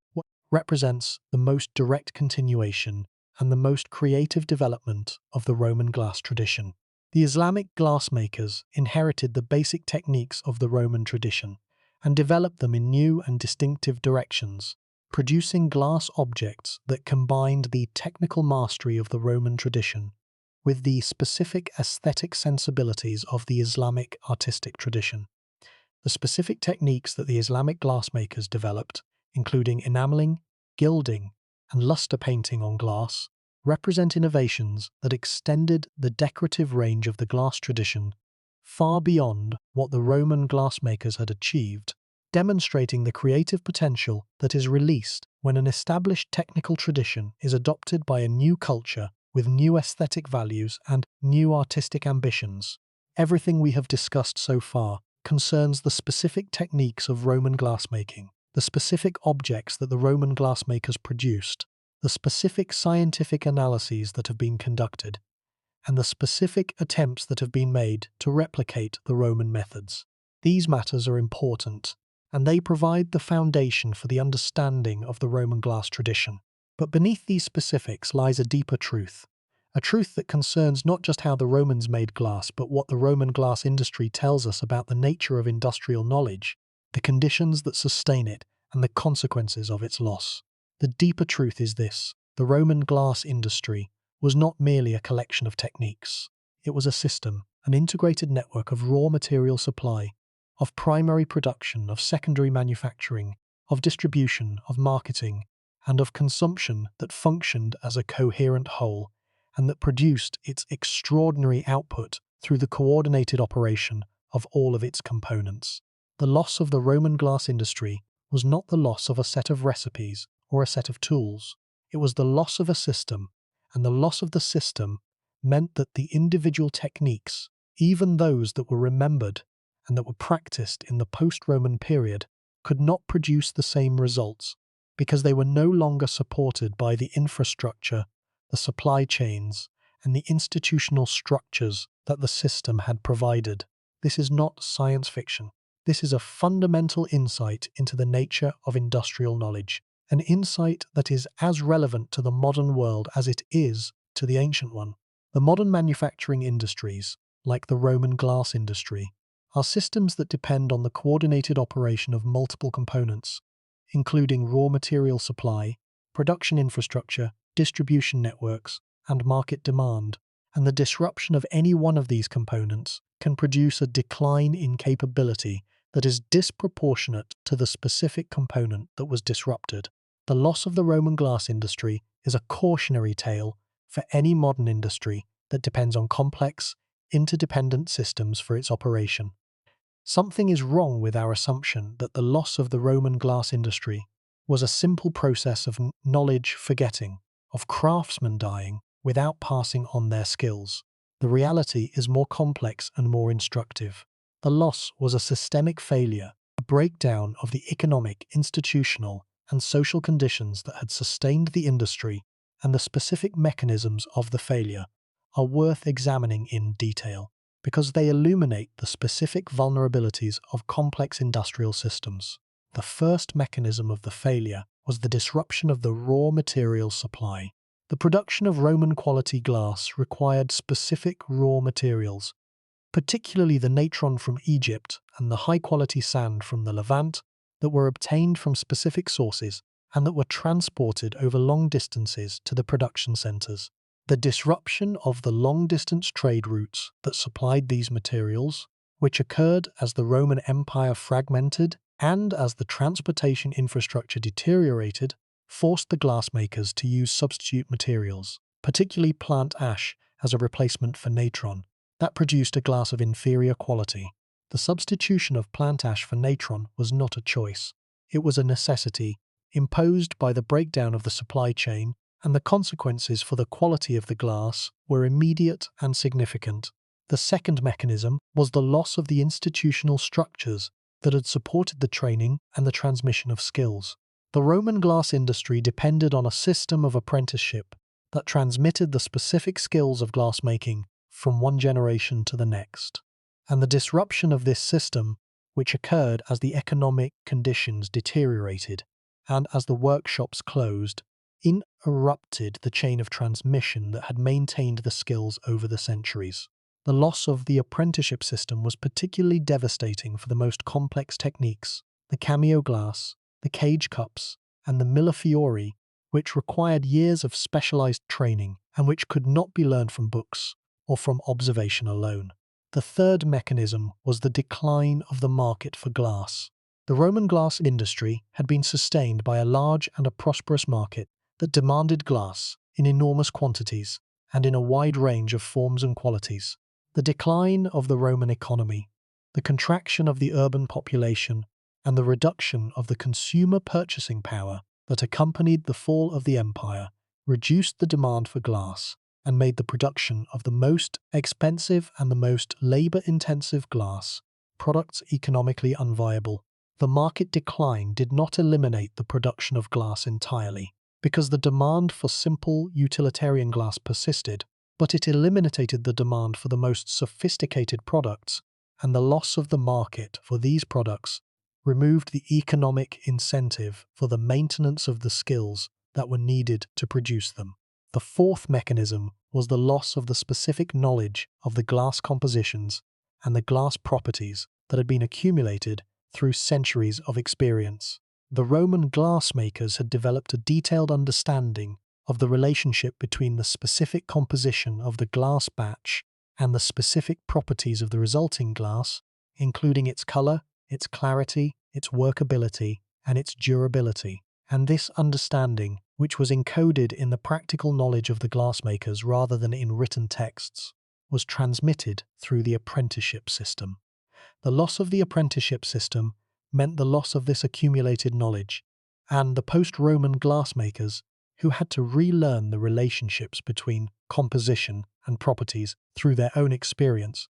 represents the most direct continuation and the most creative development of the Roman glass tradition. The Islamic glassmakers inherited the basic techniques of the Roman tradition and developed them in new and distinctive directions, producing glass objects that combined the technical mastery of the Roman tradition with the specific aesthetic sensibilities of the Islamic artistic tradition. The specific techniques that the Islamic glassmakers developed, including enameling, gilding, and luster painting on glass, represent innovations that extended the decorative range of the glass tradition far beyond what the Roman glassmakers had achieved, demonstrating the creative potential that is released when an established technical tradition is adopted by a new culture with new aesthetic values and new artistic ambitions. Everything we have discussed so far concerns the specific techniques of Roman glassmaking, the specific objects that the Roman glassmakers produced, the specific scientific analyses that have been conducted, and the specific attempts that have been made to replicate the Roman methods. These matters are important, and they provide the foundation for the understanding of the Roman glass tradition. But beneath these specifics lies a deeper truth, a truth that concerns not just how the Romans made glass, but what the Roman glass industry tells us about the nature of industrial knowledge, the conditions that sustain it, and the consequences of its loss. The deeper truth is this: the Roman glass industry was not merely a collection of techniques. It was a system, an integrated network of raw material supply, of primary production, of secondary manufacturing, of distribution, of marketing, and of consumption that functioned as a coherent whole, and that produced its extraordinary output through the coordinated operation of all of its components. The loss of the Roman glass industry was not the loss of a set of recipes or a set of tools. It was the loss of a system, and the loss of the system meant that the individual techniques, even those that were remembered and that were practiced in the post-Roman period, could not produce the same results because they were no longer supported by the infrastructure, the supply chains, and the institutional structures that the system had provided. This is not science fiction. This is a fundamental insight into the nature of industrial knowledge, an insight that is as relevant to the modern world as it is to the ancient one. The modern manufacturing industries, like the Roman glass industry, are systems that depend on the coordinated operation of multiple components, including raw material supply, production infrastructure, distribution networks, and market demand, and the disruption of any one of these components can produce a decline in capability that is disproportionate to the specific component that was disrupted. The loss of the Roman glass industry is a cautionary tale for any modern industry that depends on complex, interdependent systems for its operation. Something is wrong with our assumption that the loss of the Roman glass industry was a simple process of knowledge forgetting, of craftsmen dying without passing on their skills. The reality is more complex and more instructive. The loss was a systemic failure, a breakdown of the economic, institutional, and social conditions that had sustained the industry, and the specific mechanisms of the failure are worth examining in detail, because they illuminate the specific vulnerabilities of complex industrial systems. The first mechanism of the failure was the disruption of the raw material supply. The production of Roman quality glass required specific raw materials, particularly the natron from Egypt and the high-quality sand from the Levant, that were obtained from specific sources and that were transported over long distances to the production centres. The disruption of the long-distance trade routes that supplied these materials, which occurred as the Roman Empire fragmented and as the transportation infrastructure deteriorated, forced the glassmakers to use substitute materials, particularly plant ash, as a replacement for natron. That produced a glass of inferior quality. The substitution of plant ash for natron was not a choice. It was a necessity, imposed by the breakdown of the supply chain, and the consequences for the quality of the glass were immediate and significant. The second mechanism was the loss of the institutional structures that had supported the training and the transmission of skills. The Roman glass industry depended on a system of apprenticeship that transmitted the specific skills of glassmaking from one generation to the next. And the disruption of this system, which occurred as the economic conditions deteriorated and as the workshops closed, interrupted the chain of transmission that had maintained the skills over the centuries. The loss of the apprenticeship system was particularly devastating for the most complex techniques, the cameo glass, the cage cups, and the millefiori, which required years of specialized training and which could not be learned from books or from observation alone. The third mechanism was the decline of the market for glass. The Roman glass industry had been sustained by a large and a prosperous market that demanded glass in enormous quantities and in a wide range of forms and qualities. The decline of the Roman economy, the contraction of the urban population, and the reduction of the consumer purchasing power that accompanied the fall of the empire reduced the demand for glass and made the production of the most expensive and the most labor-intensive glass products economically unviable. The market decline did not eliminate the production of glass entirely, because the demand for simple utilitarian glass persisted, but it eliminated the demand for the most sophisticated products, and the loss of the market for these products removed the economic incentive for the maintenance of the skills that were needed to produce them. The fourth mechanism was the loss of the specific knowledge of the glass compositions and the glass properties that had been accumulated through centuries of experience. The Roman glassmakers had developed a detailed understanding of the relationship between the specific composition of the glass batch and the specific properties of the resulting glass, including its color, its clarity, its workability, and its durability. And this understanding, which was encoded in the practical knowledge of the glassmakers rather than in written texts, was transmitted through the apprenticeship system. The loss of the apprenticeship system meant the loss of this accumulated knowledge, and the post-Roman glassmakers, who had to relearn the relationships between composition and properties through their own experience,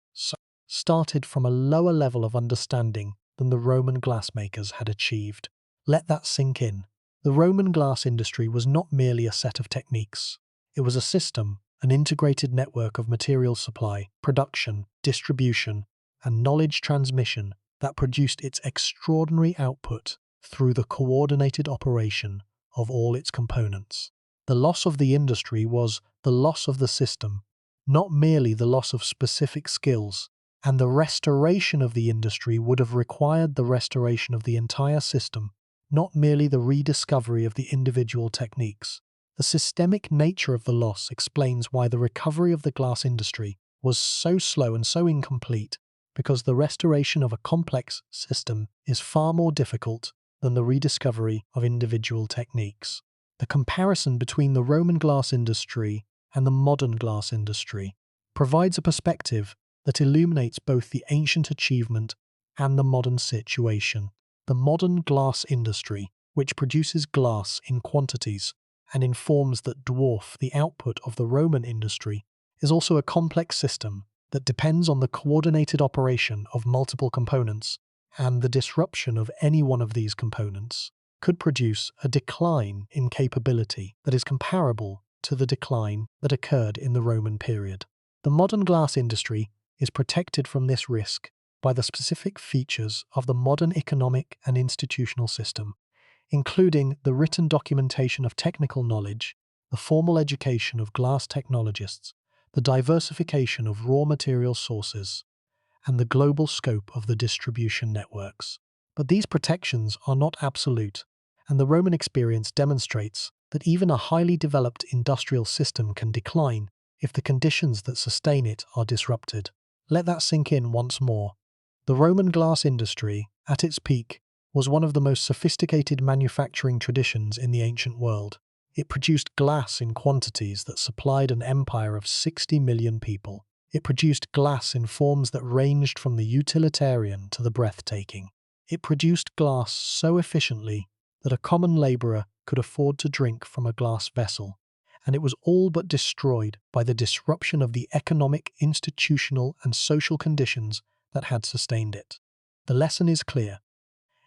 started from a lower level of understanding than the Roman glassmakers had achieved. Let that sink in. The Roman glass industry was not merely a set of techniques. It was a system, an integrated network of material supply, production, distribution, and knowledge transmission that produced its extraordinary output through the coordinated operation of all its components. The loss of the industry was the loss of the system, not merely the loss of specific skills, and the restoration of the industry would have required the restoration of the entire system, not merely the rediscovery of the individual techniques. The systemic nature of the loss explains why the recovery of the glass industry was so slow and so incomplete, because the restoration of a complex system is far more difficult than the rediscovery of individual techniques. The comparison between the Roman glass industry and the modern glass industry provides a perspective that illuminates both the ancient achievement and the modern situation. The modern glass industry, which produces glass in quantities and in forms that dwarf the output of the Roman industry, is also a complex system that depends on the coordinated operation of multiple components, and the disruption of any one of these components could produce a decline in capability that is comparable to the decline that occurred in the Roman period. The modern glass industry is protected from this risk by the specific features of the modern economic and institutional system, including the written documentation of technical knowledge, the formal education of glass technologists, the diversification of raw material sources, and the global scope of the distribution networks. But these protections are not absolute, and the Roman experience demonstrates that even a highly developed industrial system can decline if the conditions that sustain it are disrupted. Let that sink in once more. The Roman glass industry, at its peak, was one of the most sophisticated manufacturing traditions in the ancient world. It produced glass in quantities that supplied an empire of 60 million people. It produced glass in forms that ranged from the utilitarian to the breathtaking. It produced glass so efficiently that a common labourer could afford to drink from a glass vessel, and it was all but destroyed by the disruption of the economic, institutional, and social conditions that had sustained it. The lesson is clear.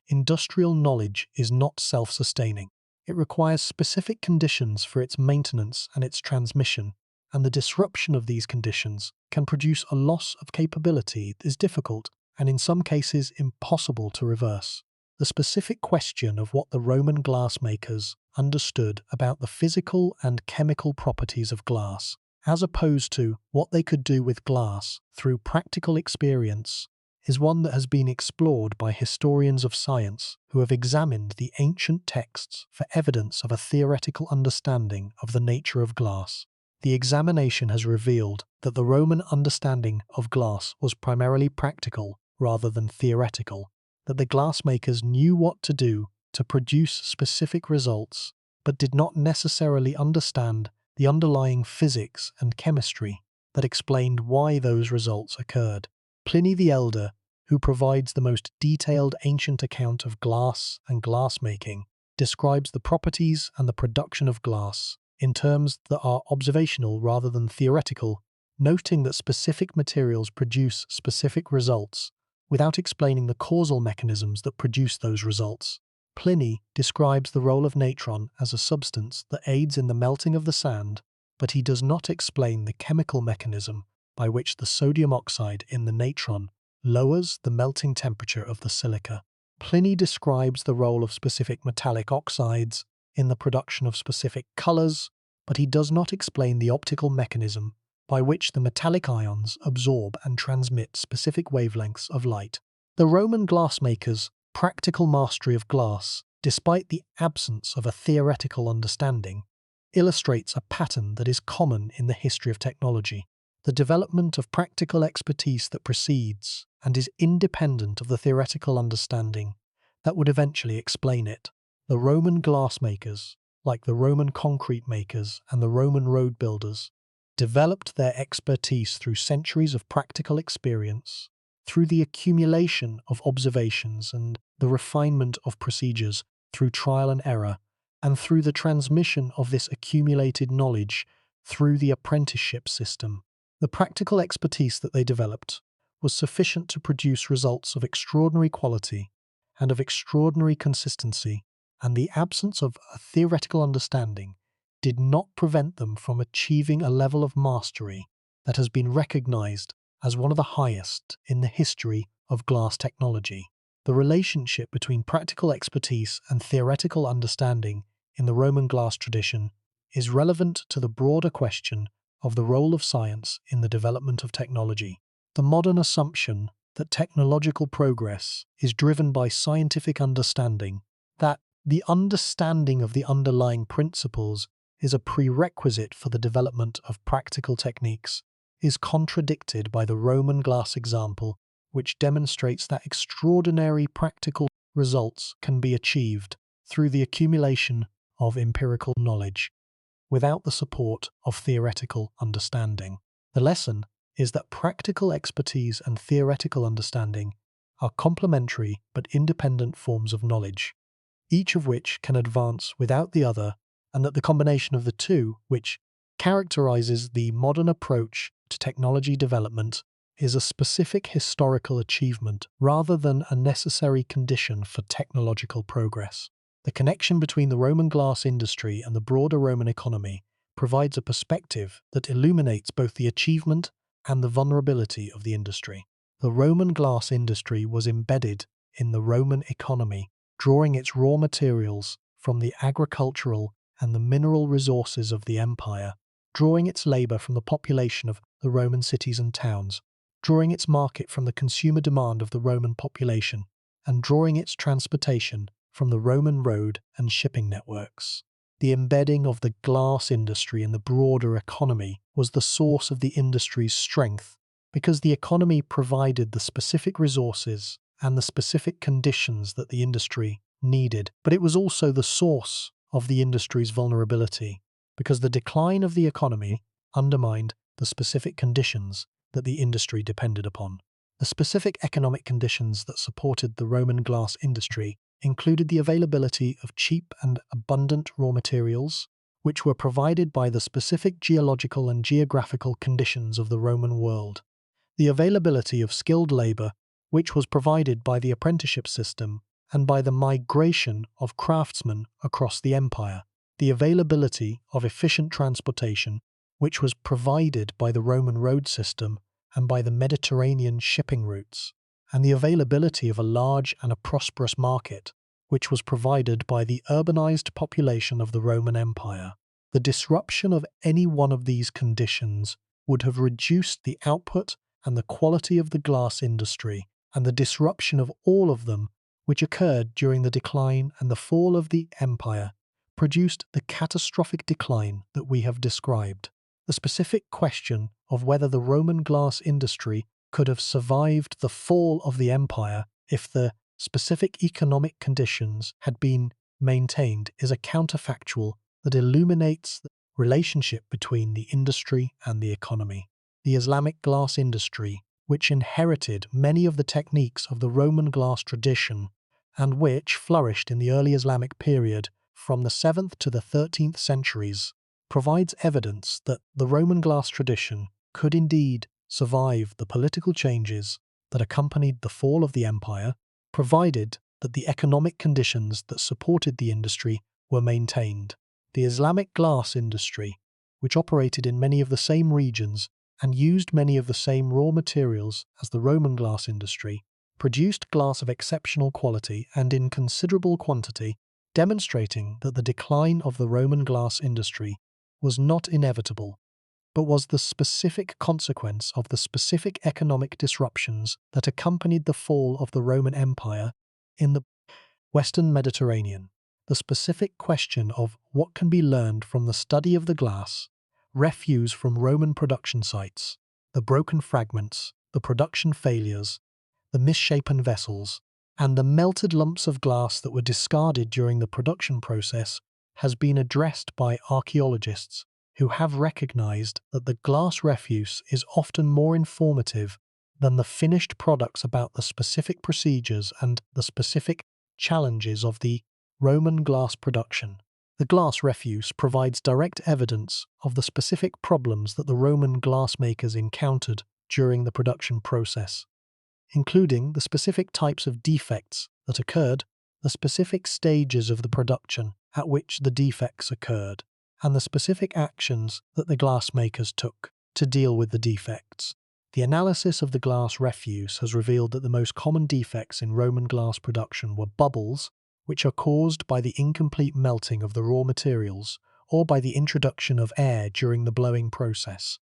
Industrial knowledge is not self-sustaining. It requires specific conditions for its maintenance and its transmission, and the disruption of these conditions can produce a loss of capability that is difficult and in some cases impossible to reverse. The specific question of what the Roman glassmakers understood about the physical and chemical properties of glass, as opposed to what they could do with glass through practical experience, is one that has been explored by historians of science who have examined the ancient texts for evidence of a theoretical understanding of the nature of glass. The examination has revealed that the Roman understanding of glass was primarily practical rather than theoretical, that the glassmakers knew what to do to produce specific results, but did not necessarily understand the underlying physics and chemistry that explained why those results occurred. Pliny the Elder, who provides the most detailed ancient account of glass and glassmaking, describes the properties and the production of glass in terms that are observational rather than theoretical, noting that specific materials produce specific results without explaining the causal mechanisms that produce those results. Pliny describes the role of natron as a substance that aids in the melting of the sand, but he does not explain the chemical mechanism by which the sodium oxide in the natron lowers the melting temperature of the silica. Pliny describes the role of specific metallic oxides in the production of specific colors, but he does not explain the optical mechanism by which the metallic ions absorb and transmit specific wavelengths of light. The Roman glassmakers' practical mastery of glass, despite the absence of a theoretical understanding, illustrates a pattern that is common in the history of technology. The development of practical expertise that precedes and is independent of the theoretical understanding that would eventually explain it. The Roman glassmakers, like the Roman concrete makers and the Roman road builders, developed their expertise through centuries of practical experience, through the accumulation of observations and the refinement of procedures, through trial and error, and through the transmission of this accumulated knowledge through the apprenticeship system. The practical expertise that they developed was sufficient to produce results of extraordinary quality and of extraordinary consistency, and the absence of a theoretical understanding did not prevent them from achieving a level of mastery that has been recognized as one of the highest in the history of glass technology. The relationship between practical expertise and theoretical understanding in the Roman glass tradition is relevant to the broader question of the role of science in the development of technology. The modern assumption that technological progress is driven by scientific understanding, that the understanding of the underlying principles is a prerequisite for the development of practical techniques, is contradicted by the Roman glass example, which demonstrates that extraordinary practical results can be achieved through the accumulation of empirical knowledge, without the support of theoretical understanding. The lesson is that practical expertise and theoretical understanding are complementary but independent forms of knowledge, each of which can advance without the other, and that the combination of the two, which characterizes the modern approach to technology development, is a specific historical achievement rather than a necessary condition for technological progress. The connection between the Roman glass industry and the broader Roman economy provides a perspective that illuminates both the achievement and the vulnerability of the industry. The Roman glass industry was embedded in the Roman economy, drawing its raw materials from the agricultural and the mineral resources of the empire, drawing its labor from the population of the Roman cities and towns, drawing its market from the consumer demand of the Roman population, and drawing its transportation from the Roman road and shipping networks. The embedding of the glass industry in the broader economy was the source of the industry's strength, because the economy provided the specific resources and the specific conditions that the industry needed, but it was also the source of the industry's vulnerability, because the decline of the economy undermined the specific conditions that the industry depended upon. The specific economic conditions that supported the Roman glass industry included the availability of cheap and abundant raw materials, which were provided by the specific geological and geographical conditions of the Roman world, the availability of skilled labor which was provided by the apprenticeship system and by the migration of craftsmen across the empire, the availability of efficient transportation, which was provided by the Roman road system and by the Mediterranean shipping routes, and the availability of a large and a prosperous market, which was provided by the urbanized population of the Roman Empire. The disruption of any one of these conditions would have reduced the output and the quality of the glass industry, and the disruption of all of them, which occurred during the decline and the fall of the empire, produced the catastrophic decline that we have described. The specific question of whether the Roman glass industry could have survived the fall of the empire if the specific economic conditions had been maintained is a counterfactual that illuminates the relationship between the industry and the economy. The Islamic glass industry, which inherited many of the techniques of the Roman glass tradition and which flourished in the early Islamic period from the 7th to the 13th centuries, provides evidence that the Roman glass tradition could indeed survive the political changes that accompanied the fall of the empire, provided that the economic conditions that supported the industry were maintained. The Islamic glass industry, which operated in many of the same regions and used many of the same raw materials as the Roman glass industry, produced glass of exceptional quality and in considerable quantity, demonstrating that the decline of the Roman glass industry was not inevitable, but was the specific consequence of the specific economic disruptions that accompanied the fall of the Roman Empire in the Western Mediterranean. The specific question of what can be learned from the study of the glass, refuse from Roman production sites, the broken fragments, the production failures, the misshapen vessels, and the melted lumps of glass that were discarded during the production process has been addressed by archaeologists who have recognized that the glass refuse is often more informative than the finished products about the specific procedures and the specific challenges of the Roman glass production. The glass refuse provides direct evidence of the specific problems that the Roman glassmakers encountered during the production process, including the specific types of defects that occurred, the specific stages of the production at which the defects occurred, and the specific actions that the glassmakers took to deal with the defects. The analysis of the glass refuse has revealed that the most common defects in Roman glass production were bubbles, which are caused by the incomplete melting of the raw materials or by the introduction of air during the blowing process,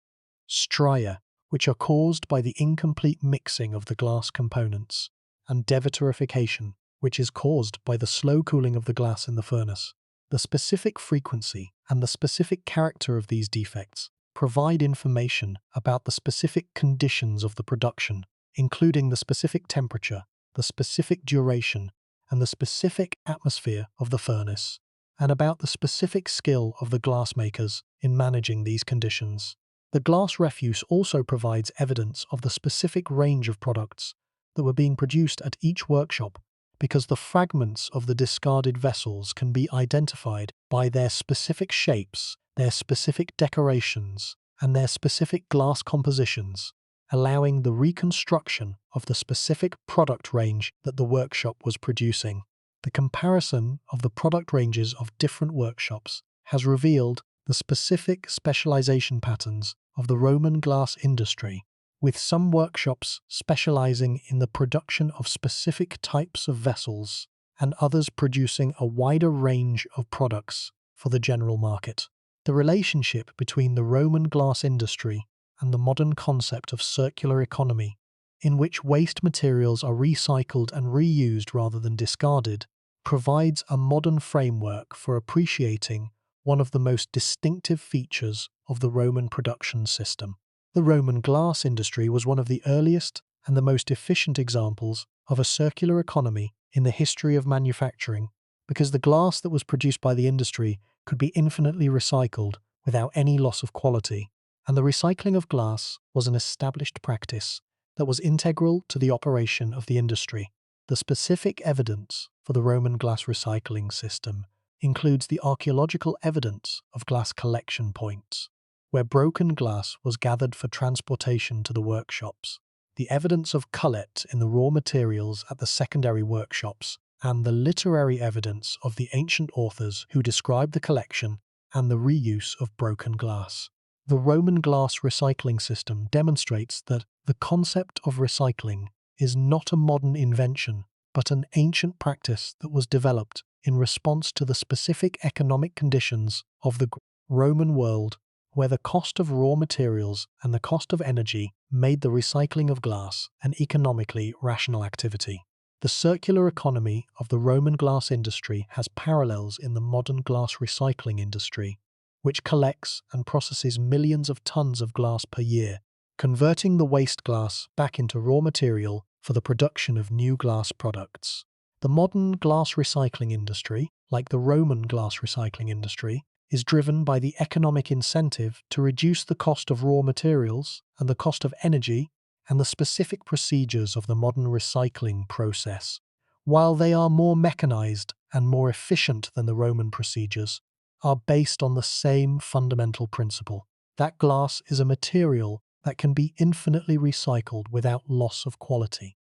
stria, which are caused by the incomplete mixing of the glass components, and devaterification, which is caused by the slow cooling of the glass in the furnace. The specific frequency and the specific character of these defects provide information about the specific conditions of the production, including the specific temperature, the specific duration, and the specific atmosphere of the furnace, and about the specific skill of the glassmakers in managing these conditions. The glass refuse also provides evidence of the specific range of products that were being produced at each workshop, because the fragments of the discarded vessels can be identified by their specific shapes, their specific decorations, and their specific glass compositions, allowing the reconstruction of the specific product range that the workshop was producing. The comparison of the product ranges of different workshops has revealed the specific specialization patterns of the Roman glass industry, with some workshops specializing in the production of specific types of vessels and others producing a wider range of products for the general market. The relationship between the Roman glass industry and the modern concept of circular economy, in which waste materials are recycled and reused rather than discarded, provides a modern framework for appreciating one of the most distinctive features of the Roman production system. The Roman glass industry was one of the earliest and the most efficient examples of a circular economy in the history of manufacturing, because the glass that was produced by the industry could be infinitely recycled without any loss of quality, and the recycling of glass was an established practice that was integral to the operation of the industry. The specific evidence for the Roman glass recycling system includes the archaeological evidence of glass collection points, where broken glass was gathered for transportation to the workshops. the evidence of cullet in the raw materials at the secondary workshops, and the literary evidence of the ancient authors who describe the collection and the reuse of broken glass. The Roman glass recycling system demonstrates that the concept of recycling is not a modern invention, but an ancient practice that was developed in response to the specific economic conditions of the Roman world, where the cost of raw materials and the cost of energy made the recycling of glass an economically rational activity. The circular economy of the Roman glass industry has parallels in the modern glass recycling industry, which collects and processes millions of tons of glass per year, converting the waste glass back into raw material for the production of new glass products. The modern glass recycling industry, like the Roman glass recycling industry, is driven by the economic incentive to reduce the cost of raw materials and the cost of energy and the specific procedures of the modern recycling process. While they are more mechanized and more efficient than the Roman procedures, are based on the same fundamental principle, that glass is a material that can be infinitely recycled without loss of quality.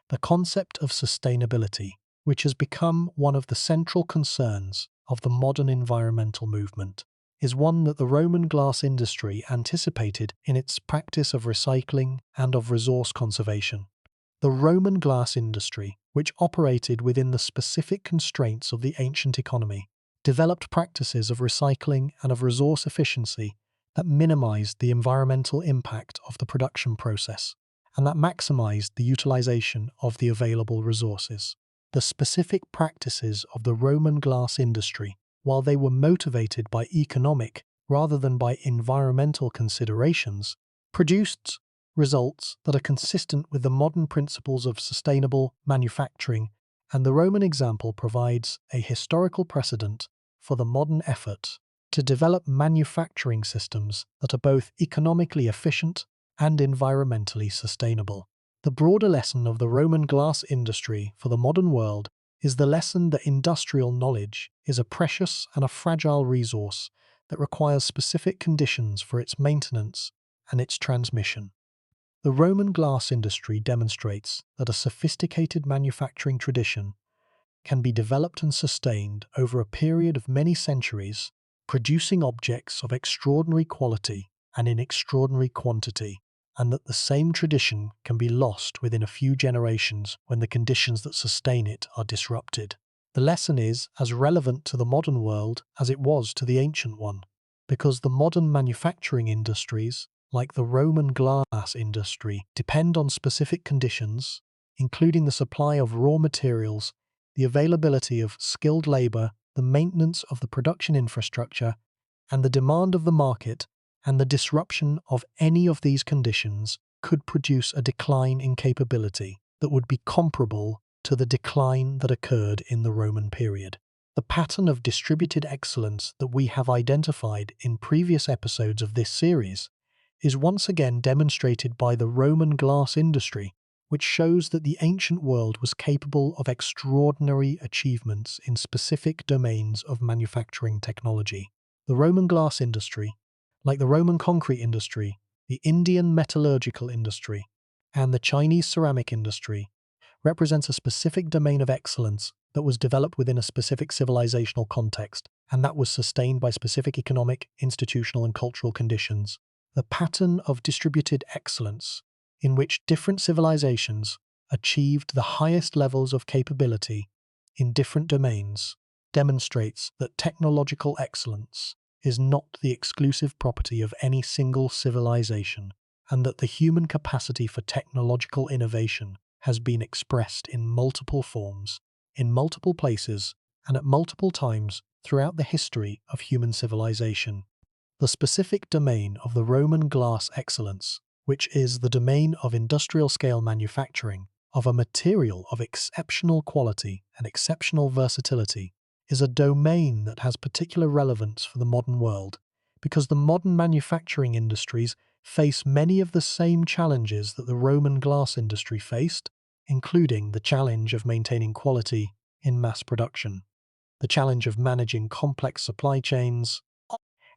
The concept of sustainability, which has become one of the central concerns of the modern environmental movement, is one that the Roman glass industry anticipated in its practice of recycling and of resource conservation. The Roman glass industry, which operated within the specific constraints of the ancient economy, developed practices of recycling and of resource efficiency that minimized the environmental impact of the production process and that maximized the utilization of the available resources. The specific practices of the Roman glass industry, while they were motivated by economic rather than by environmental considerations, produced results that are consistent with the modern principles of sustainable manufacturing, and the Roman example provides a historical precedent for the modern effort to develop manufacturing systems that are both economically efficient and environmentally sustainable. The broader lesson of the Roman glass industry for the modern world is the lesson that industrial knowledge is a precious and a fragile resource that requires specific conditions for its maintenance and its transmission. The Roman glass industry demonstrates that a sophisticated manufacturing tradition can be developed and sustained over a period of many centuries, producing objects of extraordinary quality and in extraordinary quantity, and that the same tradition can be lost within a few generations when the conditions that sustain it are disrupted. The lesson is as relevant to the modern world as it was to the ancient one, because the modern manufacturing industries, like the Roman glass industry, depend on specific conditions, including the supply of raw materials, the availability of skilled labor, the maintenance of the production infrastructure, and the demand of the market, and the disruption of any of these conditions could produce a decline in capability that would be comparable to the decline that occurred in the Roman period. The pattern of distributed excellence that we have identified in previous episodes of this series is once again demonstrated by the Roman glass industry, which shows that the ancient world was capable of extraordinary achievements in specific domains of manufacturing technology. The Roman glass industry, like the Roman concrete industry, the Indian metallurgical industry, and the Chinese ceramic industry, represents a specific domain of excellence that was developed within a specific civilizational context, and that was sustained by specific economic, institutional, and cultural conditions. The pattern of distributed excellence, in which different civilizations achieved the highest levels of capability in different domains, demonstrates that technological excellence is not the exclusive property of any single civilization, and that the human capacity for technological innovation has been expressed in multiple forms, in multiple places, and at multiple times throughout the history of human civilization. The specific domain of the Roman glass excellence, which is the domain of industrial-scale manufacturing of a material of exceptional quality and exceptional versatility, is a domain that has particular relevance for the modern world, because the modern manufacturing industries face many of the same challenges that the Roman glass industry faced, including the challenge of maintaining quality in mass production, the challenge of managing complex supply chains,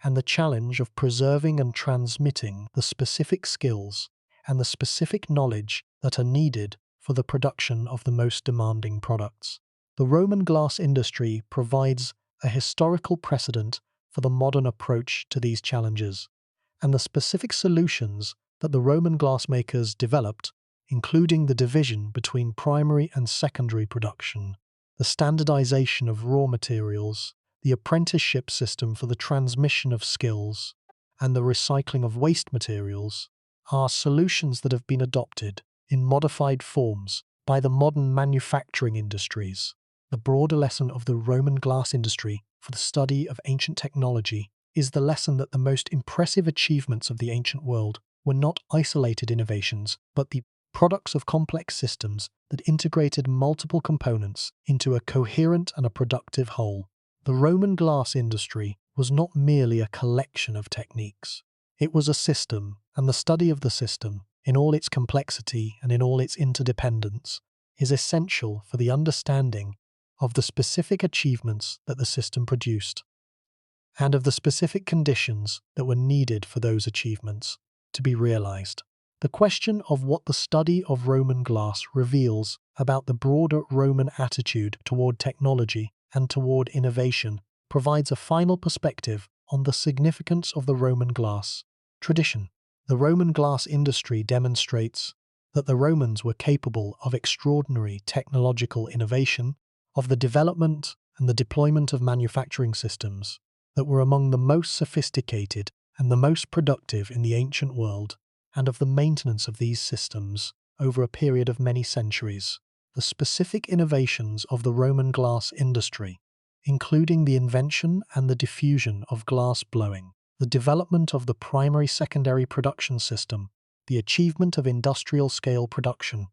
and the challenge of preserving and transmitting the specific skills and the specific knowledge that are needed for the production of the most demanding products. The Roman glass industry provides a historical precedent for the modern approach to these challenges, and the specific solutions that the Roman glassmakers developed, including the division between primary and secondary production, the standardization of raw materials, the apprenticeship system for the transmission of skills, and the recycling of waste materials, are solutions that have been adopted in modified forms by the modern manufacturing industries. The broader lesson of the Roman glass industry for the study of ancient technology is the lesson that the most impressive achievements of the ancient world were not isolated innovations, but the products of complex systems that integrated multiple components into a coherent and a productive whole. The Roman glass industry was not merely a collection of techniques. It was a system, and the study of the system, in all its complexity and in all its interdependence, is essential for the understanding of the specific achievements that the system produced, and of the specific conditions that were needed for those achievements to be realized. The question of what the study of Roman glass reveals about the broader Roman attitude toward technology and toward innovation provides a final perspective on the significance of the Roman glass tradition. The Roman glass industry demonstrates that the Romans were capable of extraordinary technological innovation, of the development and the deployment of manufacturing systems that were among the most sophisticated and the most productive in the ancient world, and of the maintenance of these systems over a period of many centuries. The specific innovations of the Roman glass industry, including the invention and the diffusion of glass blowing, the development of the primary-secondary production system, the achievement of industrial-scale production,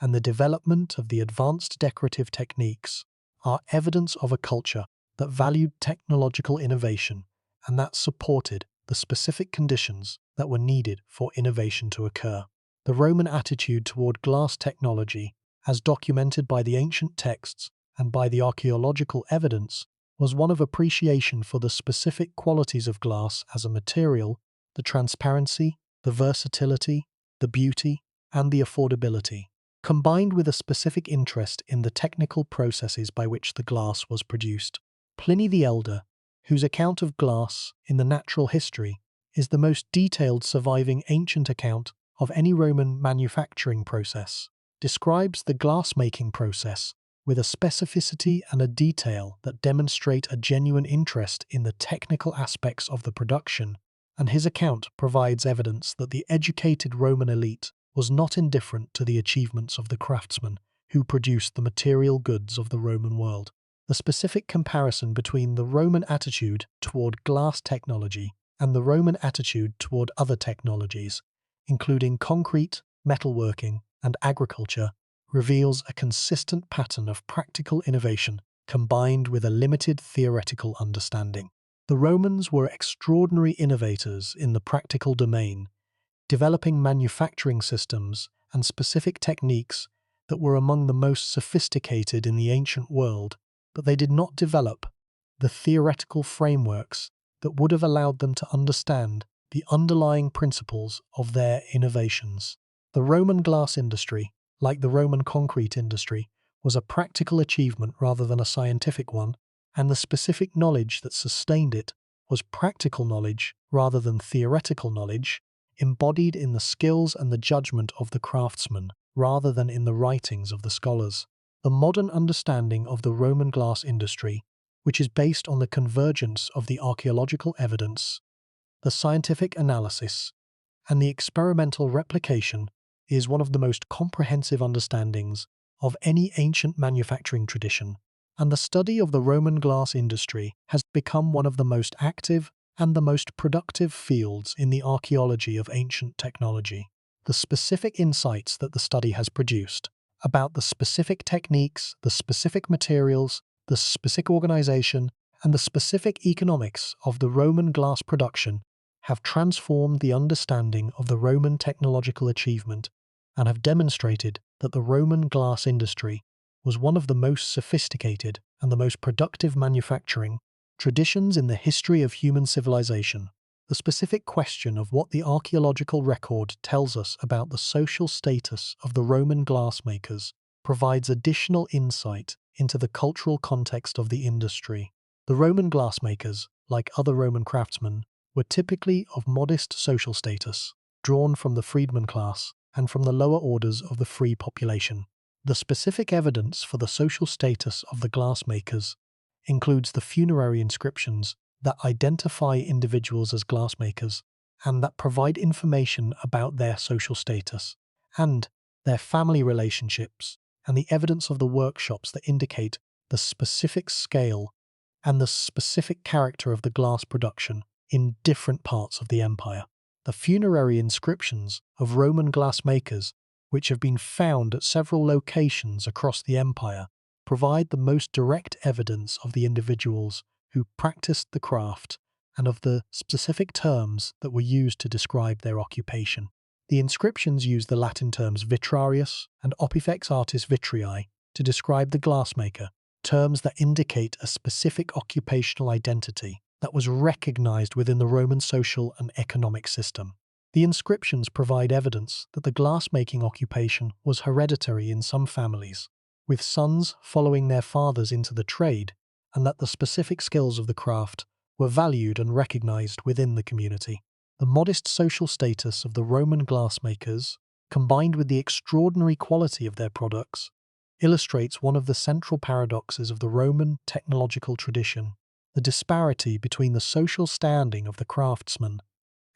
and the development of the advanced decorative techniques, are evidence of a culture that valued technological innovation and that supported the specific conditions that were needed for innovation to occur. The Roman attitude toward glass technology, as documented by the ancient texts and by the archaeological evidence, was one of appreciation for the specific qualities of glass as a material, the transparency, the versatility, the beauty, and the affordability, combined with a specific interest in the technical processes by which the glass was produced. Pliny the Elder, whose account of glass in the Natural History is the most detailed surviving ancient account of any Roman manufacturing process, describes the glass-making process with a specificity and a detail that demonstrate a genuine interest in the technical aspects of the production, and his account provides evidence that the educated Roman elite was not indifferent to the achievements of the craftsmen who produced the material goods of the Roman world. The specific comparison between the Roman attitude toward glass technology and the Roman attitude toward other technologies, including concrete, metalworking, and agriculture, reveals a consistent pattern of practical innovation combined with a limited theoretical understanding. The Romans were extraordinary innovators in the practical domain, developing manufacturing systems and specific techniques that were among the most sophisticated in the ancient world, but they did not develop the theoretical frameworks that would have allowed them to understand the underlying principles of their innovations. The Roman glass industry, like the Roman concrete industry, was a practical achievement rather than a scientific one, and the specific knowledge that sustained it was practical knowledge rather than theoretical knowledge, embodied in the skills and the judgment of the craftsmen rather than in the writings of the scholars. The modern understanding of the Roman glass industry, which is based on the convergence of the archaeological evidence, the scientific analysis, and the experimental replication, is one of the most comprehensive understandings of any ancient manufacturing tradition, and the study of the Roman glass industry has become one of the most active and the most productive fields in the archaeology of ancient technology. The specific insights that the study has produced about the specific techniques, the specific materials, the specific organization, and the specific economics of the Roman glass production have transformed the understanding of the Roman technological achievement and have demonstrated that the Roman glass industry was one of the most sophisticated and the most productive manufacturing traditions in the history of human civilization. The specific question of what the archaeological record tells us about the social status of the Roman glassmakers provides additional insight into the cultural context of the industry. The Roman glassmakers, like other Roman craftsmen, were typically of modest social status, drawn from the freedman class and from the lower orders of the free population. The specific evidence for the social status of the glassmakers includes the funerary inscriptions that identify individuals as glassmakers and that provide information about their social status and their family relationships, and the evidence of the workshops that indicate the specific scale and the specific character of the glass production in different parts of the empire. The funerary inscriptions of Roman glassmakers, which have been found at several locations across the empire, provide the most direct evidence of the individuals who practiced the craft and of the specific terms that were used to describe their occupation. The inscriptions use the Latin terms vitrarius and opifex artis vitrii to describe the glassmaker, terms that indicate a specific occupational identity that was recognized within the Roman social and economic system. The inscriptions provide evidence that the glassmaking occupation was hereditary in some families, with sons following their fathers into the trade, and that the specific skills of the craft were valued and recognized within the community. The modest social status of the Roman glassmakers, combined with the extraordinary quality of their products, illustrates one of the central paradoxes of the Roman technological tradition: the disparity between the social standing of the craftsmen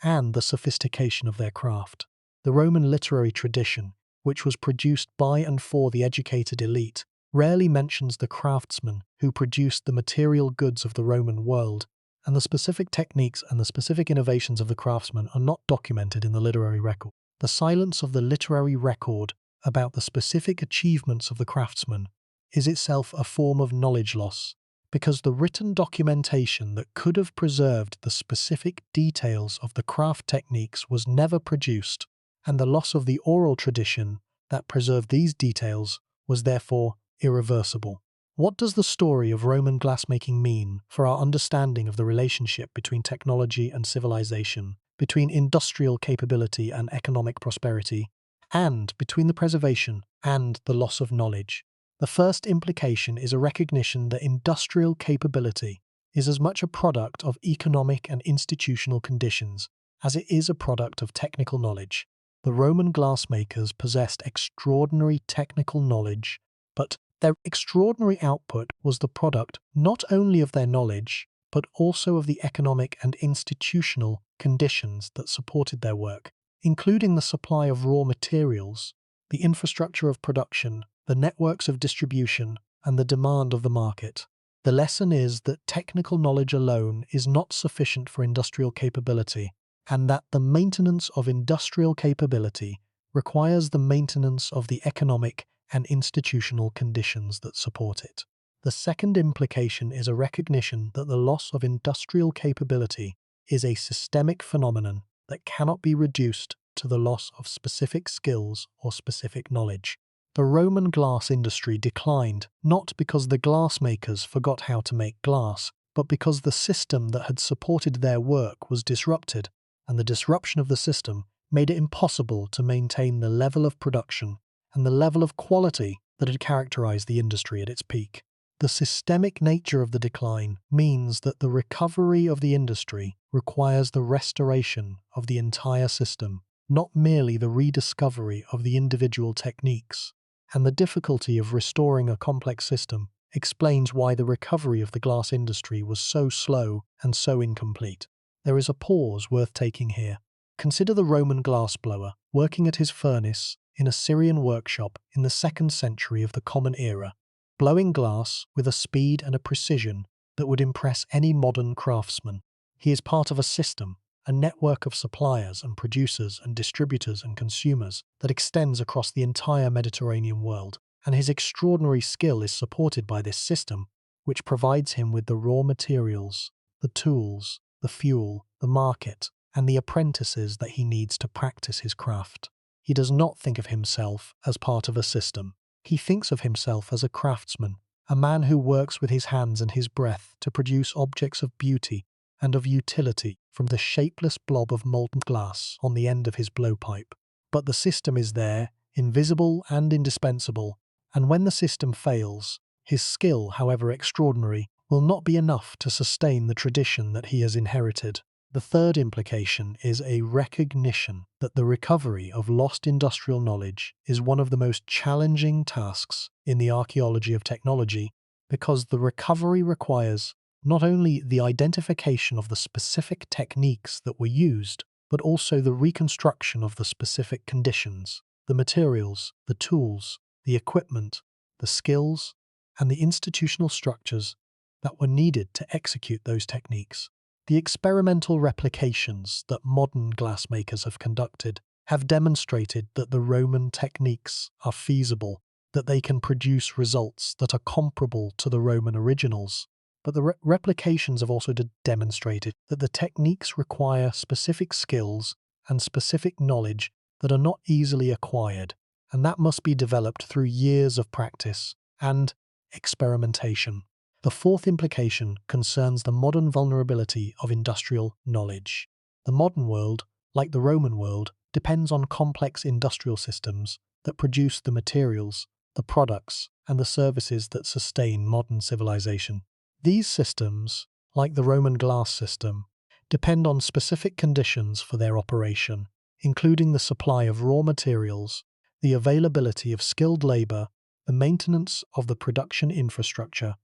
and the sophistication of their craft. The Roman literary tradition, which was produced by and for the educated elite, rarely mentions the craftsmen who produced the material goods of the Roman world, and the specific techniques and the specific innovations of the craftsmen are not documented in the literary record. The silence of the literary record about the specific achievements of the craftsmen is itself a form of knowledge loss, because the written documentation that could have preserved the specific details of the craft techniques was never produced, and the loss of the oral tradition that preserved these details was therefore irreversible. What does the story of Roman glassmaking mean for our understanding of the relationship between technology and civilization, between industrial capability and economic prosperity, and between the preservation and the loss of knowledge? The first implication is a recognition that industrial capability is as much a product of economic and institutional conditions as it is a product of technical knowledge. The Roman glassmakers possessed extraordinary technical knowledge, but their extraordinary output was the product not only of their knowledge, but also of the economic and institutional conditions that supported their work, including the supply of raw materials, the infrastructure of production, the networks of distribution, and the demand of the market. The lesson is that technical knowledge alone is not sufficient for industrial capability, and that the maintenance of industrial capability requires the maintenance of the economic and institutional conditions that support it. The second implication is a recognition that the loss of industrial capability is a systemic phenomenon that cannot be reduced to the loss of specific skills or specific knowledge. The Roman glass industry declined not because the glassmakers forgot how to make glass, but because the system that had supported their work was disrupted, and the disruption of the system made it impossible to maintain the level of production and the level of quality that had characterized the industry at its peak. The systemic nature of the decline means that the recovery of the industry requires the restoration of the entire system, not merely the rediscovery of the individual techniques. And the difficulty of restoring a complex system explains why the recovery of the glass industry was so slow and so incomplete. There is a pause worth taking here. Consider the Roman glassblower working at his furnace in a Syrian workshop in the 2nd century of the Common Era, blowing glass with a speed and a precision that would impress any modern craftsman. He is part of a system, a network of suppliers and producers and distributors and consumers that extends across the entire Mediterranean world, and his extraordinary skill is supported by this system, which provides him with the raw materials, the tools, the fuel, the market, and the apprentices that he needs to practice his craft. He does not think of himself as part of a system. He thinks of himself as a craftsman, a man who works with his hands and his breath to produce objects of beauty and of utility from the shapeless blob of molten glass on the end of his blowpipe. But the system is there, invisible and indispensable, and when the system fails, his skill, however extraordinary, will not be enough to sustain the tradition that he has inherited. The third implication is a recognition that the recovery of lost industrial knowledge is one of the most challenging tasks in the archaeology of technology, because the recovery requires not only the identification of the specific techniques that were used, but also the reconstruction of the specific conditions, the materials, the tools, the equipment, the skills, and the institutional structures that were needed to execute those techniques. The experimental replications that modern glassmakers have conducted have demonstrated that the Roman techniques are feasible, that they can produce results that are comparable to the Roman originals. But the replications have also demonstrated that the techniques require specific skills and specific knowledge that are not easily acquired, and that must be developed through years of practice and experimentation. The fourth implication concerns the modern vulnerability of industrial knowledge. The modern world, like the Roman world, depends on complex industrial systems that produce the materials, the products, and the services that sustain modern civilization. These systems, like the Roman glass system, depend on specific conditions for their operation, including the supply of raw materials, the availability of skilled labor, the maintenance of the production infrastructure,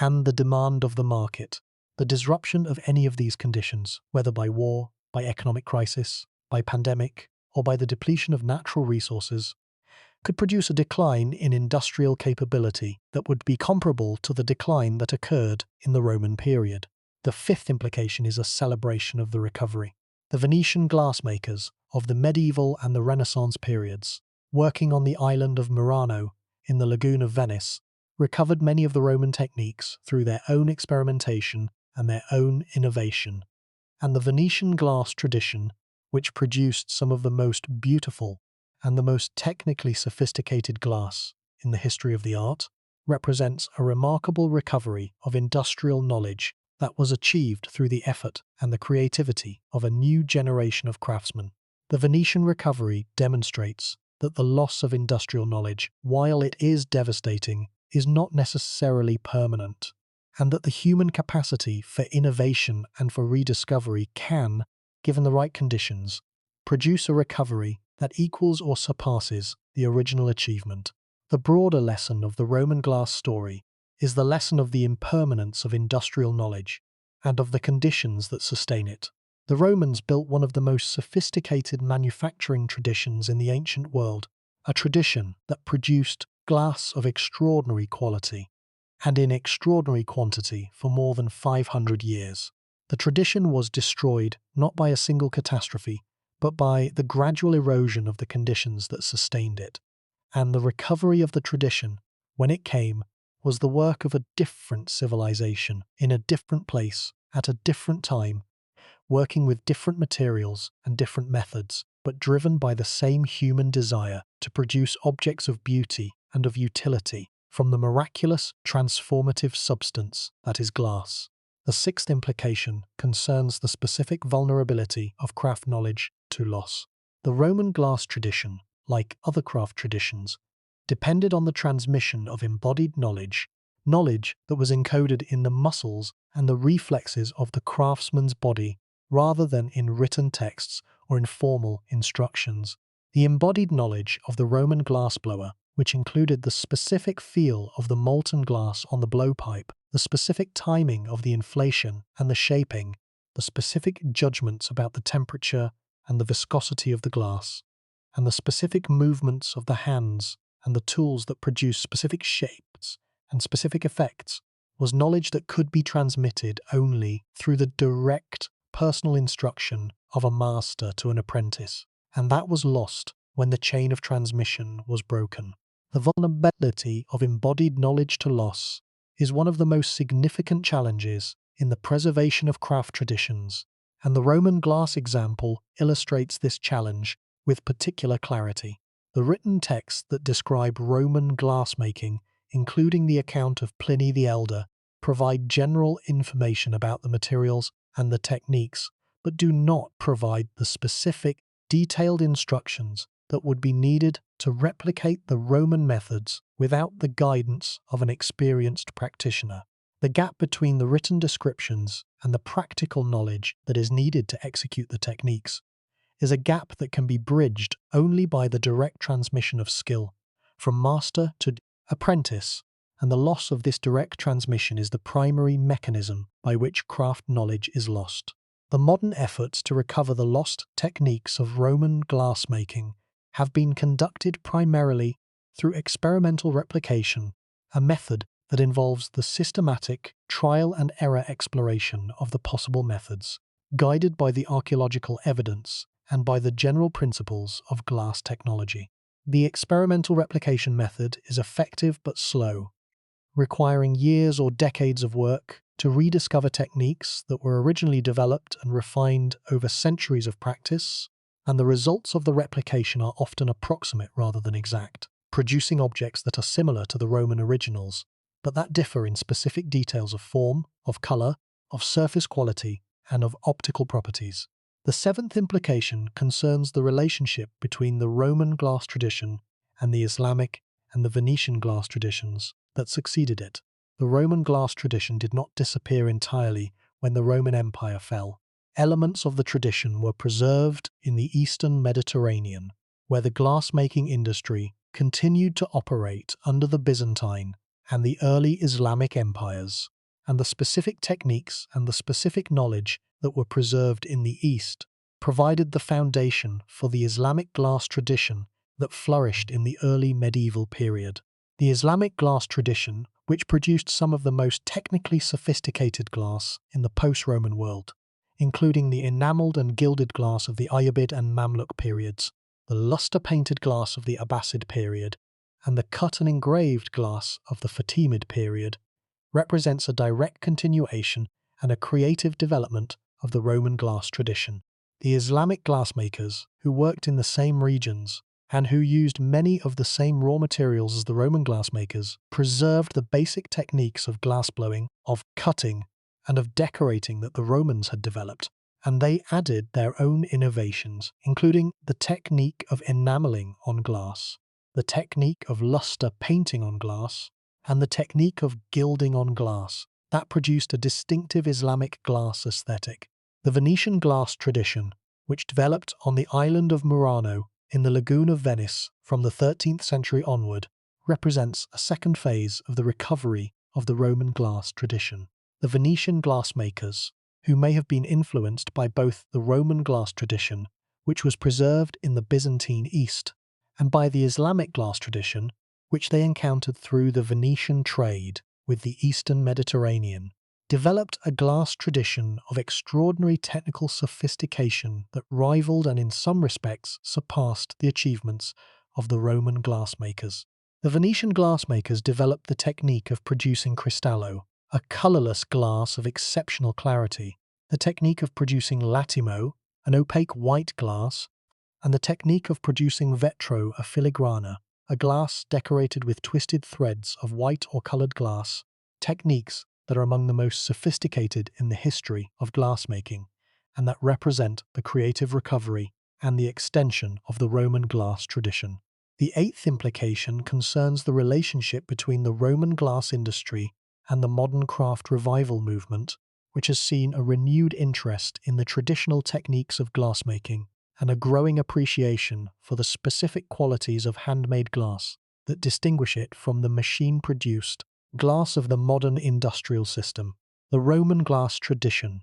and the demand of the market. The disruption of any of these conditions, whether by war, by economic crisis, by pandemic, or by the depletion of natural resources, could produce a decline in industrial capability that would be comparable to the decline that occurred in the Roman period. The fifth implication is a celebration of the recovery. The Venetian glassmakers of the medieval and the Renaissance periods, working on the island of Murano in the lagoon of Venice, recovered many of the Roman techniques through their own experimentation and their own innovation. And the Venetian glass tradition, which produced some of the most beautiful and the most technically sophisticated glass in the history of the art, represents a remarkable recovery of industrial knowledge that was achieved through the effort and the creativity of a new generation of craftsmen. The Venetian recovery demonstrates that the loss of industrial knowledge, while it is devastating, is not necessarily permanent, and that the human capacity for innovation and for rediscovery can, given the right conditions, produce a recovery that equals or surpasses the original achievement. The broader lesson of the Roman glass story is the lesson of the impermanence of industrial knowledge and of the conditions that sustain it. The Romans built one of the most sophisticated manufacturing traditions in the ancient world, a tradition that produced glass of extraordinary quality and in extraordinary quantity for more than 500 years. The tradition was destroyed not by a single catastrophe, but by the gradual erosion of the conditions that sustained it. And the recovery of the tradition, when it came, was the work of a different civilization, in a different place, at a different time, working with different materials and different methods, but driven by the same human desire to produce objects of beauty and of utility from the miraculous, transformative substance that is glass. The sixth implication concerns the specific vulnerability of craft knowledge to loss. The Roman glass tradition, like other craft traditions, depended on the transmission of embodied knowledge that was encoded in the muscles and the reflexes of the craftsman's body rather than in written texts or in formal instructions. The embodied knowledge of the Roman glassblower, which included the specific feel of the molten glass on the blowpipe, the specific timing of the inflation and the shaping, the specific judgments about the temperature and the viscosity of the glass, and the specific movements of the hands and the tools that produce specific shapes and specific effects, was knowledge that could be transmitted only through the direct personal instruction of a master to an apprentice, and that was lost when the chain of transmission was broken. The vulnerability of embodied knowledge to loss is one of the most significant challenges in the preservation of craft traditions, and the Roman glass example illustrates this challenge with particular clarity. The written texts that describe Roman glassmaking, including the account of Pliny the Elder, provide general information about the materials and the techniques, but do not provide the specific, detailed instructions that would be needed to replicate the Roman methods without the guidance of an experienced practitioner. The gap between the written descriptions and the practical knowledge that is needed to execute the techniques is a gap that can be bridged only by the direct transmission of skill from master to apprentice, and the loss of this direct transmission is the primary mechanism by which craft knowledge is lost. The modern efforts to recover the lost techniques of Roman glassmaking have been conducted primarily through experimental replication, a method that involves the systematic trial and error exploration of the possible methods, guided by the archaeological evidence and by the general principles of glass technology. The experimental replication method is effective but slow, requiring years or decades of work to rediscover techniques that were originally developed and refined over centuries of practice, and the results of the replication are often approximate rather than exact, producing objects that are similar to the Roman originals, but that differ in specific details of form, of color, of surface quality, and of optical properties. The seventh implication concerns the relationship between the Roman glass tradition and the Islamic and the Venetian glass traditions that succeeded it. The Roman glass tradition did not disappear entirely when the Roman Empire fell. Elements of the tradition were preserved in the Eastern Mediterranean, where the glass-making industry continued to operate under the Byzantine and the early Islamic empires, and the specific techniques and the specific knowledge that were preserved in the East provided the foundation for the Islamic glass tradition that flourished in the early medieval period. The Islamic glass tradition, which produced some of the most technically sophisticated glass in the post-Roman world, including the enameled and gilded glass of the Ayyubid and Mamluk periods, the luster-painted glass of the Abbasid period, and the cut and engraved glass of the Fatimid period, represents a direct continuation and a creative development of the Roman glass tradition. The Islamic glassmakers, who worked in the same regions and who used many of the same raw materials as the Roman glassmakers, preserved the basic techniques of glassblowing, of cutting, and of decorating that the Romans had developed, and they added their own innovations, including the technique of enameling on glass, the technique of luster painting on glass, and the technique of gilding on glass, that produced a distinctive Islamic glass aesthetic. The Venetian glass tradition, which developed on the island of Murano in the lagoon of Venice from the 13th century onward, represents a second phase of the recovery of the Roman glass tradition. The Venetian glassmakers, who may have been influenced by both the Roman glass tradition, which was preserved in the Byzantine East, and by the Islamic glass tradition, which they encountered through the Venetian trade with the Eastern Mediterranean, developed a glass tradition of extraordinary technical sophistication that rivaled and in some respects surpassed the achievements of the Roman glassmakers. The Venetian glassmakers developed the technique of producing cristallo, a colourless glass of exceptional clarity, the technique of producing latimo, an opaque white glass, and the technique of producing vetro, a filigrana, a glass decorated with twisted threads of white or coloured glass, techniques that are among the most sophisticated in the history of glassmaking, and that represent the creative recovery and the extension of the Roman glass tradition. The eighth implication concerns the relationship between the Roman glass industry and the modern craft revival movement, which has seen a renewed interest in the traditional techniques of glassmaking and a growing appreciation for the specific qualities of handmade glass that distinguish it from the machine-produced glass of the modern industrial system. The Roman glass tradition,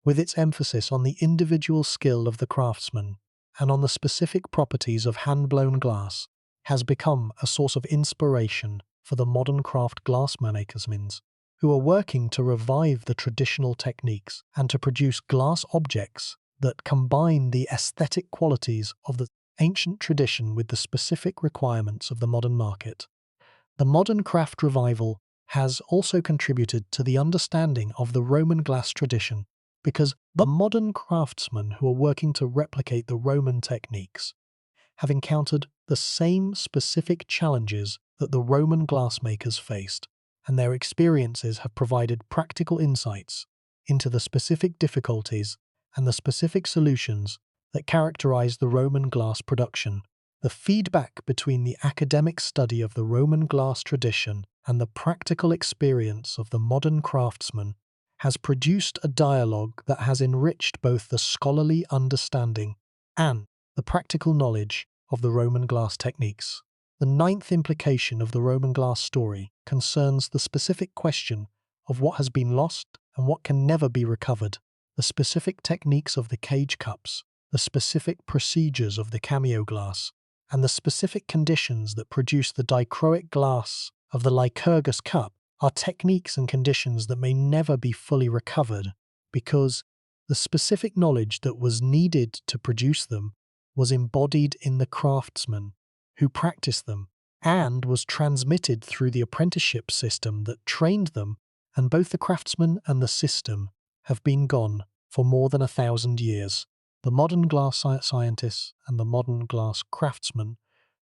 with its emphasis on the individual skill of the craftsman and on the specific properties of hand-blown glass, has become a source of inspiration for the modern craft glassmakers who are working to revive the traditional techniques and to produce glass objects that combine the aesthetic qualities of the ancient tradition with the specific requirements of the modern market. The modern craft revival has also contributed to the understanding of the Roman glass tradition because the modern craftsmen who are working to replicate the Roman techniques have encountered the same specific challenges that the Roman glassmakers faced, and their experiences have provided practical insights into the specific difficulties and the specific solutions that characterize the Roman glass production. The feedback between the academic study of the Roman glass tradition and the practical experience of the modern craftsman has produced a dialogue that has enriched both the scholarly understanding and the practical knowledge of the Roman glass techniques. The ninth implication of the Roman glass story concerns the specific question of what has been lost and what can never be recovered. The specific techniques of the cage cups, the specific procedures of the cameo glass, and the specific conditions that produce the dichroic glass of the Lycurgus Cup are techniques and conditions that may never be fully recovered because the specific knowledge that was needed to produce them was embodied in the craftsman who practiced them and was transmitted through the apprenticeship system that trained them, and both the craftsman and the system have been gone for more than 1,000 years. The modern glass scientists and the modern glass craftsmen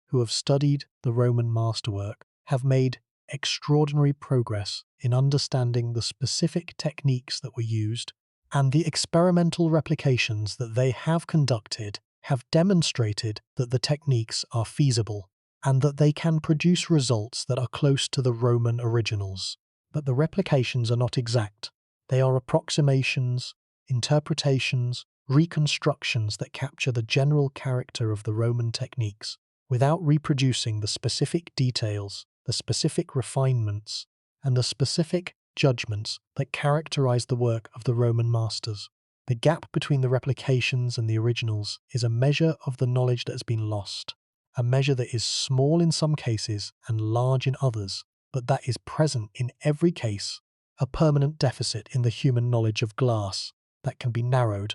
who have studied the Roman masterwork have made extraordinary progress in understanding the specific techniques that were used, and the experimental replications that they have conducted have demonstrated that the techniques are feasible and that they can produce results that are close to the Roman originals. But the replications are not exact. They are approximations, interpretations, reconstructions that capture the general character of the Roman techniques without reproducing the specific details, the specific refinements, and the specific judgments that characterize the work of the Roman masters. The gap between the replications and the originals is a measure of the knowledge that has been lost, a measure that is small in some cases and large in others, but that is present in every case, a permanent deficit in the human knowledge of glass that can be narrowed,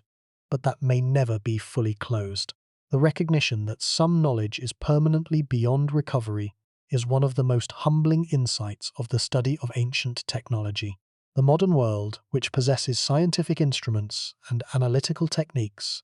but that may never be fully closed. The recognition that some knowledge is permanently beyond recovery is one of the most humbling insights of the study of ancient technology. The modern world, which possesses scientific instruments and analytical techniques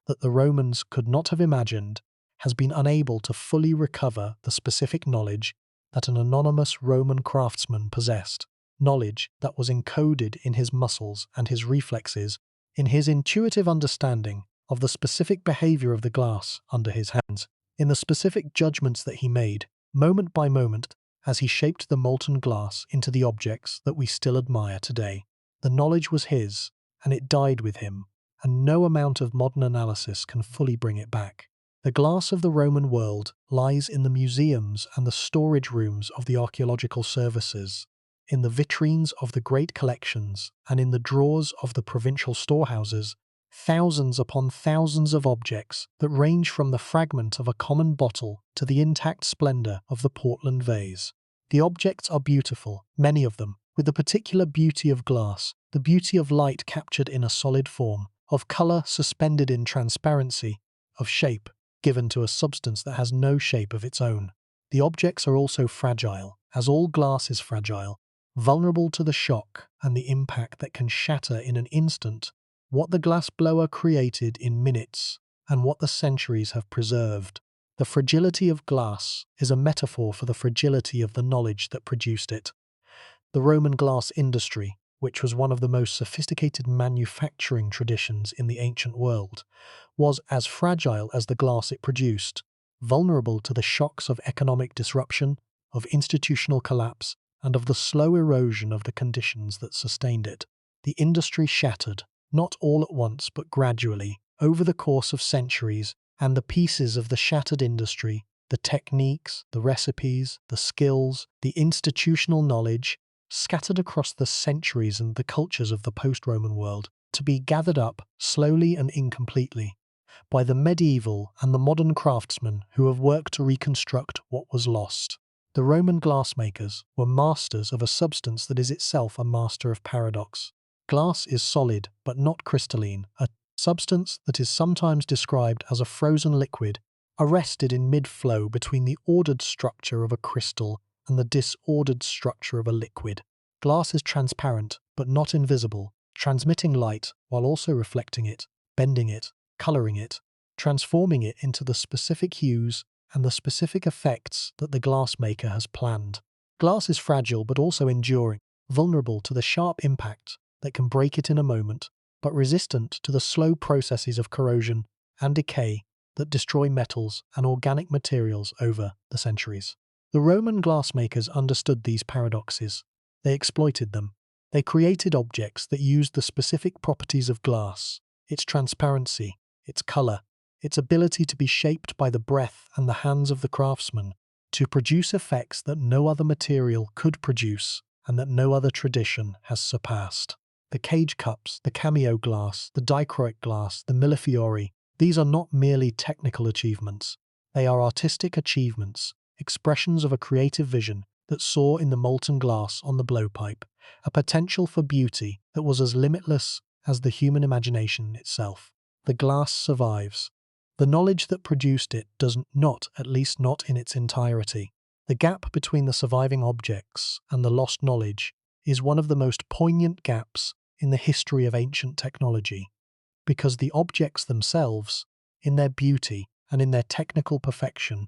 that the Romans could not have imagined, has been unable to fully recover the specific knowledge that an anonymous Roman craftsman possessed, knowledge that was encoded in his muscles and his reflexes, in his intuitive understanding of the specific behavior of the glass under his hands, in the specific judgments that he made, moment by moment, as he shaped the molten glass into the objects that we still admire today. The knowledge was his, and it died with him, and no amount of modern analysis can fully bring it back. The glass of the Roman world lies in the museums and the storage rooms of the archaeological services, in the vitrines of the great collections, and in the drawers of the provincial storehouses, thousands upon thousands of objects that range from the fragment of a common bottle to the intact splendor of the Portland vase. The objects are beautiful, many of them, with the particular beauty of glass, the beauty of light captured in a solid form, of color suspended in transparency, of shape given to a substance that has no shape of its own. The objects are also fragile, as all glass is fragile, vulnerable to the shock and the impact that can shatter in an instant what the glass blower created in minutes and what the centuries have preserved. The fragility of glass is a metaphor for the fragility of the knowledge that produced it. The Roman glass industry, which was one of the most sophisticated manufacturing traditions in the ancient world, was as fragile as the glass it produced, vulnerable to the shocks of economic disruption, of institutional collapse, and of the slow erosion of the conditions that sustained it. The industry shattered, not all at once but gradually, over the course of centuries, and the pieces of the shattered industry, the techniques, the recipes, the skills, the institutional knowledge, scattered across the centuries and the cultures of the post-Roman world, to be gathered up, slowly and incompletely, by the medieval and the modern craftsmen who have worked to reconstruct what was lost. The Roman glassmakers were masters of a substance that is itself a master of paradox. Glass is solid but not crystalline, a substance that is sometimes described as a frozen liquid, arrested in mid-flow between the ordered structure of a crystal and the disordered structure of a liquid. Glass is transparent but not invisible, transmitting light while also reflecting it, bending it, colouring it, transforming it into the specific hues and the specific effects that the glassmaker has planned. Glass is fragile but also enduring, vulnerable to the sharp impact that can break it in a moment, but resistant to the slow processes of corrosion and decay that destroy metals and organic materials over the centuries. The Roman glassmakers understood these paradoxes. They exploited them. They created objects that used the specific properties of glass, its transparency, its color, its ability to be shaped by the breath and the hands of the craftsman, to produce effects that no other material could produce and that no other tradition has surpassed. The cage cups, the cameo glass, the dichroic glass, the millefiori, these are not merely technical achievements. They are artistic achievements, expressions of a creative vision that saw in the molten glass on the blowpipe a potential for beauty that was as limitless as the human imagination itself. The glass survives. The knowledge that produced it does not, at least not in its entirety. The gap between the surviving objects and the lost knowledge is one of the most poignant gaps in the history of ancient technology, because the objects themselves, in their beauty and in their technical perfection,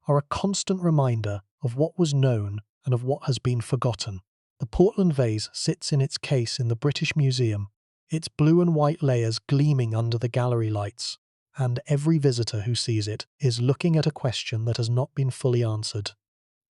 are a constant reminder of what was known and of what has been forgotten. The Portland vase sits in its case in the British Museum, its blue and white layers gleaming under the gallery lights, and every visitor who sees it is looking at a question that has not been fully answered.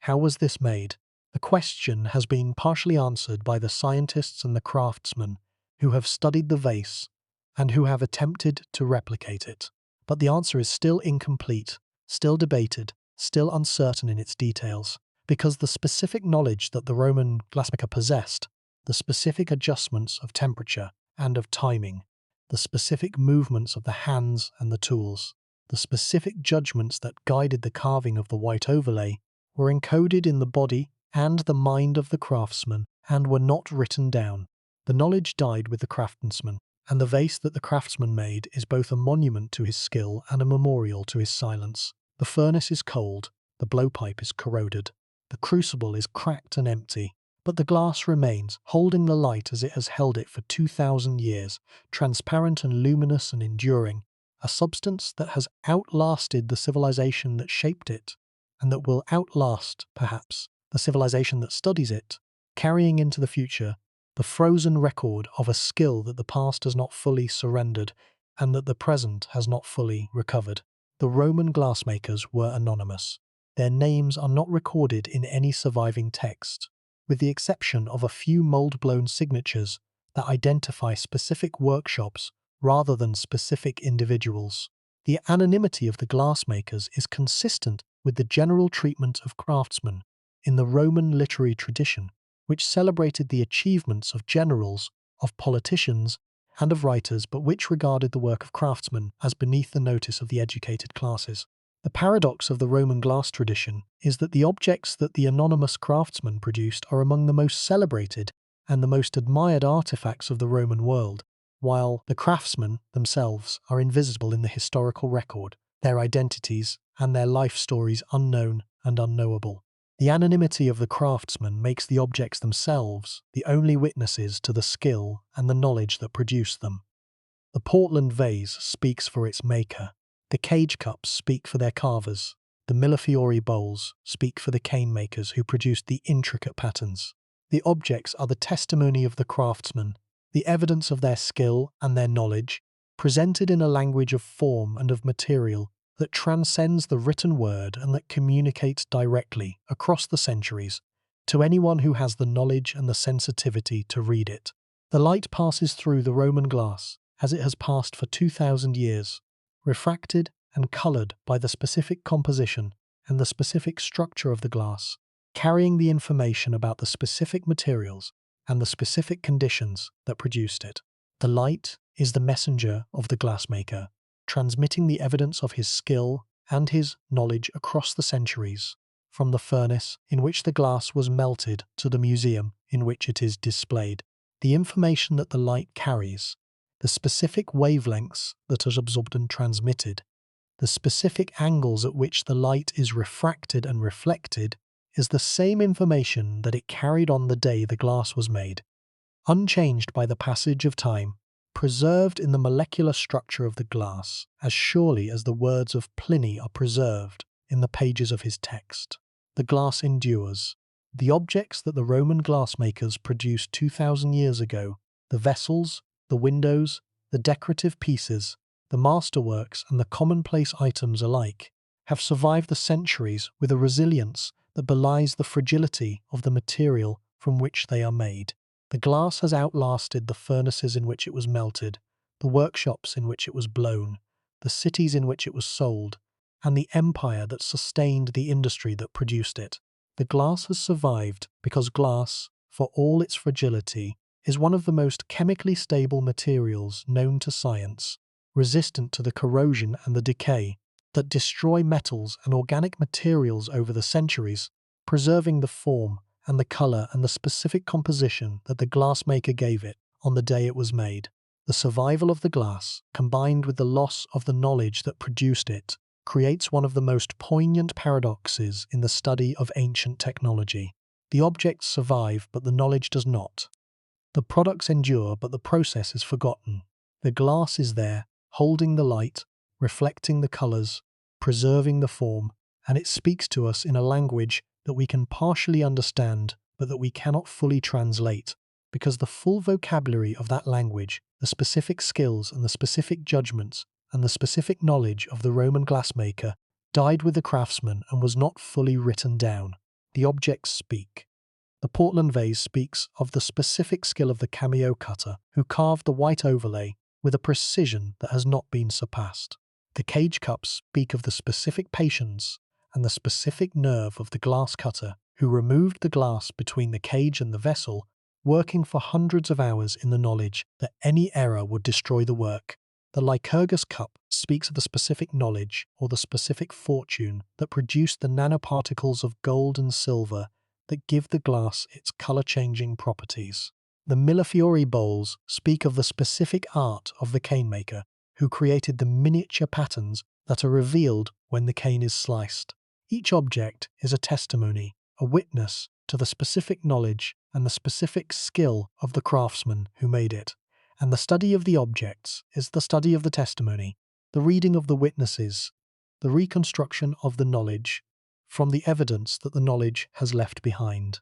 How was this made? The question has been partially answered by the scientists and the craftsmen who have studied the vase and who have attempted to replicate it. But the answer is still incomplete, still debated, still uncertain in its details, because the specific knowledge that the Roman glassmaker possessed, the specific adjustments of temperature and of timing, the specific movements of the hands and the tools, the specific judgments that guided the carving of the white overlay, were encoded in the body and the mind of the craftsman and were not written down. The knowledge died with the craftsman, and the vase that the craftsman made is both a monument to his skill and a memorial to his silence. The furnace is cold, the blowpipe is corroded, the crucible is cracked and empty, but the glass remains, holding the light as it has held it for 2,000 years, transparent and luminous and enduring, a substance that has outlasted the civilization that shaped it, and that will outlast, perhaps, the civilization that studies it, carrying into the future the frozen record of a skill that the past has not fully surrendered and that the present has not fully recovered. The Roman glassmakers were anonymous. Their names are not recorded in any surviving text, with the exception of a few mold-blown signatures that identify specific workshops rather than specific individuals. The anonymity of the glassmakers is consistent with the general treatment of craftsmen in the Roman literary tradition, which celebrated the achievements of generals, of politicians, and of writers, but which regarded the work of craftsmen as beneath the notice of the educated classes. The paradox of the Roman glass tradition is that the objects that the anonymous craftsmen produced are among the most celebrated and the most admired artifacts of the Roman world, while the craftsmen themselves are invisible in the historical record, their identities and their life stories unknown and unknowable. The anonymity of the craftsman makes the objects themselves the only witnesses to the skill and the knowledge that produced them. The Portland vase speaks for its maker. The cage cups speak for their carvers. The millefiori bowls speak for the cane makers who produced the intricate patterns. The objects are the testimony of the craftsman, the evidence of their skill and their knowledge, presented in a language of form and of material that transcends the written word and that communicates directly, across the centuries, to anyone who has the knowledge and the sensitivity to read it. The light passes through the Roman glass, as it has passed for 2,000 years, refracted and coloured by the specific composition and the specific structure of the glass, carrying the information about the specific materials and the specific conditions that produced it. The light is the messenger of the glassmaker, transmitting the evidence of his skill and his knowledge across the centuries, from the furnace in which the glass was melted to the museum in which it is displayed. The information that the light carries, the specific wavelengths that are absorbed and transmitted, the specific angles at which the light is refracted and reflected, is the same information that it carried on the day the glass was made, unchanged by the passage of time, preserved in the molecular structure of the glass, as surely as the words of Pliny are preserved in the pages of his text. The glass endures. The objects that the Roman glassmakers produced 2,000 years ago The vessels, the windows, the decorative pieces, the masterworks and the commonplace items alike have survived the centuries with a resilience that belies the fragility of the material from which they are made. The glass has outlasted the furnaces in which it was melted, the workshops in which it was blown, the cities in which it was sold, and the empire that sustained the industry that produced it. The glass has survived because glass, for all its fragility, is one of the most chemically stable materials known to science, resistant to the corrosion and the decay that destroy metals and organic materials over the centuries, preserving the form and the color and the specific composition that the glassmaker gave it on the day it was made. The survival of the glass, combined with the loss of the knowledge that produced it, creates one of the most poignant paradoxes in the study of ancient technology. The objects survive, but the knowledge does not. The products endure, but the process is forgotten. The glass is there, holding the light, reflecting the colors, preserving the form, and it speaks to us in a language that we can partially understand, but that we cannot fully translate, because the full vocabulary of that language, the specific skills and the specific judgments, and the specific knowledge of the Roman glassmaker died with the craftsman and was not fully written down. The objects speak. The Portland vase speaks of the specific skill of the cameo cutter who carved the white overlay with a precision that has not been surpassed. The cage cups speak of the specific patience and the specific nerve of the glass cutter who removed the glass between the cage and the vessel, working for hundreds of hours in the knowledge that any error would destroy the work. The Lycurgus Cup speaks of the specific knowledge or the specific fortune that produced the nanoparticles of gold and silver that give the glass its color-changing properties. The Millefiori bowls speak of the specific art of the cane maker who created the miniature patterns that are revealed when the cane is sliced. Each object is a testimony, a witness to the specific knowledge and the specific skill of the craftsman who made it. And the study of the objects is the study of the testimony, the reading of the witnesses, the reconstruction of the knowledge from the evidence that the knowledge has left behind.